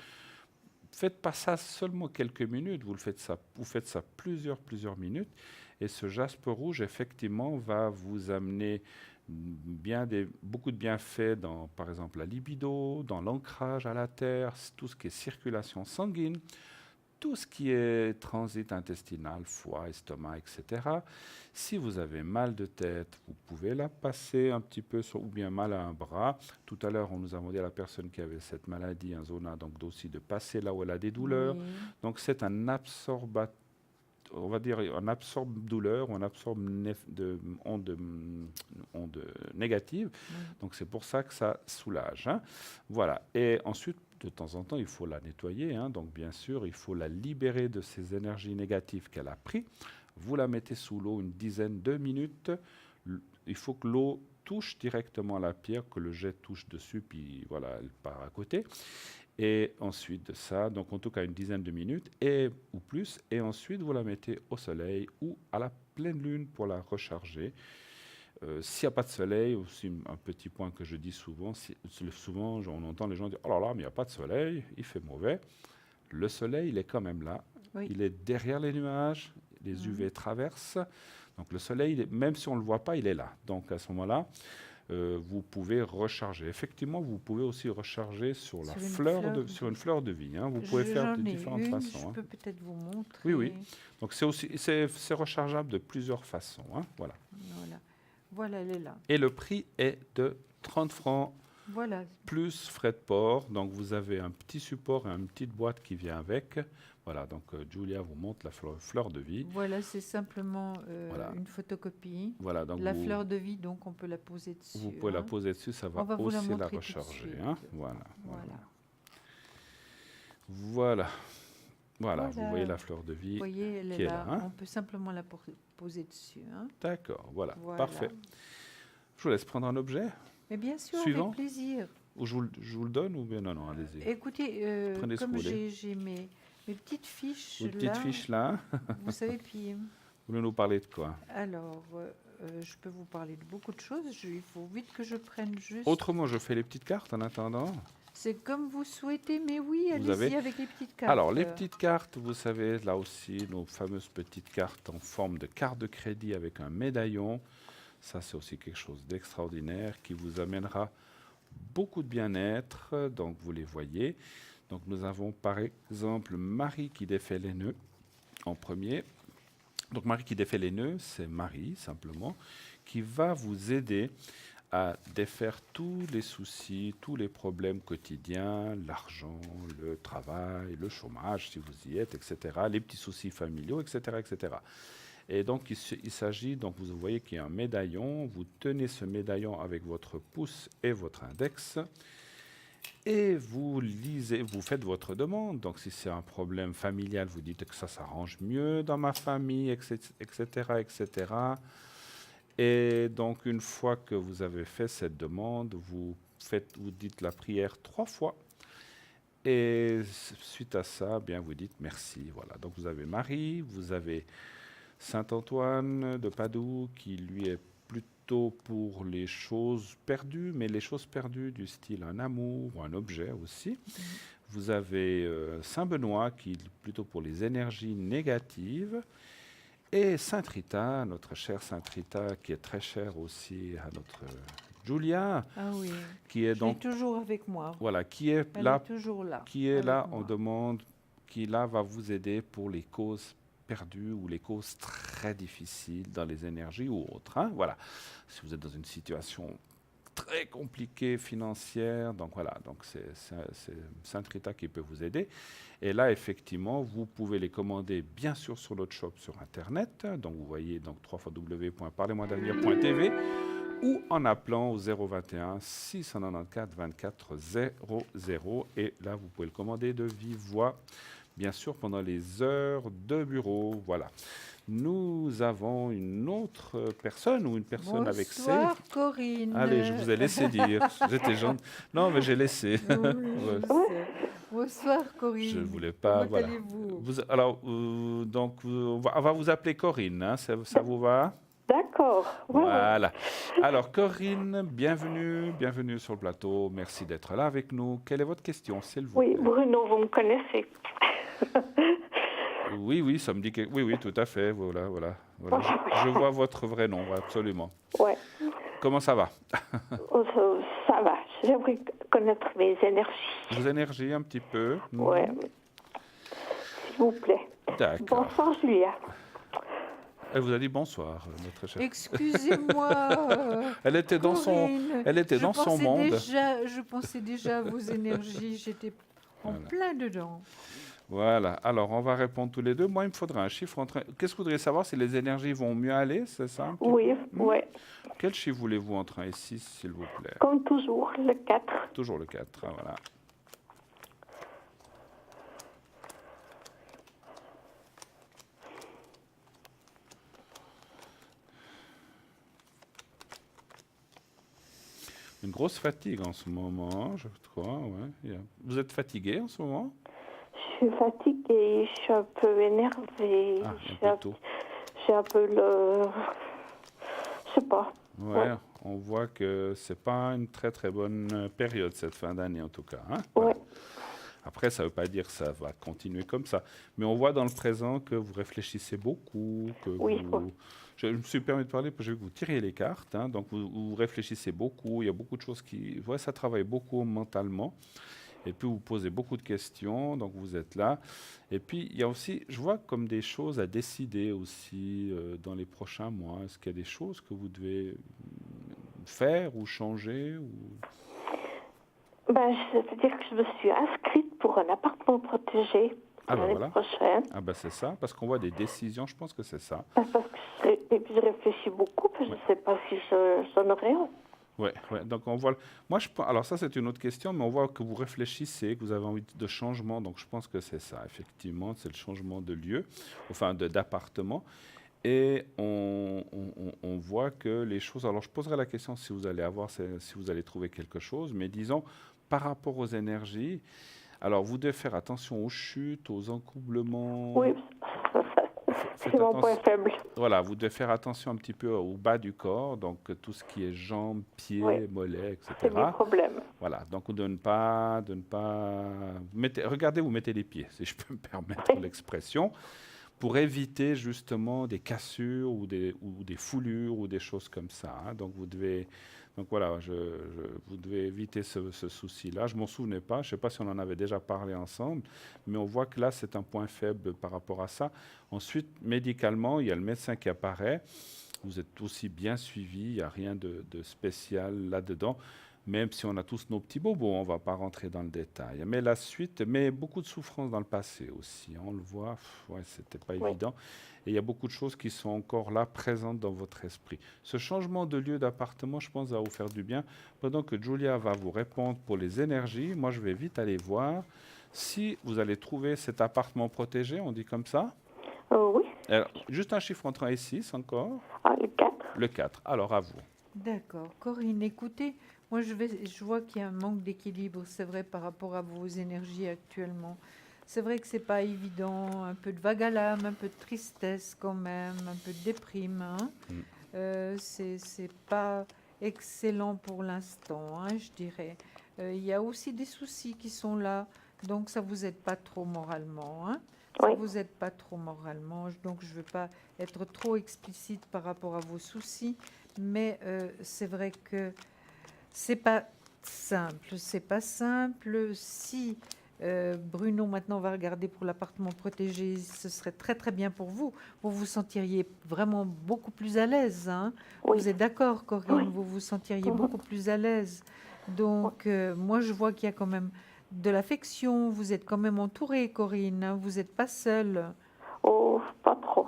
Faites pas ça seulement quelques minutes, vous faites ça plusieurs minutes. Et ce jaspe rouge, effectivement, va vous amener beaucoup de bienfaits dans, par exemple, la libido, dans l'ancrage à la terre, tout ce qui est circulation sanguine, tout ce qui est transit intestinal, foie, estomac, etc. Si vous avez mal de tête, vous pouvez la passer un petit peu, ou bien mal à un bras. Tout à l'heure, on nous a demandé à la personne qui avait cette maladie, un zona, donc aussi de passer là où elle a des douleurs. Oui. Donc c'est un absorbateur. On va dire on absorbe douleur, on absorbe ondes négatives. Donc c'est pour ça que ça soulage. Hein. Voilà. Et ensuite, de temps en temps, il faut la nettoyer. Hein. Donc bien sûr, il faut la libérer de ces énergies négatives qu'elle a prises. Vous la mettez sous l'eau une dizaine de minutes. Il faut que l'eau touche directement la pierre, que le jet touche dessus, puis voilà, elle part à côté. Et ensuite de ça, donc en tout cas une dizaine de minutes ou plus, et ensuite vous la mettez au soleil ou à la pleine lune pour la recharger. S'il n'y a pas de soleil, aussi un petit point que je dis souvent, souvent on entend les gens dire « Oh là là, mais il n'y a pas de soleil, il fait mauvais ». Le soleil, il est quand même là, Oui. il est derrière les nuages, les UV traversent, donc le soleil, même si on ne le voit pas, il est là. Donc à ce moment-là, vous pouvez recharger. Effectivement, vous pouvez aussi recharger sur Sur la une fleur fleur de, de sur une fleur de vie. Hein. Vous pouvez faire de J'en ai différentes une, façons. je Hein. peux peut-être vous montrer. Oui, oui. Donc c'est rechargeable de plusieurs façons. Hein. Voilà. Voilà. Voilà, elle est là. Et le prix est de 30 francs Voilà. plus frais de port. Donc vous avez un petit support et une petite boîte qui vient avec. Voilà, donc Julia vous montre la fleur de vie. Voilà, c'est simplement Voilà. une photocopie. Voilà, donc La fleur de vie, donc on peut la poser dessus. vous pouvez la hein. poser dessus, ça va On va vous la aussi la montrer tout de recharger. suite. Hein. Voilà, Voilà. voilà. Voilà, vous Voilà. voyez la fleur de vie. Vous voyez, elle qui est est là. là, hein. On peut simplement la poser dessus. hein. D'accord, voilà, Voilà. parfait. Je vous laisse prendre un objet, Mais bien sûr, Suivant. avec plaisir. ou je vous le donne, ou bien non, allez-y. Écoutez, Prenez ce que comme vous voulez. j'ai mes petites fiches Vos petites là, fiches là, vous savez, puis vous voulez nous parler de quoi? alors, je peux vous parler de beaucoup de choses. Il faut vite que je prenne juste. Autrement, je fais les petites cartes en attendant. C'est comme vous souhaitez, mais oui, Vous allez-y avez- avec les petites cartes. Alors, les petites cartes, vous savez, là aussi, nos fameuses petites cartes en forme de carte de crédit avec un médaillon. Ça, c'est aussi quelque chose d'extraordinaire qui vous amènera beaucoup de bien-être. Donc, vous les voyez. Donc, nous avons par exemple Marie qui défait les nœuds en premier. Donc, Marie qui défait les nœuds, c'est Marie, simplement, qui va vous aider à défaire tous les soucis, tous les problèmes quotidiens, l'argent, le travail, le chômage, si vous y êtes, etc., les petits soucis familiaux, etc., etc. Et donc, il s'agit, donc vous voyez qu'il y a un médaillon, vous tenez ce médaillon avec votre pouce et votre index, et vous lisez, vous faites votre demande. Donc, si c'est un problème familial, vous dites que ça s'arrange mieux dans ma famille, etc., etc. Et donc, une fois que vous avez fait cette demande, vous dites la prière 3 fois. Et suite à ça, bien, vous dites merci. Voilà. Donc, vous avez Marie, vous avez Saint-Antoine de Padoue, qui lui est plutôt pour les choses perdues, mais les choses perdues du style un amour ou un objet aussi. Vous avez Saint-Benoît, qui est plutôt pour les énergies négatives. Et Sainte-Rita, notre chère Sainte-Rita, qui est très chère aussi à notre Julia, Ah oui. qui est Je l'ai donc toujours avec moi. voilà, qui est Elle là, est toujours là. qui est avec là moi. en demande, qui là va vous aider pour les causes perdues ou les causes très difficiles dans les énergies ou autres. Hein, voilà. Si vous êtes dans une situation très compliquée financière, donc voilà, donc c'est Sainte-Rita qui peut vous aider. Et là, effectivement, vous pouvez les commander bien sûr sur notre shop sur Internet. Donc vous voyez donc www.parlez-moi-d'avenir.tv ou en appelant au 021 694 24 00. Et là, vous pouvez le commander de vive voix, bien sûr, pendant les heures de bureau. Voilà. Nous avons une autre personne ou une personne avec C. Bonsoir, Corinne. Allez, je vous ai laissé dire. J'étais gentil. Non, mais j'ai laissé. Oui, Ouais. je sais. Bonsoir, Corinne. Je ne voulais pas. Comment Voilà. allez-vous? Alors, donc, on va vous appeler Corinne. Hein, ça vous va? D'accord. Voilà. Alors, Corinne, bienvenue sur le plateau. Merci d'être là avec nous. Quelle est votre question, s'il vous Oui, plaît? Bruno, vous me connaissez. Oui, ça me dit que... Oui, tout à fait. Voilà. Je vois votre vrai nom, absolument. Ouais. Comment ça va? Oh, ça va. J'aimerais connaître mes énergies. Vos énergies un petit peu? Ouais. S'il vous plaît. D'accord. Bonsoir, Julia. Elle vous a dit bonsoir, notre chère. Excusez-moi. Elle était dans son monde. Je pensais déjà à vos énergies. J'étais en plein dedans. Voilà. Alors, on va répondre tous les deux. Moi, il me faudra un chiffre entre... Qu'est-ce que vous voudriez savoir? Si les énergies vont mieux aller, c'est ça? Oui, ouais. Quel chiffre voulez-vous entre 1 et 6, s'il vous plaît? Comme toujours, le 4. Toujours le 4, voilà. Une grosse fatigue en ce moment, je crois. Ouais. Vous êtes fatigué en ce moment? Je suis fatiguée, je suis un peu énervée. Ah, J'ai un peu le... Je sais pas. Ouais, on voit que c'est pas une très très bonne période cette fin d'année en tout cas. Hein? Ouais. Après, ça ne veut pas dire que ça va continuer comme ça. Mais on voit dans le présent que vous réfléchissez beaucoup, que Oui, vous... Je me suis permis de parler parce que je vais vous tirer les cartes. Hein, donc, vous réfléchissez beaucoup. Il y a beaucoup de choses qui... Ouais, ça travaille beaucoup mentalement. Et puis, vous posez beaucoup de questions. Donc, vous êtes là. Et puis, il y a aussi, je vois comme des choses à décider aussi dans les prochains mois. Est-ce qu'il y a des choses que vous devez faire ou changer ou... C'est-à-dire que je me suis inscrite pour un appartement protégé Ah ben l'année voilà. prochaine. Ah ben c'est ça, parce qu'on voit des décisions, je pense que c'est ça. Parce que et puis je réfléchis beaucoup, parce que je ne sais pas si j'en aurai un. Ouais, ouais. Donc on voit. Moi, alors ça c'est une autre question, mais on voit que vous réfléchissez, que vous avez envie de changement. Donc je pense que c'est ça, effectivement, c'est le changement de lieu, enfin d'appartement. Et on voit que les choses. Alors je poserai la question si vous allez si vous allez trouver quelque chose, mais disons par rapport aux énergies. Alors vous devez faire attention aux chutes, aux encoublements. Oui, c'est mon point faible. Voilà, vous devez faire attention un petit peu au bas du corps, donc tout ce qui est jambes, pieds, mollets, etc. C'est mon problème. Voilà, donc de ne pas regardez où mettez les pieds, si je peux me permettre l'expression, pour éviter justement des cassures ou des foulures ou des choses comme ça. Hein. Donc vous devez voilà, vous devez éviter ce souci-là. Je ne m'en souvenais pas, je ne sais pas si on en avait déjà parlé ensemble, mais on voit que là, c'est un point faible par rapport à ça. Ensuite, médicalement, il y a le médecin qui apparaît. Vous êtes aussi bien suivi, il n'y a rien de spécial là-dedans. Même si on a tous nos petits bobos, on ne va pas rentrer dans le détail. Mais la suite, mais beaucoup de souffrances dans le passé aussi. On le voit, ouais, c'était pas évident. Et il y a beaucoup de choses qui sont encore là, présentes dans votre esprit. Ce changement de lieu d'appartement, je pense, va vous faire du bien. Pendant que Julia va vous répondre pour les énergies, moi, je vais vite aller voir si vous allez trouver cet appartement protégé, on dit comme ça. Oui. Alors, juste un chiffre entre 1 et 6 encore. Ah, le 4. Le 4. Alors, à vous. D'accord. Corinne, écoutez, moi je vois qu'il y a un manque d'équilibre, c'est vrai, par rapport à vos énergies actuellement. C'est vrai que c'est pas évident, un peu de vague à l'âme, un peu de tristesse quand même, un peu de déprime. Hein. C'est pas excellent pour l'instant, hein, je dirais. Il y a aussi des soucis qui sont là, donc ça vous aide pas trop moralement. Hein. Ça vous aide pas trop moralement, donc je ne veux pas être trop explicite par rapport à vos soucis, mais c'est vrai que c'est pas simple. C'est pas simple. Si Bruno maintenant va regarder pour l'appartement protégé, ce serait très très bien pour vous. Vous vous sentiriez vraiment beaucoup plus à l'aise. Hein. Vous êtes d'accord, Corinne? Vous vous sentiriez beaucoup plus à l'aise. Donc moi je vois qu'il y a quand même de l'affection. Vous êtes quand même entourée, Corinne. Hein. Vous n'êtes pas seule. Oh, pas trop.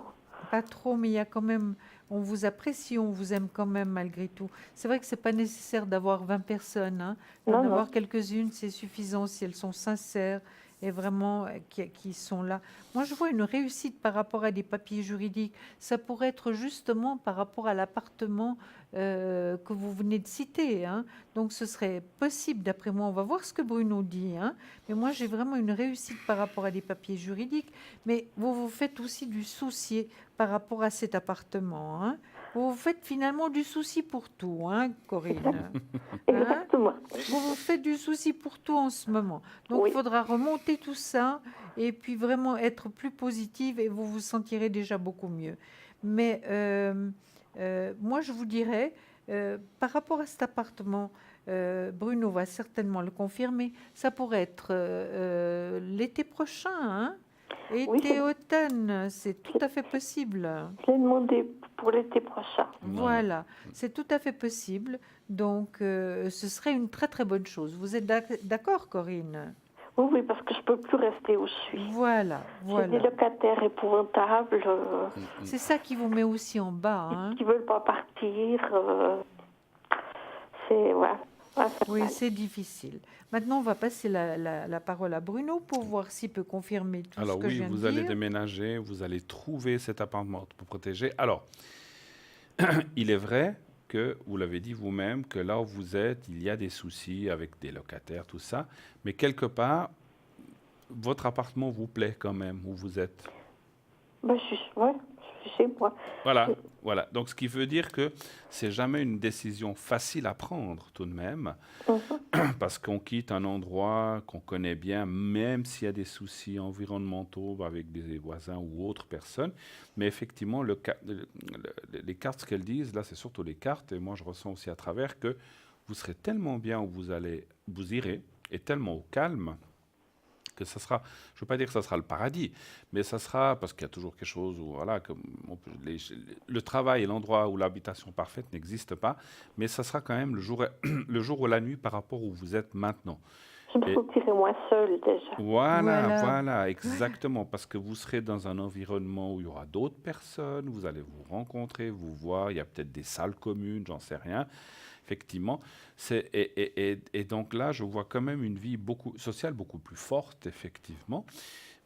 Pas trop, mais il y a quand même, on vous apprécie, on vous aime quand même malgré tout. C'est vrai que c'est pas nécessaire d'avoir 20 personnes, hein. D'en avoir quelques-unes, c'est suffisant si elles sont sincères et vraiment qui sont là. Moi, je vois une réussite par rapport à des papiers juridiques. Ça pourrait être justement par rapport à l'appartement que vous venez de citer. Hein. Donc, ce serait possible, d'après moi. On va voir ce que Bruno dit. Hein. Mais moi, j'ai vraiment une réussite par rapport à des papiers juridiques. Mais vous vous faites aussi du souci par rapport à cet appartement. Hein. Vous faites finalement du souci pour tout, hein, Corinne. Exactement. Vous vous faites du souci pour tout en ce moment. Donc, il faudra remonter tout ça et puis vraiment être plus positive et vous vous sentirez déjà beaucoup mieux. Mais moi, je vous dirais, par rapport à cet appartement, Bruno va certainement le confirmer, ça pourrait être l'été prochain, hein. Été-automne, c'est tout à fait possible. Je l'ai demandé pour l'été prochain. Voilà, c'est tout à fait possible. Donc, ce serait une très très bonne chose. Vous êtes d'accord, Corinne? Oui, parce que je ne peux plus rester où je suis. Voilà. J'ai des locataires épouvantables. C'est ça qui vous met aussi en bas. Hein. Qui ne veulent pas partir. C'est... Voilà. Oui, c'est difficile. Maintenant, on va passer la parole à Bruno pour voir s'il peut confirmer tout ce que je viens de dire. Alors oui, vous allez déménager, vous allez trouver cet appartement pour protéger. Alors, il est vrai que, vous l'avez dit vous-même, que là où vous êtes, il y a des soucis avec des locataires, tout ça. Mais quelque part, votre appartement vous plaît quand même, où vous êtes? Je suis suis chez moi. Voilà, voilà. Donc, ce qui veut dire que c'est jamais une décision facile à prendre tout de même, parce qu'on quitte un endroit qu'on connaît bien, même s'il y a des soucis environnementaux avec des voisins ou autres personnes. Mais effectivement, les cartes, ce qu'elles disent, là, c'est surtout les cartes, et moi, je ressens aussi à travers que vous serez tellement bien où vous irez, et tellement au calme, que ça sera, je ne veux pas dire que ça sera le paradis, mais ça sera, parce qu'il y a toujours quelque chose où, voilà, le travail et l'endroit où l'habitation parfaite n'existe pas, mais ça sera quand même le jour ou la nuit par rapport où vous êtes maintenant. Je me sentirai moins seule déjà. Voilà, exactement, parce que vous serez dans un environnement où il y aura d'autres personnes, vous allez vous rencontrer, vous voir, il y a peut-être des salles communes, j'en sais rien. Effectivement, et donc là, je vois quand même une vie sociale beaucoup plus forte, effectivement,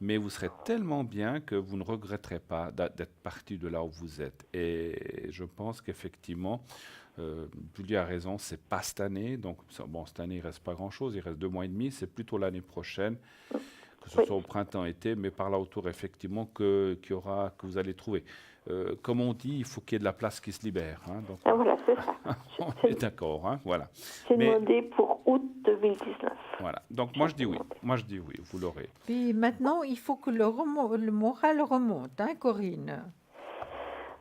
mais vous serez tellement bien que vous ne regretterez pas d'être parti de là où vous êtes. Et je pense qu'effectivement, Julie a raison, c'est pas cette année, donc bon, cette année il reste pas grand-chose, il reste 2 mois et demi, c'est plutôt l'année prochaine, que ce soit au printemps-été, mais par là autour, effectivement, que vous allez trouver. Comme on dit, il faut qu'il y ait de la place qui se libère. Hein, donc, Voilà, c'est ça. on est d'accord, hein, voilà. C'est demandé pour août 2019. Voilà. Donc moi je dis oui. Moi je dis oui, vous l'aurez. Puis maintenant, il faut que le moral remonte, hein, Corinne.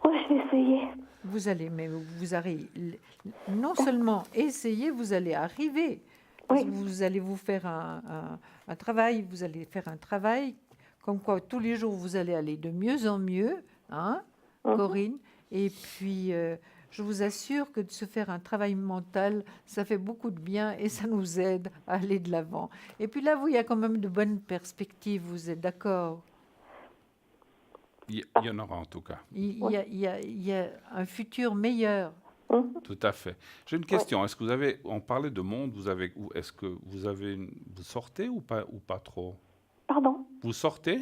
Oui, je vais essayer. Vous allez non seulement essayer, vous allez arriver. Oui. Vous allez vous faire un travail, vous allez faire un travail, comme quoi tous les jours vous allez aller de mieux en mieux, hein, Corinne. Et puis, je vous assure que de se faire un travail mental, ça fait beaucoup de bien et ça nous aide à aller de l'avant. Et puis là, il y a quand même de bonnes perspectives, vous êtes d'accord? Il y en aura en tout cas. Il y a un futur meilleur. Tout à fait. J'ai une question. Est-ce que on parlait de monde, est-ce que vous sortez ou pas trop? Pardon? Vous sortez?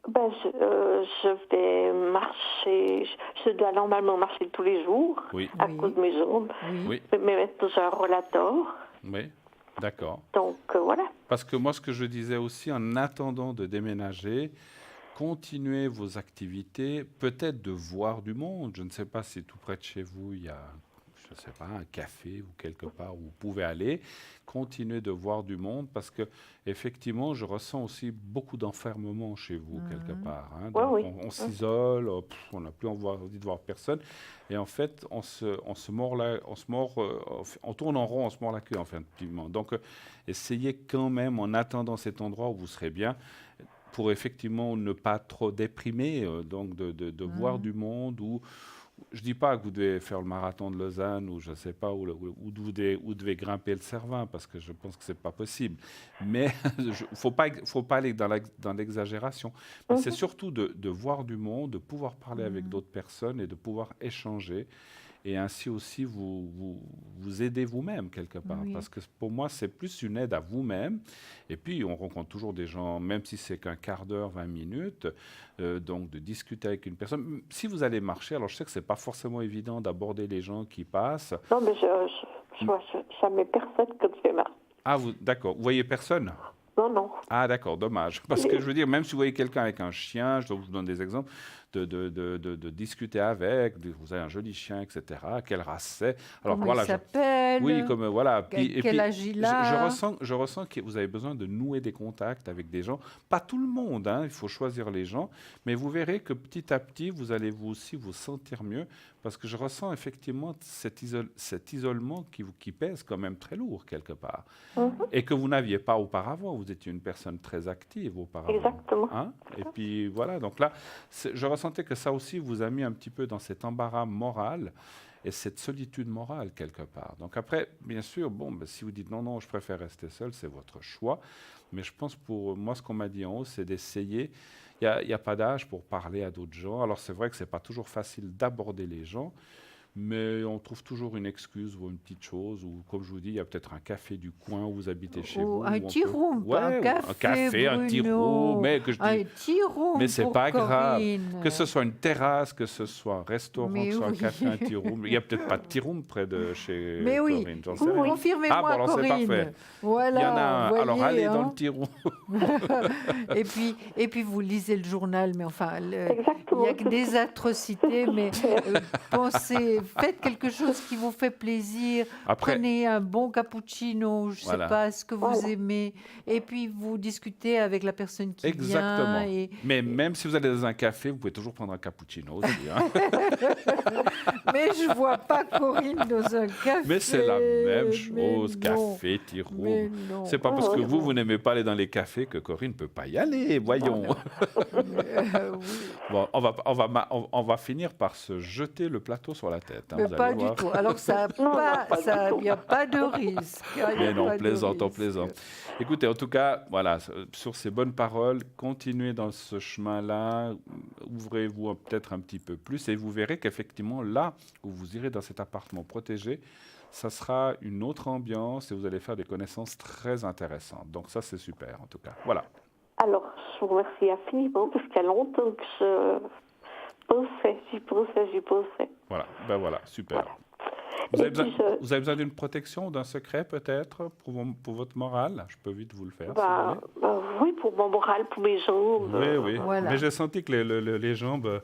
Ben, je vais marcher. Je dois normalement marcher tous les jours à cause de mes jambes. Oui. Mais maintenant, j'ai un rollator. Oui, d'accord. Donc, voilà. Parce que moi, ce que je disais aussi, en attendant de déménager, continuez vos activités, peut-être de voir du monde. Je ne sais pas si tout près de chez vous, il y a, je ne sais pas, un café ou quelque part où vous pouvez aller. Continuez de voir du monde parce que effectivement, je ressens aussi beaucoup d'enfermement chez vous quelque part. Hein. Donc, on s'isole, on n'a plus envie de voir personne. Et en fait, on tourne en rond, on se mord la queue, effectivement. Donc, essayez quand même, en attendant cet endroit où vous serez bien, pour effectivement ne pas trop déprimer, donc de voir du monde. Je ne dis pas que vous devez faire le marathon de Lausanne ou je ne sais pas, où vous devez grimper le Cervin, parce que je pense que ce n'est pas possible. Mais il ne faut pas aller dans l'exagération. Mais c'est surtout de voir du monde, de pouvoir parler avec d'autres personnes et de pouvoir échanger. Et ainsi aussi, vous aidez vous-même quelque part. Oui. Parce que pour moi, c'est plus une aide à vous-même. Et puis, on rencontre toujours des gens, même si c'est qu'un quart d'heure, 20 minutes, donc de discuter avec une personne. Si vous allez marcher, alors je sais que ce n'est pas forcément évident d'aborder les gens qui passent. Non, mais je vois jamais personne quand je fais marcher. Ah, d'accord. Vous voyez personne ? Non. Ah, d'accord, dommage. Parce que je veux dire, même si vous voyez quelqu'un avec un chien, je vous donne des exemples, de discuter avec, vous avez un joli chien, etc. Quelle race c'est? Alors, comment il s'appelle? Oui, comme voilà. Quel âge il a? Je ressens que vous avez besoin de nouer des contacts avec des gens. Pas tout le monde, hein, il faut choisir les gens, mais vous verrez que petit à petit, vous allez vous aussi vous sentir mieux, parce que je ressens effectivement cet isolement qui pèse quand même très lourd quelque part, et que vous n'aviez pas auparavant. Vous étiez une personne très active auparavant. Exactement. Hein? Et puis voilà, donc là, je ressentais que ça aussi vous a mis un petit peu dans cet embarras moral et cette solitude morale quelque part. Donc après, bien sûr, si vous dites non, je préfère rester seul, c'est votre choix. Mais je pense pour moi, ce qu'on m'a dit en haut, c'est d'essayer. Il n'y a pas d'âge pour parler à d'autres gens. Alors c'est vrai que ce n'est pas toujours facile d'aborder les gens. Mais on trouve toujours une excuse ou une petite chose, ou comme je vous dis, il y a peut-être un café du coin où vous habitez chez vous. Un tea room, pas un café, un tea room, mais que je dis, un tea room mais c'est pour pas grave. Corinne. Que ce soit une terrasse, que ce soit un restaurant, Mais que ce soit oui. un café, un tea room. Il n'y a peut-être pas de tea room près de chez Mais oui, Corinne, j'en sais rien. confirmez-moi, Ah, bon, alors c'est Corinne. parfait. Voilà, Il y en a un. voyez, Alors allez dans hein. le tea room. et puis vous lisez le journal, mais enfin, il Exactement. n'y a que des atrocités, mais pensez, faites quelque chose qui vous fait plaisir. Après, Prenez un bon cappuccino, je ne Voilà. sais pas ce que vous Voilà. aimez, et puis vous discutez avec la personne qui exactement. vient. Et... Mais même si vous allez dans un café, vous pouvez toujours prendre un cappuccino aussi. Hein. Mais je ne vois pas Corinne dans un café. Mais c'est la même chose, Mais non. café, tea Mais room. non. C'est pas parce que vous n'aimez pas aller dans les cafés que Corinne ne peut pas y aller, voyons. Oui. Bon, on va finir par se jeter le plateau sur la tête. Hein, Mais vous pas allez du voir. tout. Alors, ça il n'y a pas de risque. Il y a Mais non, pas de plaisante, on risque. plaisante. Écoutez, en tout cas, voilà, sur ces bonnes paroles, continuez dans ce chemin-là, ouvrez-vous peut-être un petit peu plus et vous verrez qu'effectivement, là où vous irez dans cet appartement protégé, ça sera une autre ambiance et vous allez faire des connaissances très intéressantes. Donc ça, c'est super, en tout cas. Voilà. Alors, je vous remercie infiniment parce qu'il y a longtemps que j'y pensais. Voilà, ben voilà, super. Voilà. Vous avez, Et puis vous avez besoin d'une protection, d'un secret peut-être pour votre morale? Je peux vite vous le faire. si vous voulez. Oui, pour mon moral, pour mes jambes. Oui, oui. Voilà. Mais j'ai senti que les jambes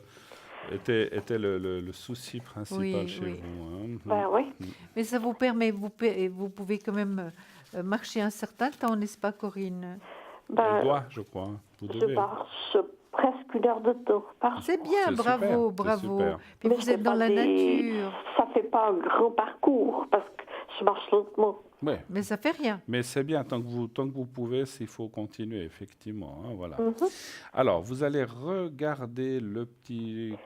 étaient le souci principal Oui, chez oui. vous. Hein. Oui. Mais ça vous permet, vous pouvez quand même marcher un certain temps, n'est-ce pas, Corinne? Elle doit, je crois. Hein. Vous Je devez. marche presque 1 heure de temps par jour. C'est bien, C'est bravo, super, c'est bravo. super. Puis Mais vous je êtes fais dans pas la nature. Ça fait pas un grand parcours parce que je marche lentement. Ouais. Mais ça fait rien. Mais c'est bien, tant que vous pouvez, il faut continuer, effectivement. Hein, voilà. Mhm. Alors, vous allez regarder le petit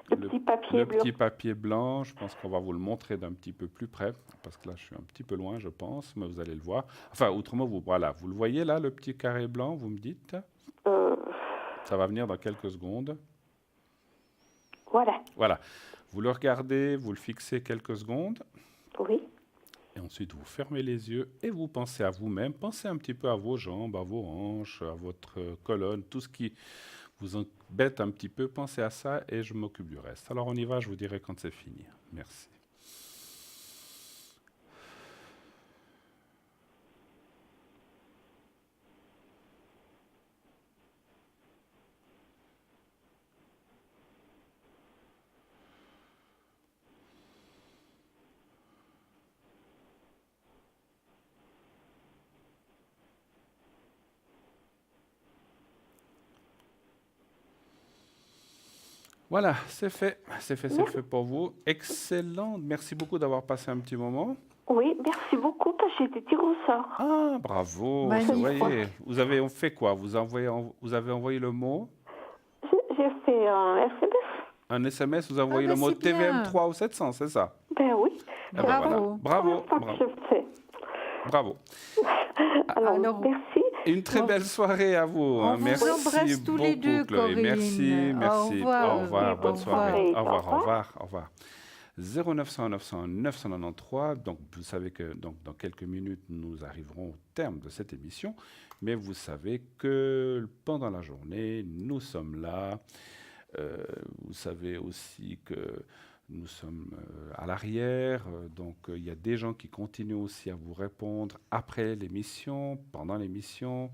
papier blanc. Je pense qu'on va vous le montrer d'un petit peu plus près, parce que là, je suis un petit peu loin, je pense, mais vous allez le voir. Enfin, autrement, vous le voyez là, le petit carré blanc, vous me dites? Ça va venir dans quelques secondes. Voilà. Voilà. Vous le regardez, vous le fixez quelques secondes. Oui. Et ensuite, vous fermez les yeux et vous pensez à vous-même. Pensez un petit peu à vos jambes, à vos hanches, à votre colonne, tout ce qui vous embête un petit peu. Pensez à ça et je m'occupe du reste. Alors, on y va, je vous dirai quand c'est fini. Merci. Voilà, c'est fait pour vous. Excellent, merci beaucoup d'avoir passé un petit moment. Oui, merci beaucoup parce que j'ai été tirée au sort. Ah, bravo, Magnifique. vous voyez, vous avez fait quoi? Vous avez envoyé le mot? J'ai fait un SMS. Un SMS, vous avez envoyé ben le mot c'est bien. TVM3 ou 700, c'est ça? Ben oui. Ah ben voilà. Bravo. Bravo, C'est bravo, que je fais. bravo. Alors, merci. Une très belle soirée à vous. On Hein. vous Merci embrasse tous les beaucoup, deux, Chloé. Corinne. Merci, Au merci. revoir. Au revoir, bonne Bonne soirée. soirée. Au revoir, Au au revoir, au revoir. 0900 900 993. Donc, vous savez que dans quelques minutes, nous arriverons au terme de cette émission. Mais vous savez que pendant la journée, nous sommes là. Vous savez aussi que nous sommes à l'arrière. Donc, il y a des gens qui continuent aussi à vous répondre après l'émission, pendant l'émission,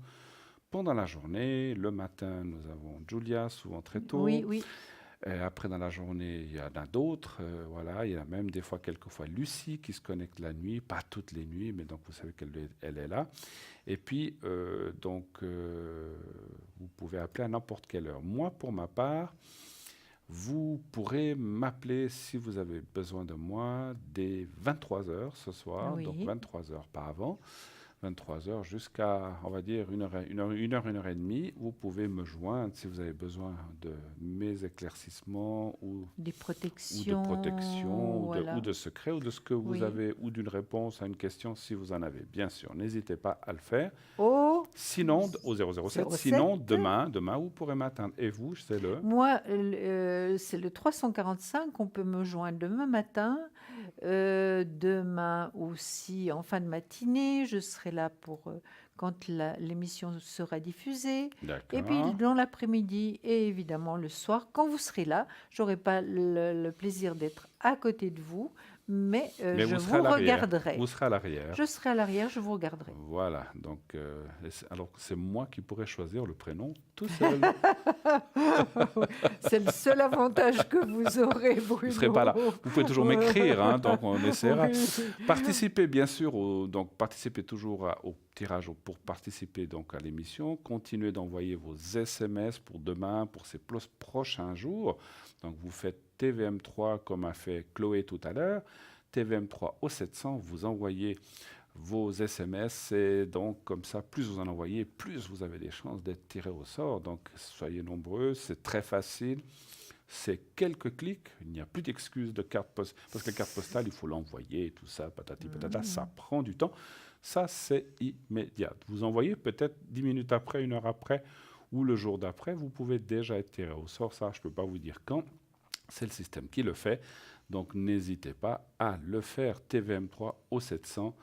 pendant la journée. Le matin, nous avons Julia, souvent très tôt. Oui, oui. Après, dans la journée, il y en a d'autres. Voilà, il y a même des fois, quelquefois, Lucie qui se connecte la nuit, pas toutes les nuits, mais donc vous savez qu'elle est là. Et puis, vous pouvez appeler à n'importe quelle heure. Moi, pour ma part, vous pourrez m'appeler si vous avez besoin de moi dès 23h ce soir, Oui. donc 23h pas avant. 23h jusqu'à, on va dire, 1h30. Vous pouvez me joindre si vous avez besoin de mes éclaircissements ou Des protections. de protection, voilà. ou de secrets, ou de ce que vous Oui. avez, ou d'une réponse à une question si vous en avez. Bien sûr, n'hésitez pas à le faire. Au Sinon, au 007. Sinon, demain, vous pourrez m'atteindre. Et vous, c'est le... Moi, c'est le 345. On peut me joindre demain matin. Demain aussi, en fin de matinée, je serai là pour quand l'émission sera diffusée. D'accord. Et puis dans l'après-midi et évidemment le soir, quand vous serez là, j'aurai pas le plaisir d'être à côté de vous, mais je vous regarderai. Vous serez à l'arrière. Je serai à l'arrière, je vous regarderai. Voilà. Donc, alors c'est moi qui pourrais choisir le prénom tout seul. C'est le seul avantage que vous aurez, Bruno. Vous ne serez pas là. Vous pouvez toujours m'écrire, hein, donc on essaiera. Oui. Participez bien sûr, participez toujours au tirage pour participer donc à l'émission. Continuez d'envoyer vos SMS pour demain, pour ces prochains jours. Donc vous faites TVM3 comme a fait Chloé tout à l'heure. TVM3 au 700, vous envoyez vos SMS et donc comme ça, plus vous en envoyez, plus vous avez des chances d'être tiré au sort. Donc soyez nombreux, c'est très facile. C'est quelques clics, il n'y a plus d'excuses de carte postale, parce que la carte postale, il faut l'envoyer, tout ça, patati patata, ça prend du temps. Ça, c'est immédiat. Vous envoyez peut-être 10 minutes après, 1 heure après, ou le jour d'après, vous pouvez déjà être tiré au sort. Ça, je ne peux pas vous dire quand. C'est le système qui le fait. Donc, n'hésitez pas à le faire. TVM3 au 700.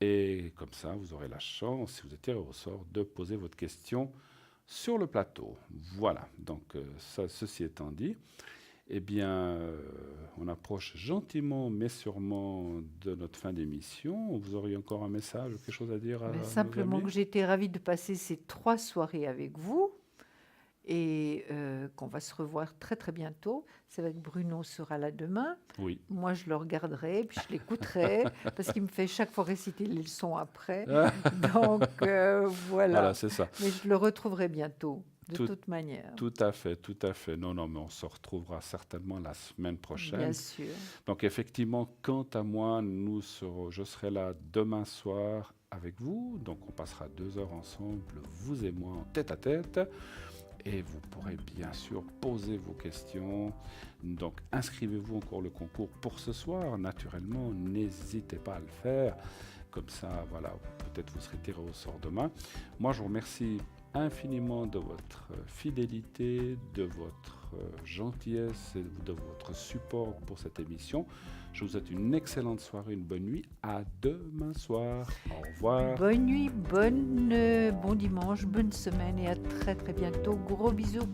Et comme ça, vous aurez la chance, si vous êtes tiré au sort, de poser votre question sur le plateau. Voilà. Donc, ceci étant dit, eh bien, on approche gentiment, mais sûrement de notre fin d'émission. Vous auriez encore un message ou quelque chose à dire à nos simplement amis? que j'ai été ravie de passer ces 3 soirées avec vous et qu'on va se revoir très très bientôt. C'est vrai que Bruno sera là demain. Oui. Moi, je le regarderai, puis je l'écouterai, parce qu'il me fait chaque fois réciter les leçons après. Donc, voilà. Voilà, c'est ça. Mais je le retrouverai bientôt. De toute manière. Tout à fait, tout à fait. Non, mais on se retrouvera certainement la semaine prochaine. Bien sûr. Donc, effectivement, quant à moi, je serai là demain soir avec vous. Donc, on passera 2 heures ensemble, vous et moi, en tête à tête. Et vous pourrez bien sûr poser vos questions. Donc, inscrivez-vous encore le concours pour ce soir. Naturellement, n'hésitez pas à le faire. Comme ça, voilà, peut-être vous serez tiré au sort demain. Moi, je vous remercie infiniment de votre fidélité, de votre gentillesse et de votre support pour cette émission. Je vous souhaite une excellente soirée, une bonne nuit. À demain soir. Au revoir. Bonne nuit, bon dimanche, bonne semaine et à très très bientôt. Gros bisous.